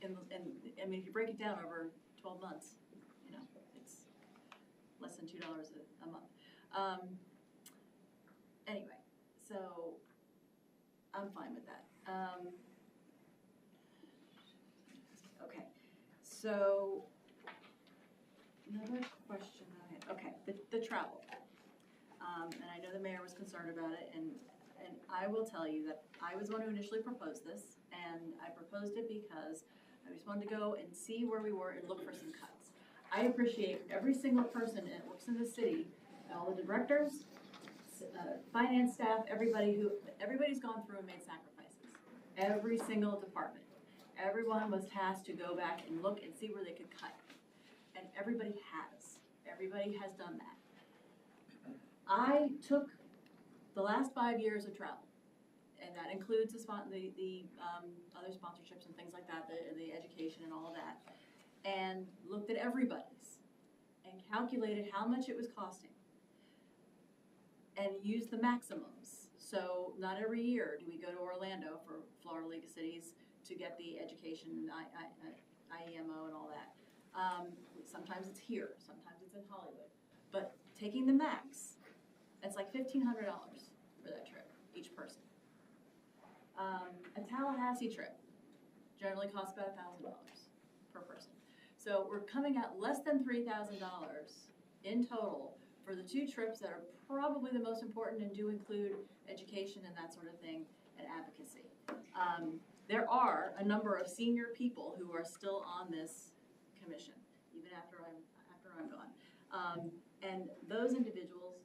And I mean, if you break it down over 12 months, it's less than $2 a month. Anyway, so I'm fine with that. Okay, so another question I had, okay, the travel. And I know the mayor was concerned about it, and I will tell you that I was the one who initially proposed this, and I proposed it because I just wanted to go and see where we were and look for some cuts. I appreciate every single person that works in the city, all the directors, finance staff, everybody's gone through and made sacrifices. Every single department. Everyone was tasked to go back and look and see where they could cut. And everybody has. Everybody has done that. I took the last 5 years of travel, and that includes the other sponsorships and things like that, the education and all of that, and looked at everybody's and calculated how much it was costing and used the maximums. So not every year do we go to Orlando for Florida League of Cities to get the education and IEMO and all that. Sometimes it's here, sometimes it's in Hollywood. But taking the max, it's like $1,500 for that trip, each person. A Tallahassee trip generally costs about $1,000 per person. So we're coming at less than $3,000 in total for the two trips that are probably the most important and do include education and that sort of thing and advocacy. There are a number of senior people who are still on this commission, even after I'm gone. And those individuals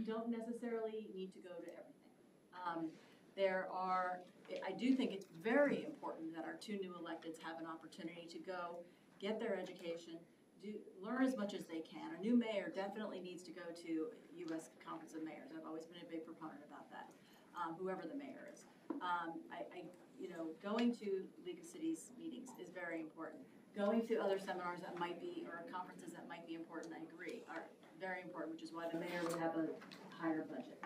don't necessarily need to go to everything. I do think it's very important that our two new electeds have an opportunity to go get their education, learn as much as they can. Our new mayor definitely needs to go to U.S. Conference of Mayors. I've always been a big proponent about that, whoever the mayor is. Going to League of Cities meetings is very important. Going to other seminars that might be, or conferences that might be important, I agree, are very important, which is why the mayor would have a higher budget.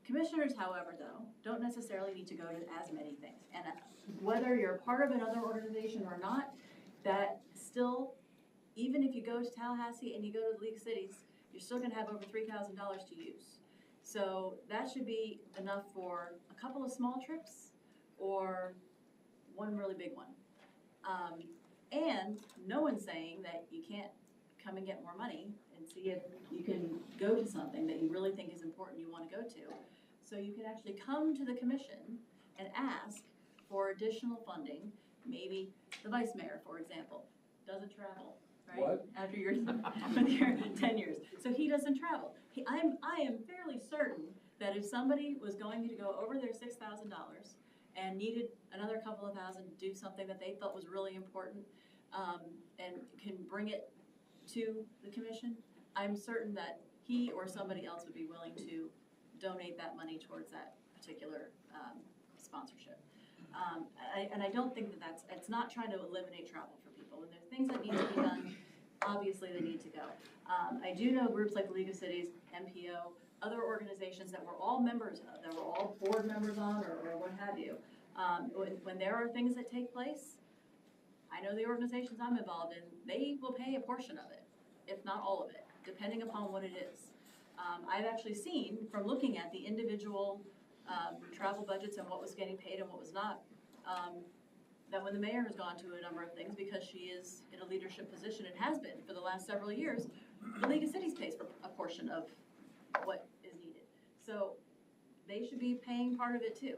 Commissioners, however, though, don't necessarily need to go to as many things. And whether you're part of another organization or not, that still, even if you go to Tallahassee and you go to the League of Cities, you're still gonna have over $3,000 to use. So that should be enough for a couple of small trips or one really big one. And no one's saying that you can't come and get more money and see if you can go to something that you really think is important you want to go to. So you can actually come to the commission and ask for additional funding. Maybe the vice mayor, for example, doesn't travel, right? What? After your 10 years. So he doesn't travel. I am fairly certain that if somebody was going to go over their $6,000 and needed another couple of thousand to do something that they felt was really important, and can bring it to the commission, I'm certain that he or somebody else would be willing to donate that money towards that particular sponsorship. And I don't think that it's not trying to eliminate travel for people. When there's things that need to be done, obviously they need to go. I do know groups like League of Cities, MPO, other organizations that we're all members of, that we're all board members on or what have you. When there are things that take place, I know the organizations I'm involved in, they will pay a portion of it, if not all of it, depending upon what it is. I've actually seen, from looking at the individual travel budgets and what was getting paid and what was not, that when the mayor has gone to a number of things, because she is in a leadership position and has been for the last several years, the League of Cities pays for a portion of what is needed. So they should be paying part of it too,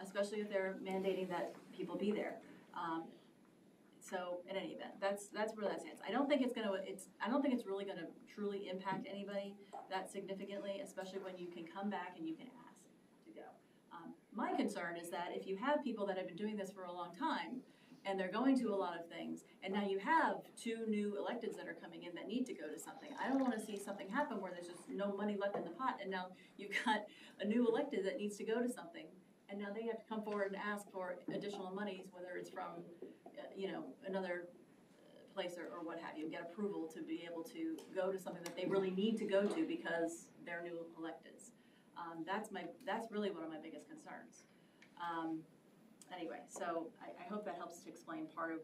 especially if they're mandating that people be there. So in any event, that's where that stands. I don't think it's really gonna truly impact anybody that significantly, especially when you can come back and you can ask to go. My concern is that if you have people that have been doing this for a long time and they're going to a lot of things, and now you have 2 new electeds that are coming in that need to go to something, I don't wanna see something happen where there's just no money left in the pot, and now you've got a new elected that needs to go to something, and now they have to come forward and ask for additional monies, whether it's from another place or what have you, get approval to be able to go to something that they really need to go to because they're new electeds. That's really one of my biggest concerns. Anyway, so I hope that helps to explain part of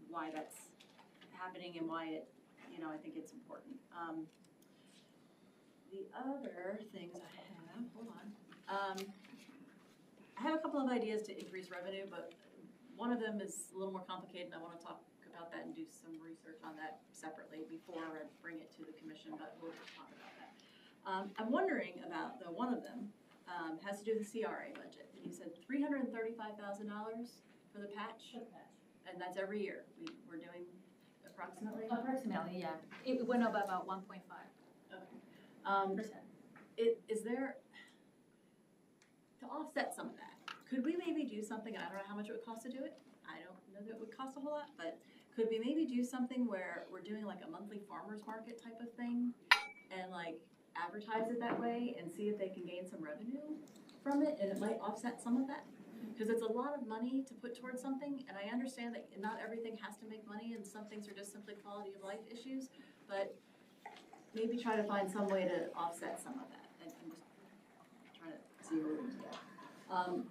why that's happening and why it, I think it's important. The other things I have, hold on. I have a couple of ideas to increase revenue, but one of them is a little more complicated, and I want to talk about that and do some research on that separately before I bring it to the commission, but we'll talk about that. I'm wondering about, one of them has to do with the CRA budget. And you said $335,000 for the patch? And that's every year. We're doing approximately? Approximately, yeah. It went up by about 1.5%. Okay. Is there, to offset some of that, could we maybe do something, I don't know how much it would cost to do it, I don't know that it would cost a whole lot, but could we maybe do something where we're doing like a monthly farmer's market type of thing and like advertise it that way and see if they can gain some revenue from it, and it might offset some of that? Because it's a lot of money to put towards something, and I understand that not everything has to make money and some things are just simply quality of life issues, but maybe try to find some way to offset some of that and just try to see where we can go.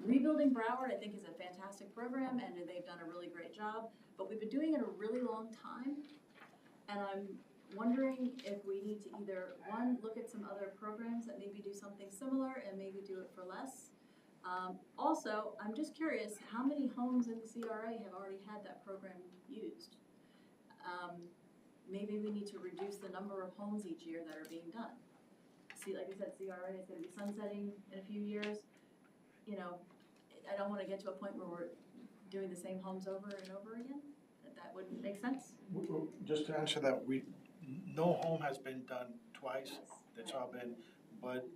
Rebuilding Broward, I think, is a fantastic program, and they've done a really great job, but we've been doing it a really long time, and I'm wondering if we need to either, one, look at some other programs that maybe do something similar and maybe do it for less. Also, I'm just curious, how many homes in the CRA have already had that program used? Maybe we need to reduce the number of homes each year that are being done. See, like I said, CRA is gonna be sunsetting in a few years. I don't wanna get to a point where we're doing the same homes over and over again. That wouldn't make sense. Just to answer that, no home has been done twice, that's all been, but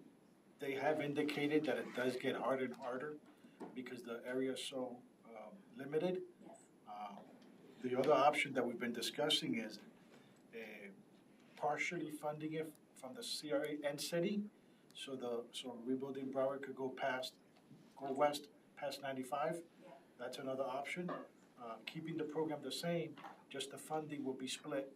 they have indicated that it does get harder and harder because the area is so limited. Yes. The other option that we've been discussing is partially funding it from the CRA and city, so Rebuilding Broward could go west past 95. Yeah. That's another option. Keeping the program the same, just the funding will be split.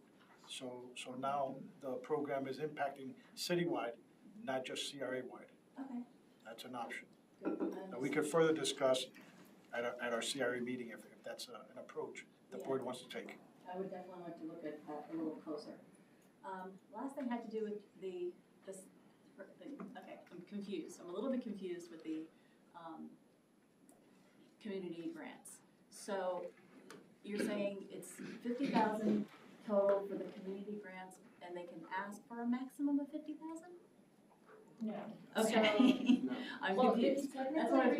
So now the program is impacting citywide, not just CRA wide. Okay. That's an option. Good. Now, we could further discuss at our CRA meeting if that's an approach the board wants to take. I would definitely like to look at that a little closer. Last thing had to do with okay, I'm confused. I'm a little bit confused with the community grants. So you're saying it's 50,000 total for the community grants, and they can ask for a maximum of 50,000? No. Okay. No. I'm Well, confused. That's what I'm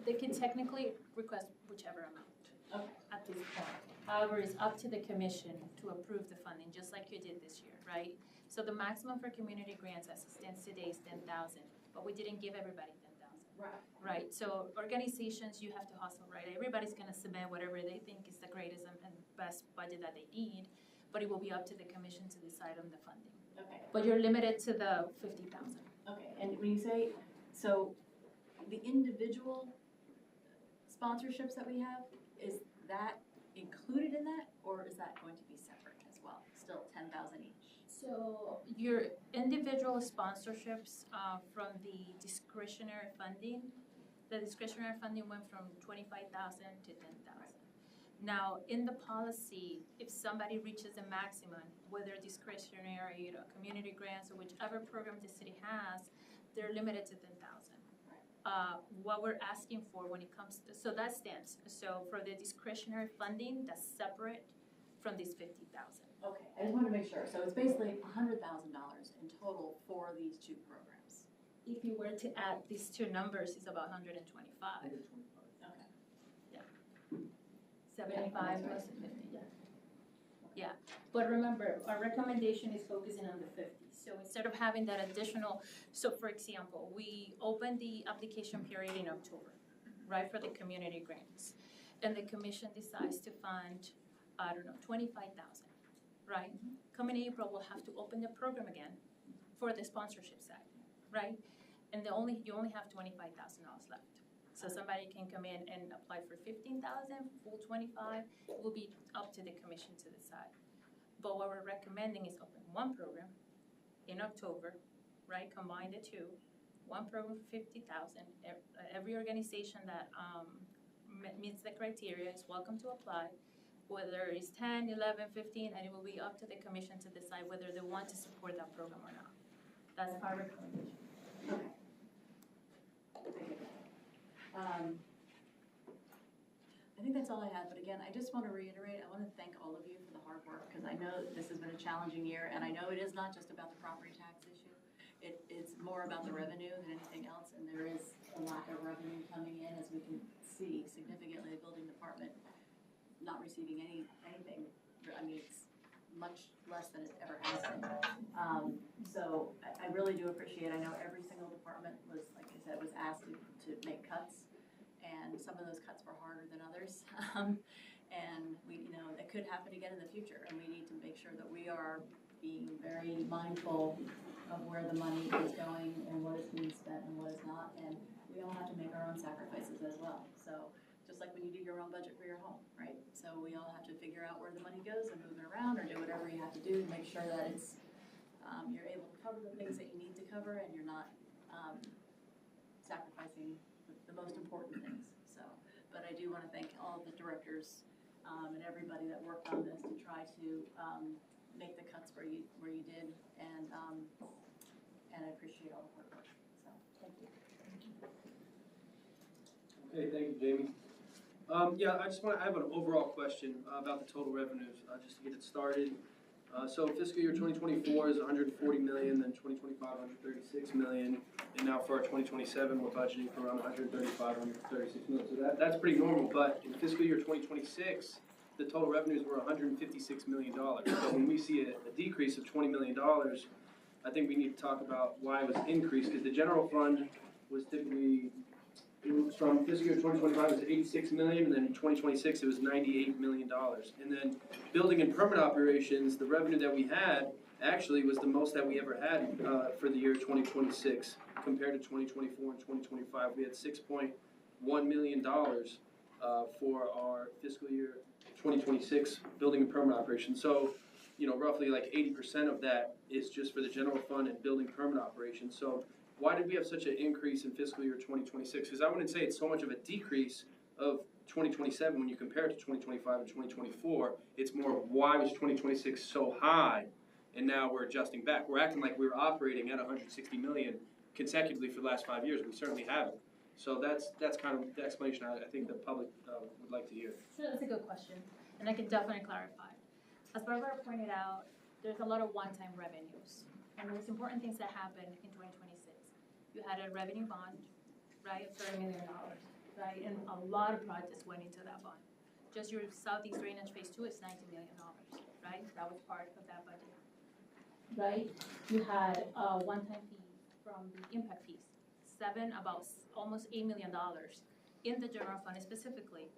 they can technically request whichever amount. Okay. At this point. However, it's up to the commission to approve the funding, just like you did this year, right? So the maximum for community grants as it stands today is 10,000. but we didn't give everybody 10,000. Right. Right, so organizations, you have to hustle, right? Everybody's gonna submit whatever they think is the greatest and best budget that they need, but it will be up to the commission to decide on the funding. Okay, But you're limited to the 50,000. okay, and when you say, so the individual sponsorships that we have, is that included in that, or is that going to be separate as well? Still 10,000 each? So your individual sponsorships from the discretionary funding, the discretionary funding went from 25,000 to 10,000. Now, in the policy, if somebody reaches a maximum, whether discretionary, community grants, or whichever program the city has, they're limited to 10,000. What we're asking for when it comes to, so that stands. So for the discretionary funding, that's separate from this 50,000. Okay, I just wanted to make sure, so it's basically $100,000 in total for these two programs. If you were to add these two numbers, it's about 125. Okay. 75 plus the 50, yeah. Yeah, but remember, our recommendation is focusing on the 50. So instead of having that additional, so for example, we opened the application period in October, right, for the community grants. And the commission decides to fund, I don't know, 25,000, right? Coming April, we'll have to open the program again for the sponsorship side, right? And you only have $25,000 left. So somebody can come in and apply for 15,000, full 25, it will be up to the commission to decide. But what we're recommending is open one program in October, right, combine the two, one program for 50,000. Every organization that meets the criteria is welcome to apply, whether it's 10, 11, 15, and it will be up to the commission to decide whether they want to support that program or not. That's our recommendation. I think that's all I had, but again, I just want to reiterate, I want to thank all of you for the hard work, because I know that this has been a challenging year, and I know it is not just about the property tax issue. It's more about the revenue than anything else, and there is a lack of revenue coming in, as we can see significantly, the building department not receiving anything. I mean, it's much less than it ever has been. So I really do appreciate, I know every single department was, like I said, was asked to make cuts, and some of those cuts were harder than others. And we, that could happen again in the future, and we need to make sure that we are being very mindful of where the money is going and what is being spent and what is not, and we all have to make our own sacrifices as well. So just like when you do your own budget for your home, right? So we all have to figure out where the money goes and move it around, or do whatever you have to do to make sure that it's you're able to cover the things that you need to cover, and you're not sacrificing the most important things. So, but I do want to thank all of the directors and everybody that worked on this to try to make the cuts where you did, and I appreciate all the hard work. So, thank you. Okay, thank you, Jamie. I have an overall question about the total revenues, just to get it started. So fiscal year 2024 is 140 million, then 2025, 136 million, and now for our 2027, we're budgeting for around 135, 136 million. So that's pretty normal, but in fiscal year 2026, the total revenues were $156 million. So when we see a decrease of $20 million, I think we need to talk about why it was increased, because the general fund was typically, from fiscal year 2025 it was 86 million, and then in 2026 it was $98 million. And then building and permit operations, the revenue that we had actually was the most that we ever had for the year 2026 compared to 2024 and 2025. We had $6.1 million for our fiscal year 2026 building and permit operations. So, roughly like 80% of that is just for the general fund and building permit operations. So why did we have such an increase in fiscal year 2026? Because I wouldn't say it's so much of a decrease of 2027 when you compare it to 2025 and 2024. It's more of why was 2026 so high, and now we're adjusting back. We're acting like we were operating at 160 million consecutively for the last 5 years. We certainly haven't. So that's kind of the explanation I think the public would like to hear. So that's a good question, and I can definitely clarify. As Barbara pointed out, there's a lot of one-time revenues, and there's important things that happened in 2026. You had a revenue bond, right, of $30 million, right, and a lot of projects went into that bond. Just your Southeast Drainage Phase 2 is $90 million, right? That was part of that budget, right? You had a one-time fee from the impact fees, almost $8 million in the general fund specifically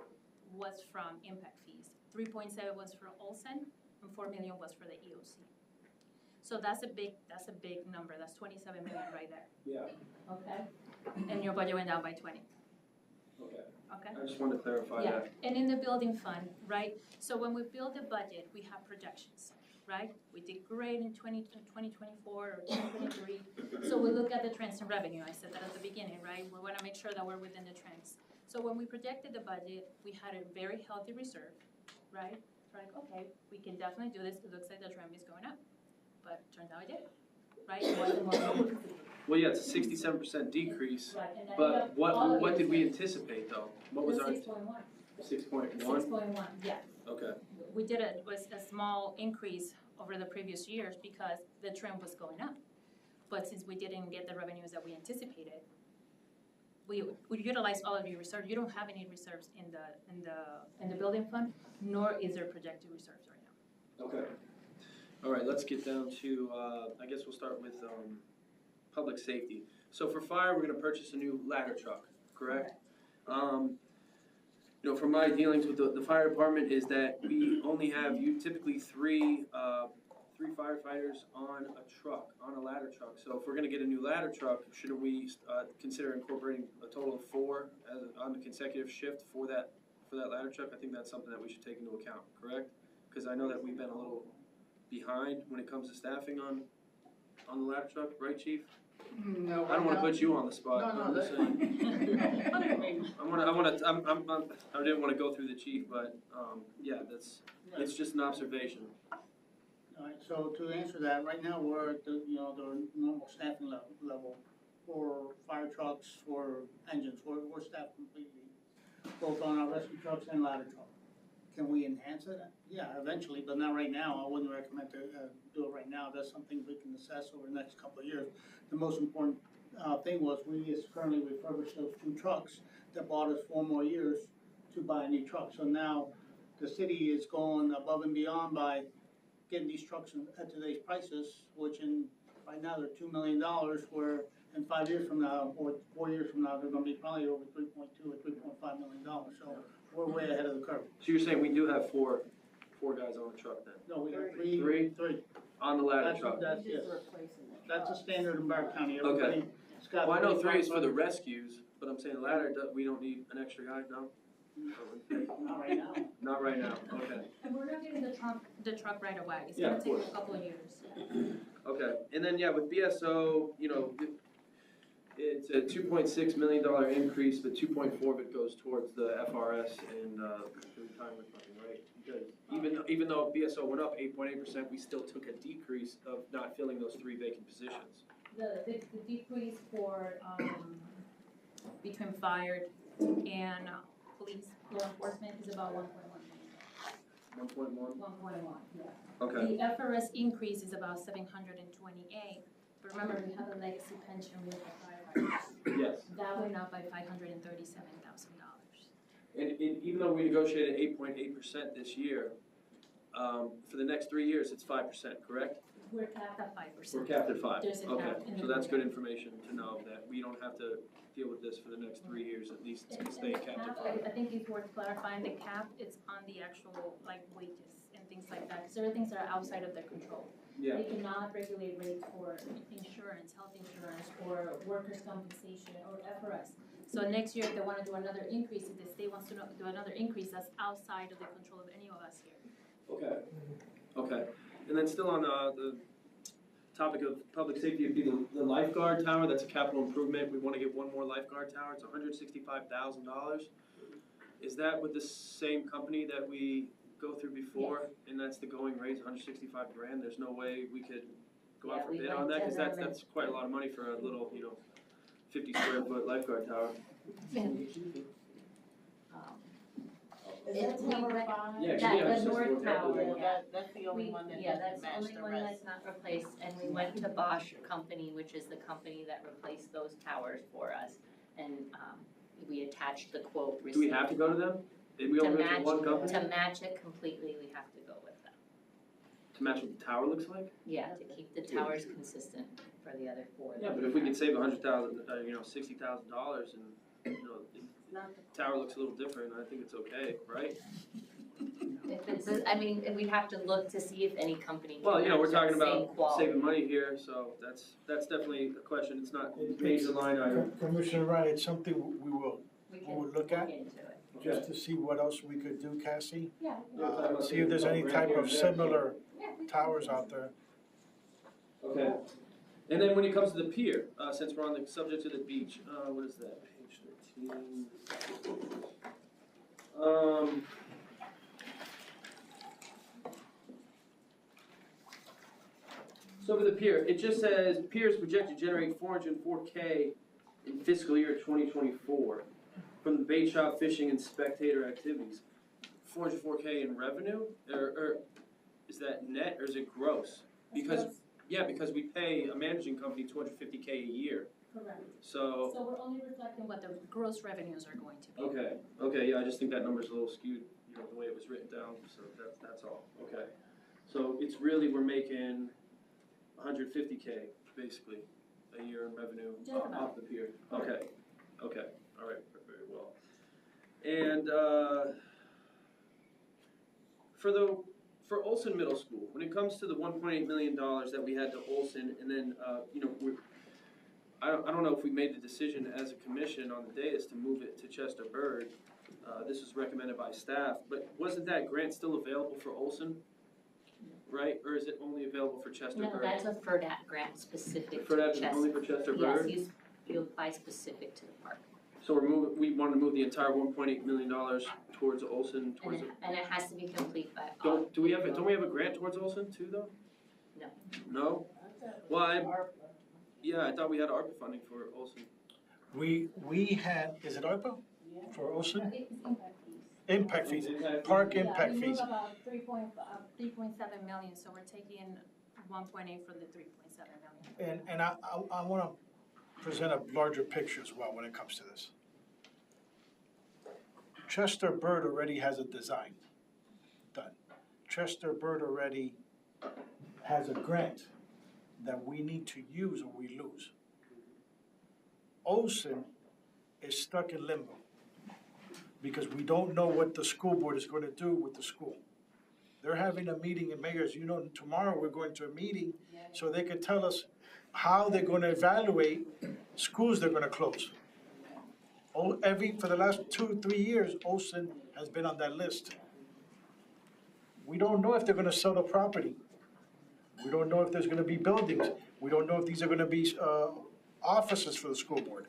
was from impact fees. 3.7 was for Olson, and 4 million was for the EOC. So that's a big number. That's 27 million right there. Yeah, Okay. And your budget went down by 20. okay. Okay. I just wanted to clarify Yeah. that. And in the building fund, right? So when we build the budget, we have projections, right? We did great in 2024 or 2023. So we look at the trends in revenue. I said that at the beginning, right? We want to make sure that we're within the trends. So when we projected the budget, we had a very healthy reserve, right? We're like, okay, we can definitely do this. It looks like the trend is going up. But turns out it did, right? It wasn't more than we Well, yeah, it's a 67% decrease, Right, and then but all of what it did we was- anticipate though? What was our 6.1. 6.1? 6.1, yeah. Okay, We did was a small increase over the previous years because the trend was going up. But since we didn't get the revenues that we anticipated, we utilized all of your reserves. You don't have any reserves in the building fund, nor is there projected reserves right now. okay. All right, let's get down to, I guess we'll start with public safety. So for fire, we're gonna purchase a new ladder truck, correct? You know, from my dealings with the fire department is that we only have typically three firefighters on a truck, on a ladder truck. So if we're gonna get a new ladder truck, shouldn't we consider incorporating a total of 4 on the consecutive shift for that ladder truck? I think that's something that we should take into account, correct? Because I know that we've been a little behind when it comes to staffing on the ladder truck, right, Chief? No, I don't wanna put you on the spot. No, I'm no, just that's saying. I didn't wanna go through the chief, but, yeah, it's just an observation. All right, so to answer that, right now, we're at the normal staffing level for fire trucks, for engines, we're staffed completely, both on our rescue trucks and ladder truck. Can we enhance it? Yeah, eventually, but not right now. I wouldn't recommend to do it right now. That's something we can assess over the next couple of years. The most important thing was we just currently refurbished those 2 trucks that bought us 4 more years to buy a new truck. So now the city is going above and beyond by getting these trucks at today's prices, which right now they're $2 million, where in 5 years from now, or 4 years from now, they're gonna be probably over $3.2 or $3.5 million. So we're way ahead of the curve. So you're saying we do have four guys on the truck then? No, we have Three? three. On the ladder truck? That's, yes. That's a standard in Broward County. Everybody's got Well, I know 3 is 3, for the 5, rescues, but I'm saying ladder, we don't need an extra guy, no? Not right now. Not right now, okay. And we're not getting the truck right away. It's Yeah, gonna of take course. a couple of years. Okay, and then, yeah, with BSO, you know, it's a $2.6 million increase, but 2.4 of it goes towards the FRS and the retirement funding, right? Because even though BSO went up 8.8%, we still took a decrease of not filling those 3 vacant positions. The decrease for, between fire and police law enforcement is about 1.1 million. 1.1? 1.1, yeah. Okay, The FRS increase is about 728, but remember, we have a legacy pension with the firefighters. yes. That went up by $537,000. And even though we negotiated 8.8% this year, for the next 3 years, it's 5%, correct? We're capped at 5%. We're capped at 5. There's a Okay, cap in so the that's good program. information to know, that we don't have to deal with this for the next 3 years, at least it's And gonna stay the capped at cap, 5. I think it's worth clarifying, the cap is on the actual, like, wages and things like that, because there are things that are outside of their control. Yeah, They cannot regulate rates for insurance, health insurance, or workers' compensation, or FRS. So next year, if they wanna do another increase, if the state wants to do another increase, that's outside of the control of any of us here. okay. And then still on the topic of public safety, would be the lifeguard tower, that's a capital improvement. We wanna get 1 more lifeguard tower, it's $165,000. Is that with the same company that we go through before? And that's the going rate, $165,000? There's no way we could go out Yeah, for we bid on went that? to Cause them and- that's quite a lot of money for a little, 50 square foot lifeguard tower. It's, we went, Yeah, that, yeah, the north tower, yeah. That's the only one that Yeah, doesn't that's the match only the one rest. that's not replaced, and we went to Bosch Company, which is the company that replaced those towers for us. And, we attached the quote Do we received. have to go to them? Did we To only go to match, one company? to match it completely, we have to go with them. To match what the tower looks like? Yeah, to keep the towers consistent. for the other four. Yeah, but if we could save $100,000, $60,000 and, tower looks a little different, I think it's okay, right? If it's, we'd have to look to see if any company can Well, match we're that talking same about quality. saving money here, so that's definitely a question, it's not a major line item. Commissioner Wright, it's something we will We we can would look at. into it. just to see what else we could do, Cassie. Yeah. See if there's any type of similar towers out there. Okay, and then when it comes to the pier, since we're on the subject of the beach, what is that, page 13? So for the pier, it just says, pier is projected to generate $404K in fiscal year 2024 from the bait shop, fishing, and spectator activities. 404K in revenue, or is that net, or is it gross? Because, because we pay a managing company $250K a year, Correct. so. So we're only reflecting what the gross revenues are going to be. Okay, yeah, I just think that number's a little skewed, the way it was written down, so that's all, okay. So it's really, we're making 150K, basically, a year in revenue Just about. off the pier. Okay, all right, very well. And, for Olson Middle School, when it comes to the $1.8 million that we had to Olson, and then, I don't know if we made the decision as a commission on the dais to move it to Chester Bird. This was recommended by staff, but wasn't that grant still available for Olson? Right, or is it only available for Chester No, Bird? that's a FERDAP grant specific to FERDAP is Chester. only for Chester Yes, Bird? you apply specific to the park. So we want to move the entire $1.8 million towards Olson, towards And it has to be complete by Don't we have a grant towards Olson too, though? No. No? Well, I thought we had ARPA funding for Olson. We had, is it ARPA for Ocean? It's impact fees. Impact fees, park impact Yeah, we fees. move about 3.7 million, so we're taking 1.8 from the 3.7 million. And I wanna present a larger picture as well when it comes to this. Chester Bird already has a design done. Chester Bird already has a grant that we need to use or we lose. Olson is stuck in limbo because we don't know what the school board is gonna do with the school. They're having a meeting in Mayors, tomorrow we're going to a meeting so they can tell us how they're gonna evaluate schools they're gonna close. For the last 2-3 years, Olson has been on that list. We don't know if they're gonna sell the property. We don't know if there's gonna be buildings. We don't know if these are gonna be offices for the school board.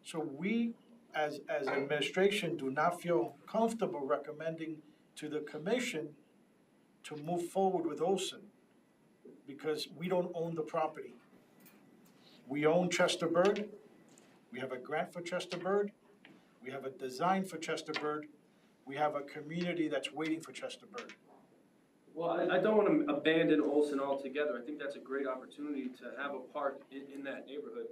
So we, as administration, do not feel comfortable recommending to the commission to move forward with Olson because we don't own the property. We own Chester Bird. We have a grant for Chester Bird. We have a design for Chester Bird. We have a community that's waiting for Chester Bird. Well, I don't want to abandon Olson altogether. I think that's a great opportunity to have a park in that neighborhood.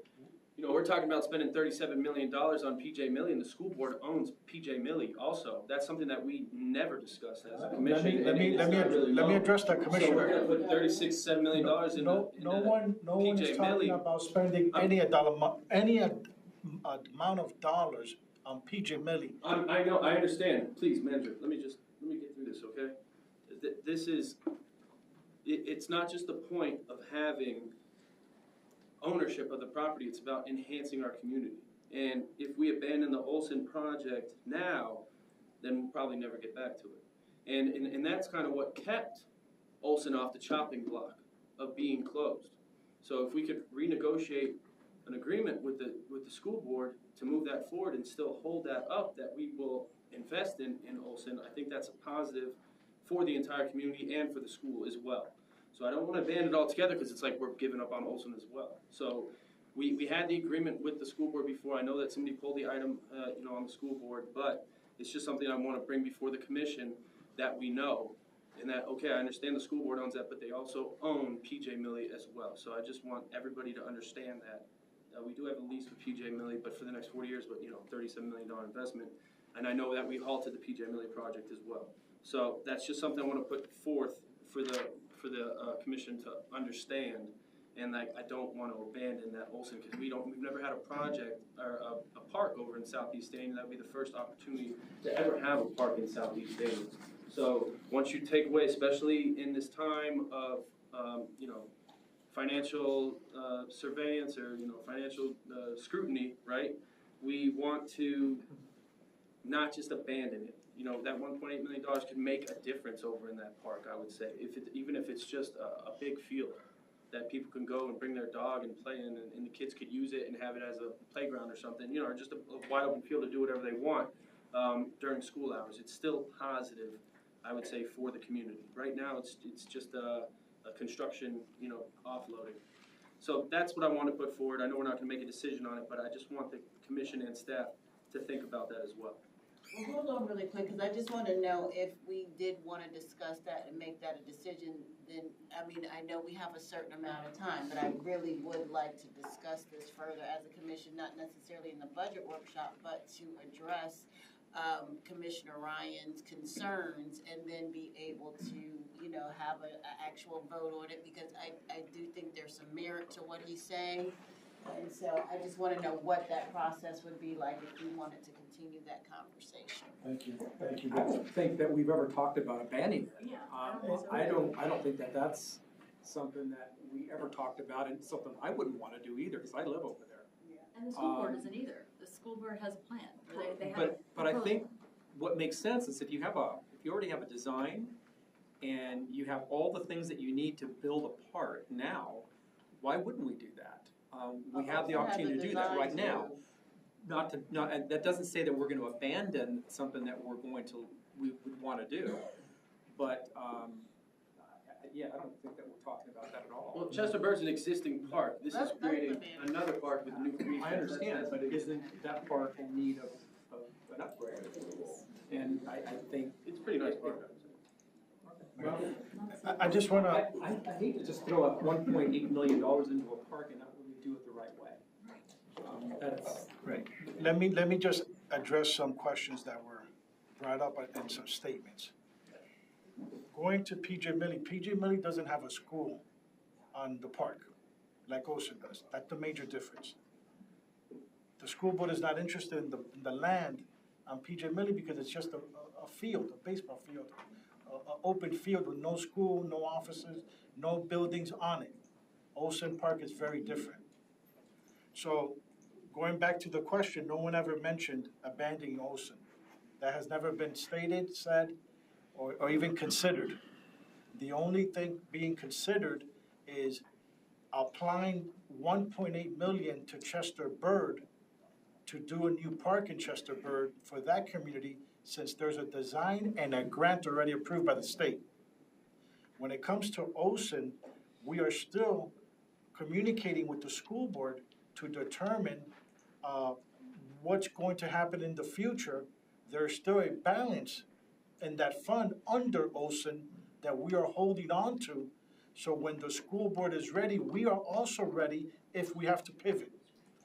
We're talking about spending $37 million on PJ Milley, and the school board owns PJ Milley also. That's something that we never discussed as a commission. Let me address that, So we're Commissioner. gonna put $36.7 million in No one is PJ talking Milley. about spending any amount of dollars on PJ Milley. I know, I understand. Please, manager, let me get through this, okay? It's not just the point of having ownership of the property, it's about enhancing our community. And if we abandon the Olson project now, then we'll probably never get back to it. And that's kind of what kept Olson off the chopping block of being closed. So if we could renegotiate an agreement with the school board to move that forward and still hold that up, that we will invest in Olson, I think that's a positive for the entire community and for the school as well. So I don't want to abandon it altogether because it's like we're giving up on Olson as well. So we had the agreement with the school board before. I know that somebody pulled the item, on the school board, but it's just something I want to bring before the commission that we know. And that, okay, I understand the school board owns that, but they also own PJ Milley as well. So I just want everybody to understand that. We do have a lease with PJ Milley, but for the next 40 years, but $37 million investment. And I know that we halted the PJ Milley project as well. So that's just something I want to put forth for the commission to understand And like, I don't wanna abandon that Olson, cause we've never had a project or a park over in Southeast Dayton. That'd be the first opportunity to ever have a park in Southeast Dayton. So once you take away, especially in this time of, you know, financial surveillance or, you know, financial scrutiny, right? We want to not just abandon it. You know, that $1.8 million can make a difference over in that park, I would say. Even if it's just a big field that people can go and bring their dog and play in, and the kids could use it and have it as a playground or something, you know, or just a wide open field to do whatever they want during school hours. It's still positive, I would say, for the community. Right now, it's just a construction, you know, offloading. So that's what I want to put forward. I know we're not going to make a decision on it, but I just want the commission and staff to think about that as well. Well, hold on really quick, because I just want to know if we did want to discuss that and make that a decision, then, I mean, I know we have a certain amount of time, but I really would like to discuss this further as a commission, not necessarily in the budget workshop, but to address Commissioner Ryan's concerns and then be able to, you know, have an actual vote on it, because I do think there's some merit to what he's saying. And so I just want to know what that process would be like if we wanted to continue that conversation. Thank you, thank you. I don't think that we've ever talked about abandoning it. Yeah. I don't think that that's something that we ever talked about, and something I wouldn't wanna do either, cause I live over there. And the school board isn't either. The school board has a plan, or they have. But I think what makes sense is if you already have a design, and you have all the things that you need to build a park now, why wouldn't we do that? We have the opportunity to do that right now. And that doesn't say that we're gonna abandon something that we would wanna do, but, yeah, I don't think that we're talking about that at all. Well, Chester Bird's an existing park. This is That's creating the man. another park with new features. I understand, but isn't that park in need of an upgrade? And I think. It's a pretty nice park. I just wanna, I hate to just throw up $1.8 million into a park and not really do it the right way. That's. right, let me just address some questions that were brought up and some statements. Going to PJ Milley doesn't have a school on the park like Ocean does. That's the major difference. The school board is not interested in the land on PJ Milley because it's just a field, a baseball field, an open field with no school, no offices, no buildings on it. Olsen Park is very different. So going back to the question, no one ever mentioned abandoning Olsen. That has never been stated, said, or even considered. The only thing being considered is applying $1.8 million to Chester Bird to do a new park in Chester Bird for that community, since there's a design and a grant already approved by the state. When it comes to Olsen, we are still communicating with the school board to determine what's going to happen in the future. There's still a balance in that fund under Olsen that we are holding on to. So when the school board is ready, we are also ready if we have to pivot.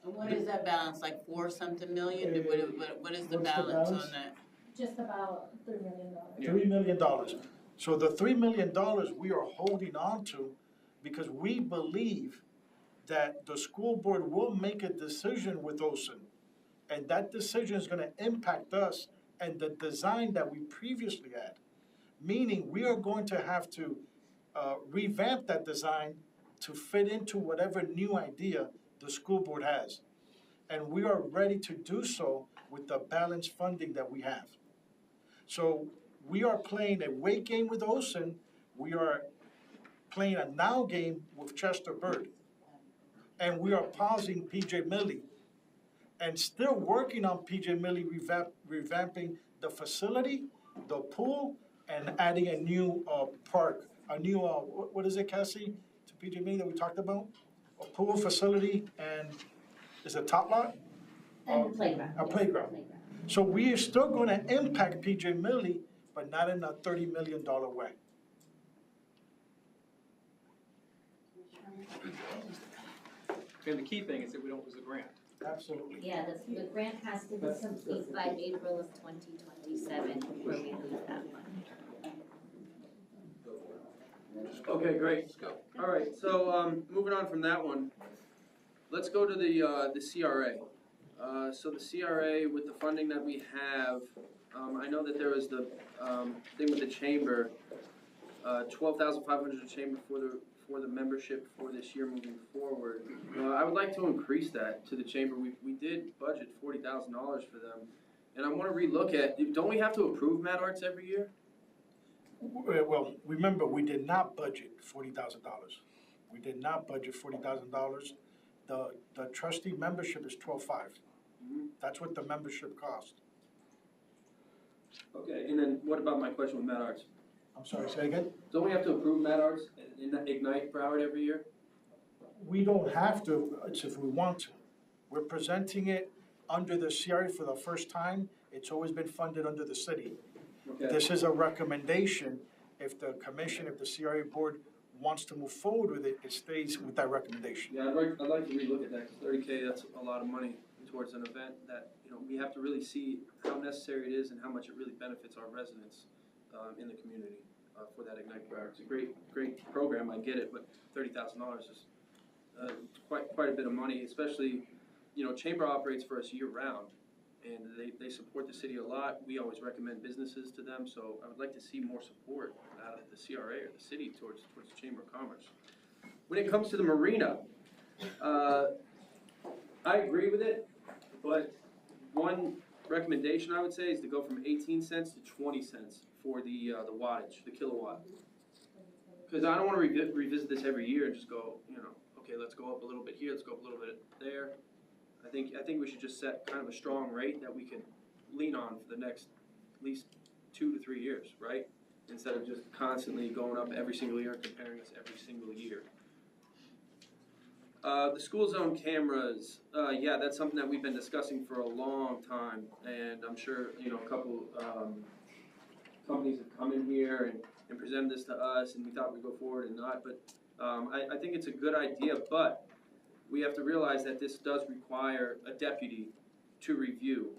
And what is that balance, like $4-something million? What is the What's the balance on balance? that? Just about $3 million. $3 million. So the $3 million we are holding on to because we believe that the school board will make a decision with Olsen. And that decision is gonna impact us and the design that we previously had. Meaning we are going to have to revamp that design to fit into whatever new idea the school board has. And we are ready to do so with the balanced funding that we have. So we are playing a wait game with Olsen. We are playing a now game with Chester Bird. And we are pausing PJ Milley and still working on PJ Milley revamping the facility, the pool, and adding a new park, a new, what is it, Cassie, to PJ Milley that we talked about? A pool facility and, is it Top Lot? And a playground. A playground. So we are still gonna impact PJ Milley, but not in a $30 million way. And the key thing is that we don't lose a grant. Absolutely. Yeah, the grant has to be complete by April of 2027 where we lose that money. Okay, great. Let's go. All right, so, moving on from that one, let's go to the CRA. So the CRA, with the funding that we have, I know that there was the, thing with the chamber, 12,500 a chamber for the membership for this year moving forward. I would like to increase that to the chamber. We did budget $40,000 for them. And I wanna relook at, don't we have to approve Mad Arts every year? Well, remember, we did not budget $40,000. We did not budget $40,000. The trustee membership is $12,500. That's what the membership cost. Okay, and then what about my question with Mad Arts? I'm sorry, say again? Don't we have to approve Mad Arts and Ignite Broward every year? We don't have to, it's if we want to. We're presenting it under the CRA for the first time. It's always been funded under the city. Okay, This is a recommendation. If the commission, if the CRA board wants to move forward with it, it stays with that recommendation. yeah, I'd like to relook at that, cause $30K, that's a lot of money towards an event that, we have to really see how necessary it is and how much it really benefits our residents, in the community, for that Ignite Broward. It's a great program, I get it, but $30,000 is, quite a bit of money, especially, Chamber operates for us year round, and they support the city a lot. We always recommend businesses to them, so I would like to see more support out of the CRA or the city towards the Chamber of Commerce. When it comes to the marina, I agree with it, but one recommendation I would say is to go from 18 cents to 20 cents for the wattage, the kilowatt. Because I don't want to revisit this every year and just go, okay, let's go up a little bit here, let's go up a little bit there. I think we should just set kind of a strong rate that we can lean on for the next at least 2 to 3 years, right? Instead of just constantly going up every single year and comparing us every single year. The school zone cameras, yeah, that's something that we've been discussing for a long time, and I'm sure, a couple companies have come in here and presented this to us, and we thought we'd go forward and not, but I think it's a good idea, but we have to realize that this does require a deputy to review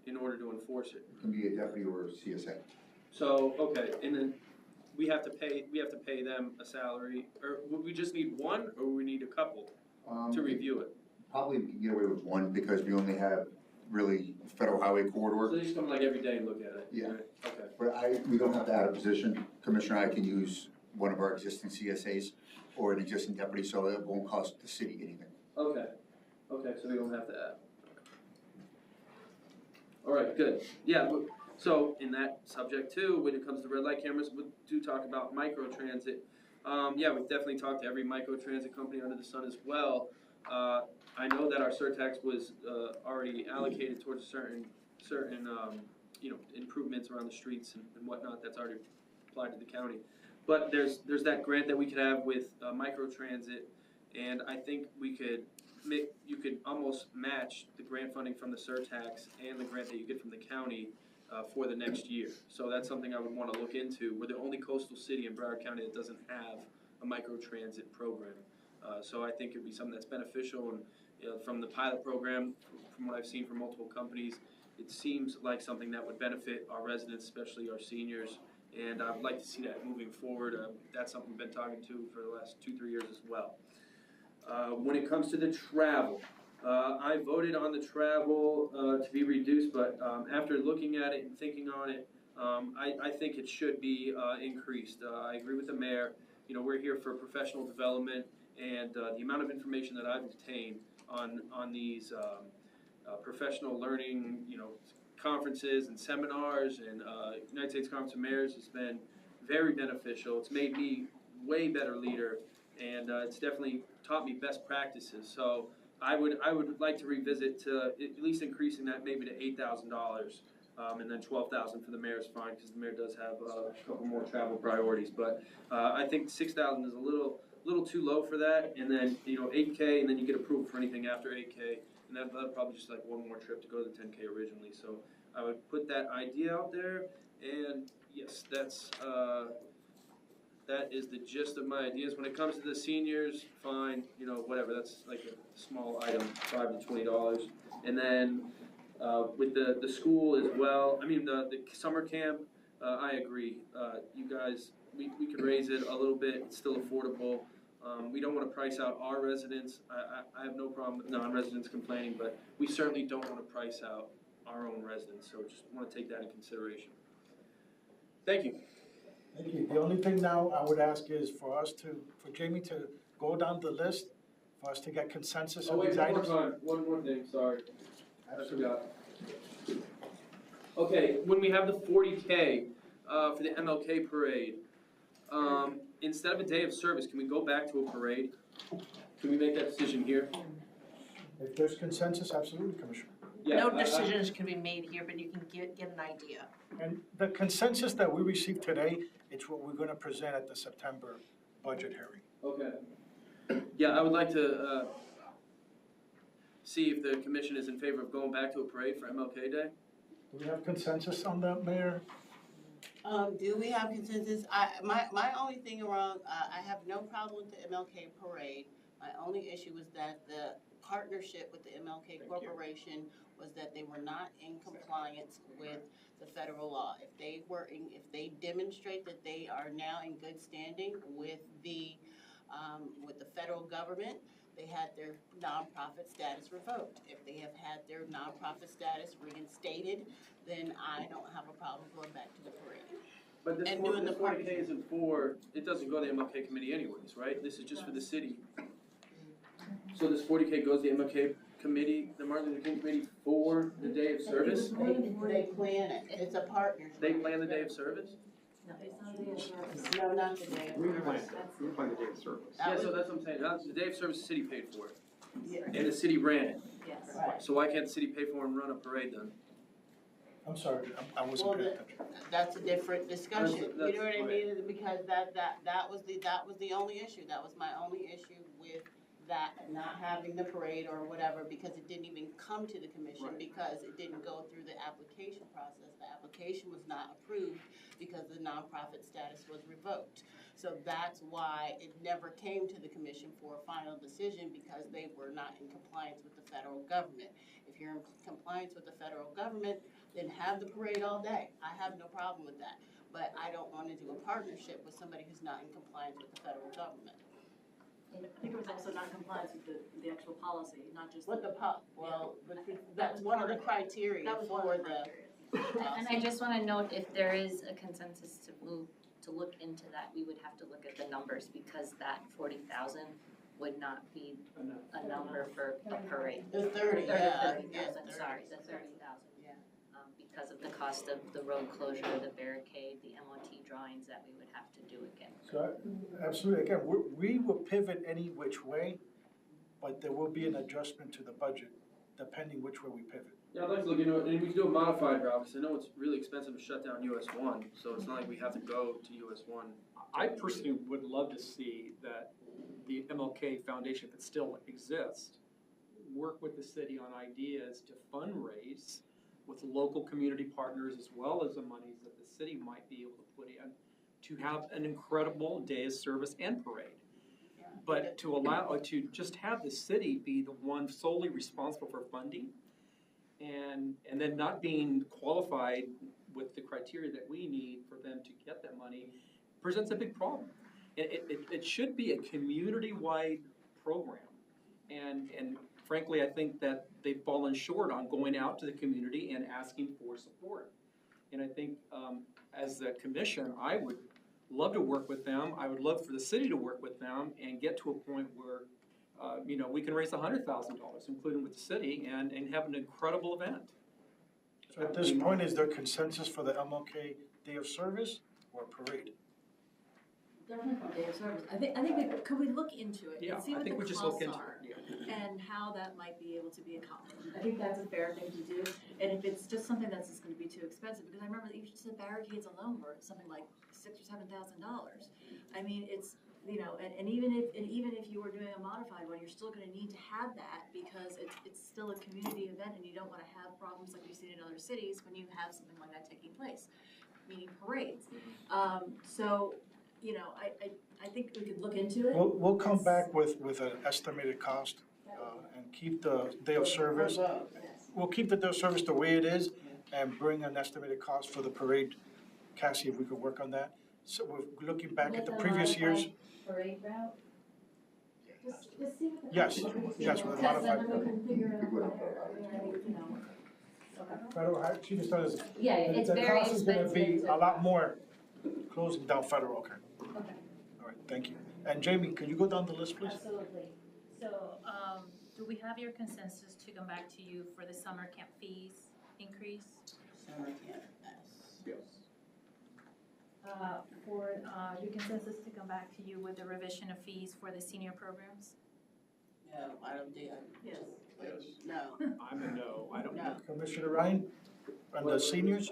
in order to enforce it. It can be a deputy or a CSA. So, okay, and then we have to pay them a salary, or would we just need one, or we need a couple to review it? Probably we can get away with one because we only have really federal highway So corridor. they just come like every day and look at it? Yeah. Right, okay. But we don't have to add a position. Commissioner, I can use one of our existing CSAs or an existing deputy, so it won't cost the city anything. Okay, so we don't have to add. All right, good. Yeah, so in that subject too, when it comes to red light cameras, we do talk about microtransit. Yeah, we've definitely talked to every microtransit company under the sun as well. I know that our surtax was already allocated towards certain improvements around the streets and whatnot that's already applied to the county. But there's that grant that we could have with microtransit, and I think you could almost match the grant funding from the surtax and the grant that you get from the county for the next year. So that's something I would want to look into. We're the only coastal city in Broward County that doesn't have a microtransit program. So I think it'd be something that's beneficial, and from the pilot program, from what I've seen from multiple companies, it seems like something that would benefit our residents, especially our seniors, and I would like to see that moving forward. That's something we've been talking to for the last 2-3 years as well. When it comes to the travel, I voted on the travel to be reduced, but after looking at it and thinking on it, I think it should be increased. I agree with the mayor. We're here for professional development, and the amount of information that I've obtained on these professional learning, conferences and seminars and United States Conference of Mayors has been very beneficial. It's made me way better leader, and it's definitely taught me best practices. So I would like to revisit to at least increasing that maybe to $8,000, and then $12,000 for the mayor's fine, because the mayor does have a couple more travel priorities. But I think $6,000 is a little too low for that, and then $8K, and then you get approval for anything after $8K, and that'd probably just like one more trip to go to the $10K originally. So I would put that idea out there, and yes, that is the gist of my ideas. When it comes to the seniors, fine, whatever, that's like a small item, $5 to $20. And then with the school as well, I mean the summer camp, I agree. You guys, we could raise it a little bit, it's still affordable. We don't wanna price out our residents. I have no problem with non-residents complaining, but we certainly don't wanna price out our own residents, so just wanna take that in consideration. Thank you. Thank you. The only thing now I would ask is for Jamie to go down the list, for us to get consensus on these items. One more thing, sorry. I forgot. Okay, when we have the 40K for the MLK parade, instead of a day of service, can we go back to a parade? Can we make that decision here? If there's consensus, absolutely, Commissioner. Yeah, No decisions can be made here, but you can get an idea. And the consensus that we received today, it's what we're gonna present at the September budget hearing. Okay. Yeah, I would like to see if the commission is in favor of going back to a parade for MLK Day. Do we have consensus on that, Mayor? Do we have consensus? My only thing around, I have no problem with the MLK parade. My only issue was that the partnership with the MLK Corporation was that they were not in compliance with the federal law. If they demonstrate that they are now in good standing with the federal government, they had their nonprofit status revoked. If they have had their nonprofit status reinstated, then I don't have a problem going back to the parade. But this And doing the 40K isn't for, it doesn't go to the MLK committee anyways, right? This is just for the city. So this 40K goes to the MLK committee, the Martin Luther King committee for the day of service? They plan it, it's a partnership. They plan the day of service? No, not the day of We service. plan the day of service. Yeah, so that's what I'm saying. The day of service, the city paid for it. Yeah. And the city ran it. Yes. Right. So why can't the city pay for and run a parade then? I'm sorry, I wasn't paying attention. That's a different discussion, you That's know what I right. mean? Because that was the only issue, that was my only issue with that, not having the parade or whatever, because it didn't even come to the commission, Right. because it didn't go through the application process. The application was not approved because the nonprofit status was revoked. So that's why it never came to the commission for a final decision, because they were not in compliance with the federal government. If you're in compliance with the federal government, then have the parade all day. I have no problem with that. But I don't want to do a partnership with somebody who's not in compliance with the federal government. I think it was also non-compliance with the actual policy, not just. What that's one of the criteria That was one of for the the. criteria. And I just wanna note, if there is a consensus to move, to look into that, we would have to look at the numbers, because that 40,000 would not be a number for a parade. The 30, Or yeah. 30,000, yeah, sorry, the 30,000. Yeah. Because of the cost of the road closure, the barricade, the MOT drawings that we would have to do again. So, absolutely, again, we will pivot any which way, but there will be an adjustment to the budget, depending which way we pivot. Yeah, I'd like to look into it, and we can do a modified route, because I know it's really expensive to shut down US 1, so it's not like we have to go to US 1. I personally would love to see that the MLK Foundation, if it still exists, work with the city on ideas to fundraise with local community partners, as well as the monies that the city might be able to put in, to have an incredible day of service and parade. Yeah. But to just have the city be the one solely responsible for funding, and then not being qualified with the criteria that we need for them to get that money presents a big problem. It should be a community-wide program, and frankly, I think that they've fallen short on going out to the community and asking for support. And I think as the commission, I would love to work with them. I would love for the city to work with them and get to a point where we can raise $100,000, including with the city, and have an incredible event. So at this point, is there consensus for the MLK Day of Service or parade? Definitely for day of service. I think could we look into it Yeah, and see I what think the we just look costs into are? it, yeah. And how that might be able to be accomplished. I think that's a fair thing to do, and if it's just something that's just gonna be too expensive, because I remember even just the barricades alone were something like $6,000 or $7,000. I mean, it's, and even if you were doing a modified one, you're still gonna need to have that, because it's still a community event, and you don't wanna have problems like you've seen in other cities when you have something like that taking place, meaning parades. So, I think we could look into it. We'll come back with an estimated cost and keep the day of service. We'll keep the day of service the way it is and bring an estimated cost for the parade Cassie, if we could work on that. So we're looking back at the With previous years. modified Parade route? Just see what the. Yes, yes, with a Because then modified. we can figure it out. You know. Federal, she just told us. Yeah, it's very The cost is gonna be expensive. a lot more closing down Federal, okay. Okay. All right, thank you. And Jamie, can you go down the list, please? Absolutely. So, do we have your consensus to come back to you for the summer camp fees increase? Summer camp, yes. For, your consensus to come back to you with the revision of fees for the senior programs? No, I don't think, Yes. no, I'm a no, I don't know. no. Commissioner Ryan, on the seniors,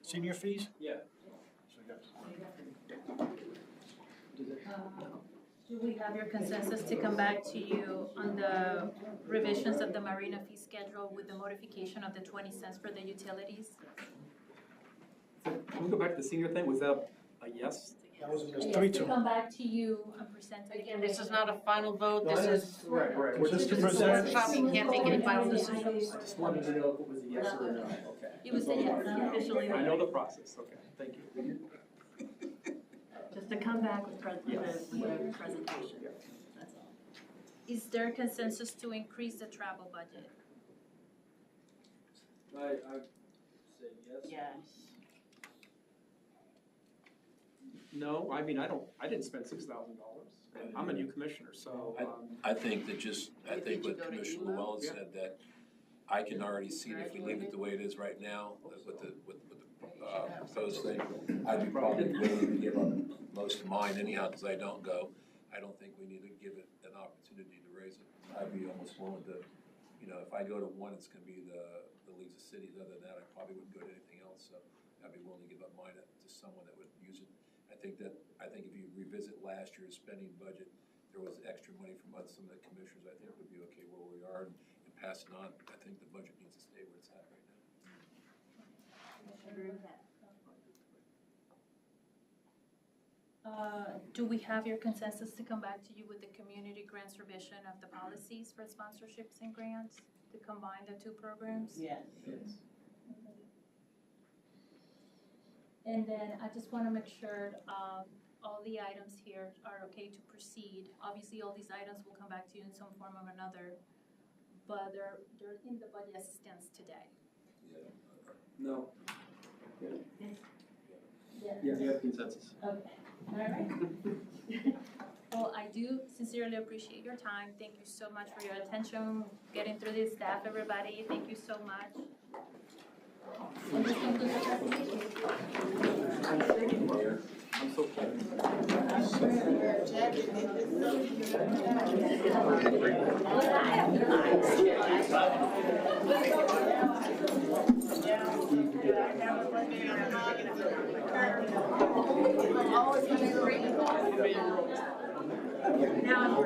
senior fees? Yeah. So yes. Do we have your consensus to come back to you on the revisions of the Marina fee schedule with the modification of the 20 cents for the utilities? So can we go back to the senior thing? Was that a yes? That was just Yes, 3-2. to come back to you and present it. Again, this is not a final vote, this is Right, right. We're just to present- workshop, we can't make any final decisions. I just wanted to know if it was a yes or a no, okay. It was a yes, not officially. I know the process, okay, thank you. Just to come back with Yes. with a presentation, Yeah. that's all. Is there consensus to increase the travel budget? I say yes. Yes. No, I mean, I didn't spend $6,000. I'm a new commissioner, so, I think that I think Did you what go to Commissioner email? Llewellyn said, that I can already see that if we leave it the way it is right now, with the proposed thing, I'd be probably willing to give up most of mine anyhow, because I don't go. I don't think we need to give it an opportunity to raise it. I'd be almost willing to, if I go to one, it's gonna be the Leagues of Cities. Other than that, I probably wouldn't go to anything else, so I'd be willing to give up mine to someone that would use it. I think if you revisit last year's spending budget, there was extra money from some of the commissioners. I think would be okay where we are and pass it on. I think the budget needs to stay where it's at right now. Agree with that. Do we have your consensus to come back to you with the community grants revision of the policies for sponsorships and grants to combine the two programs? Yes. And then I just wanna make sure, all the items here are okay to proceed. Obviously, all these items will come back to you in some form or another, but they're in the budget as it stands today. No. Yes. Yeah, you have consensus. Okay, all right. Well, I do sincerely appreciate your time. Thank you so much for your attention, getting through this, staff, everybody. Thank you so much. And this concludes the presentation. I'm so pleased. Now I'm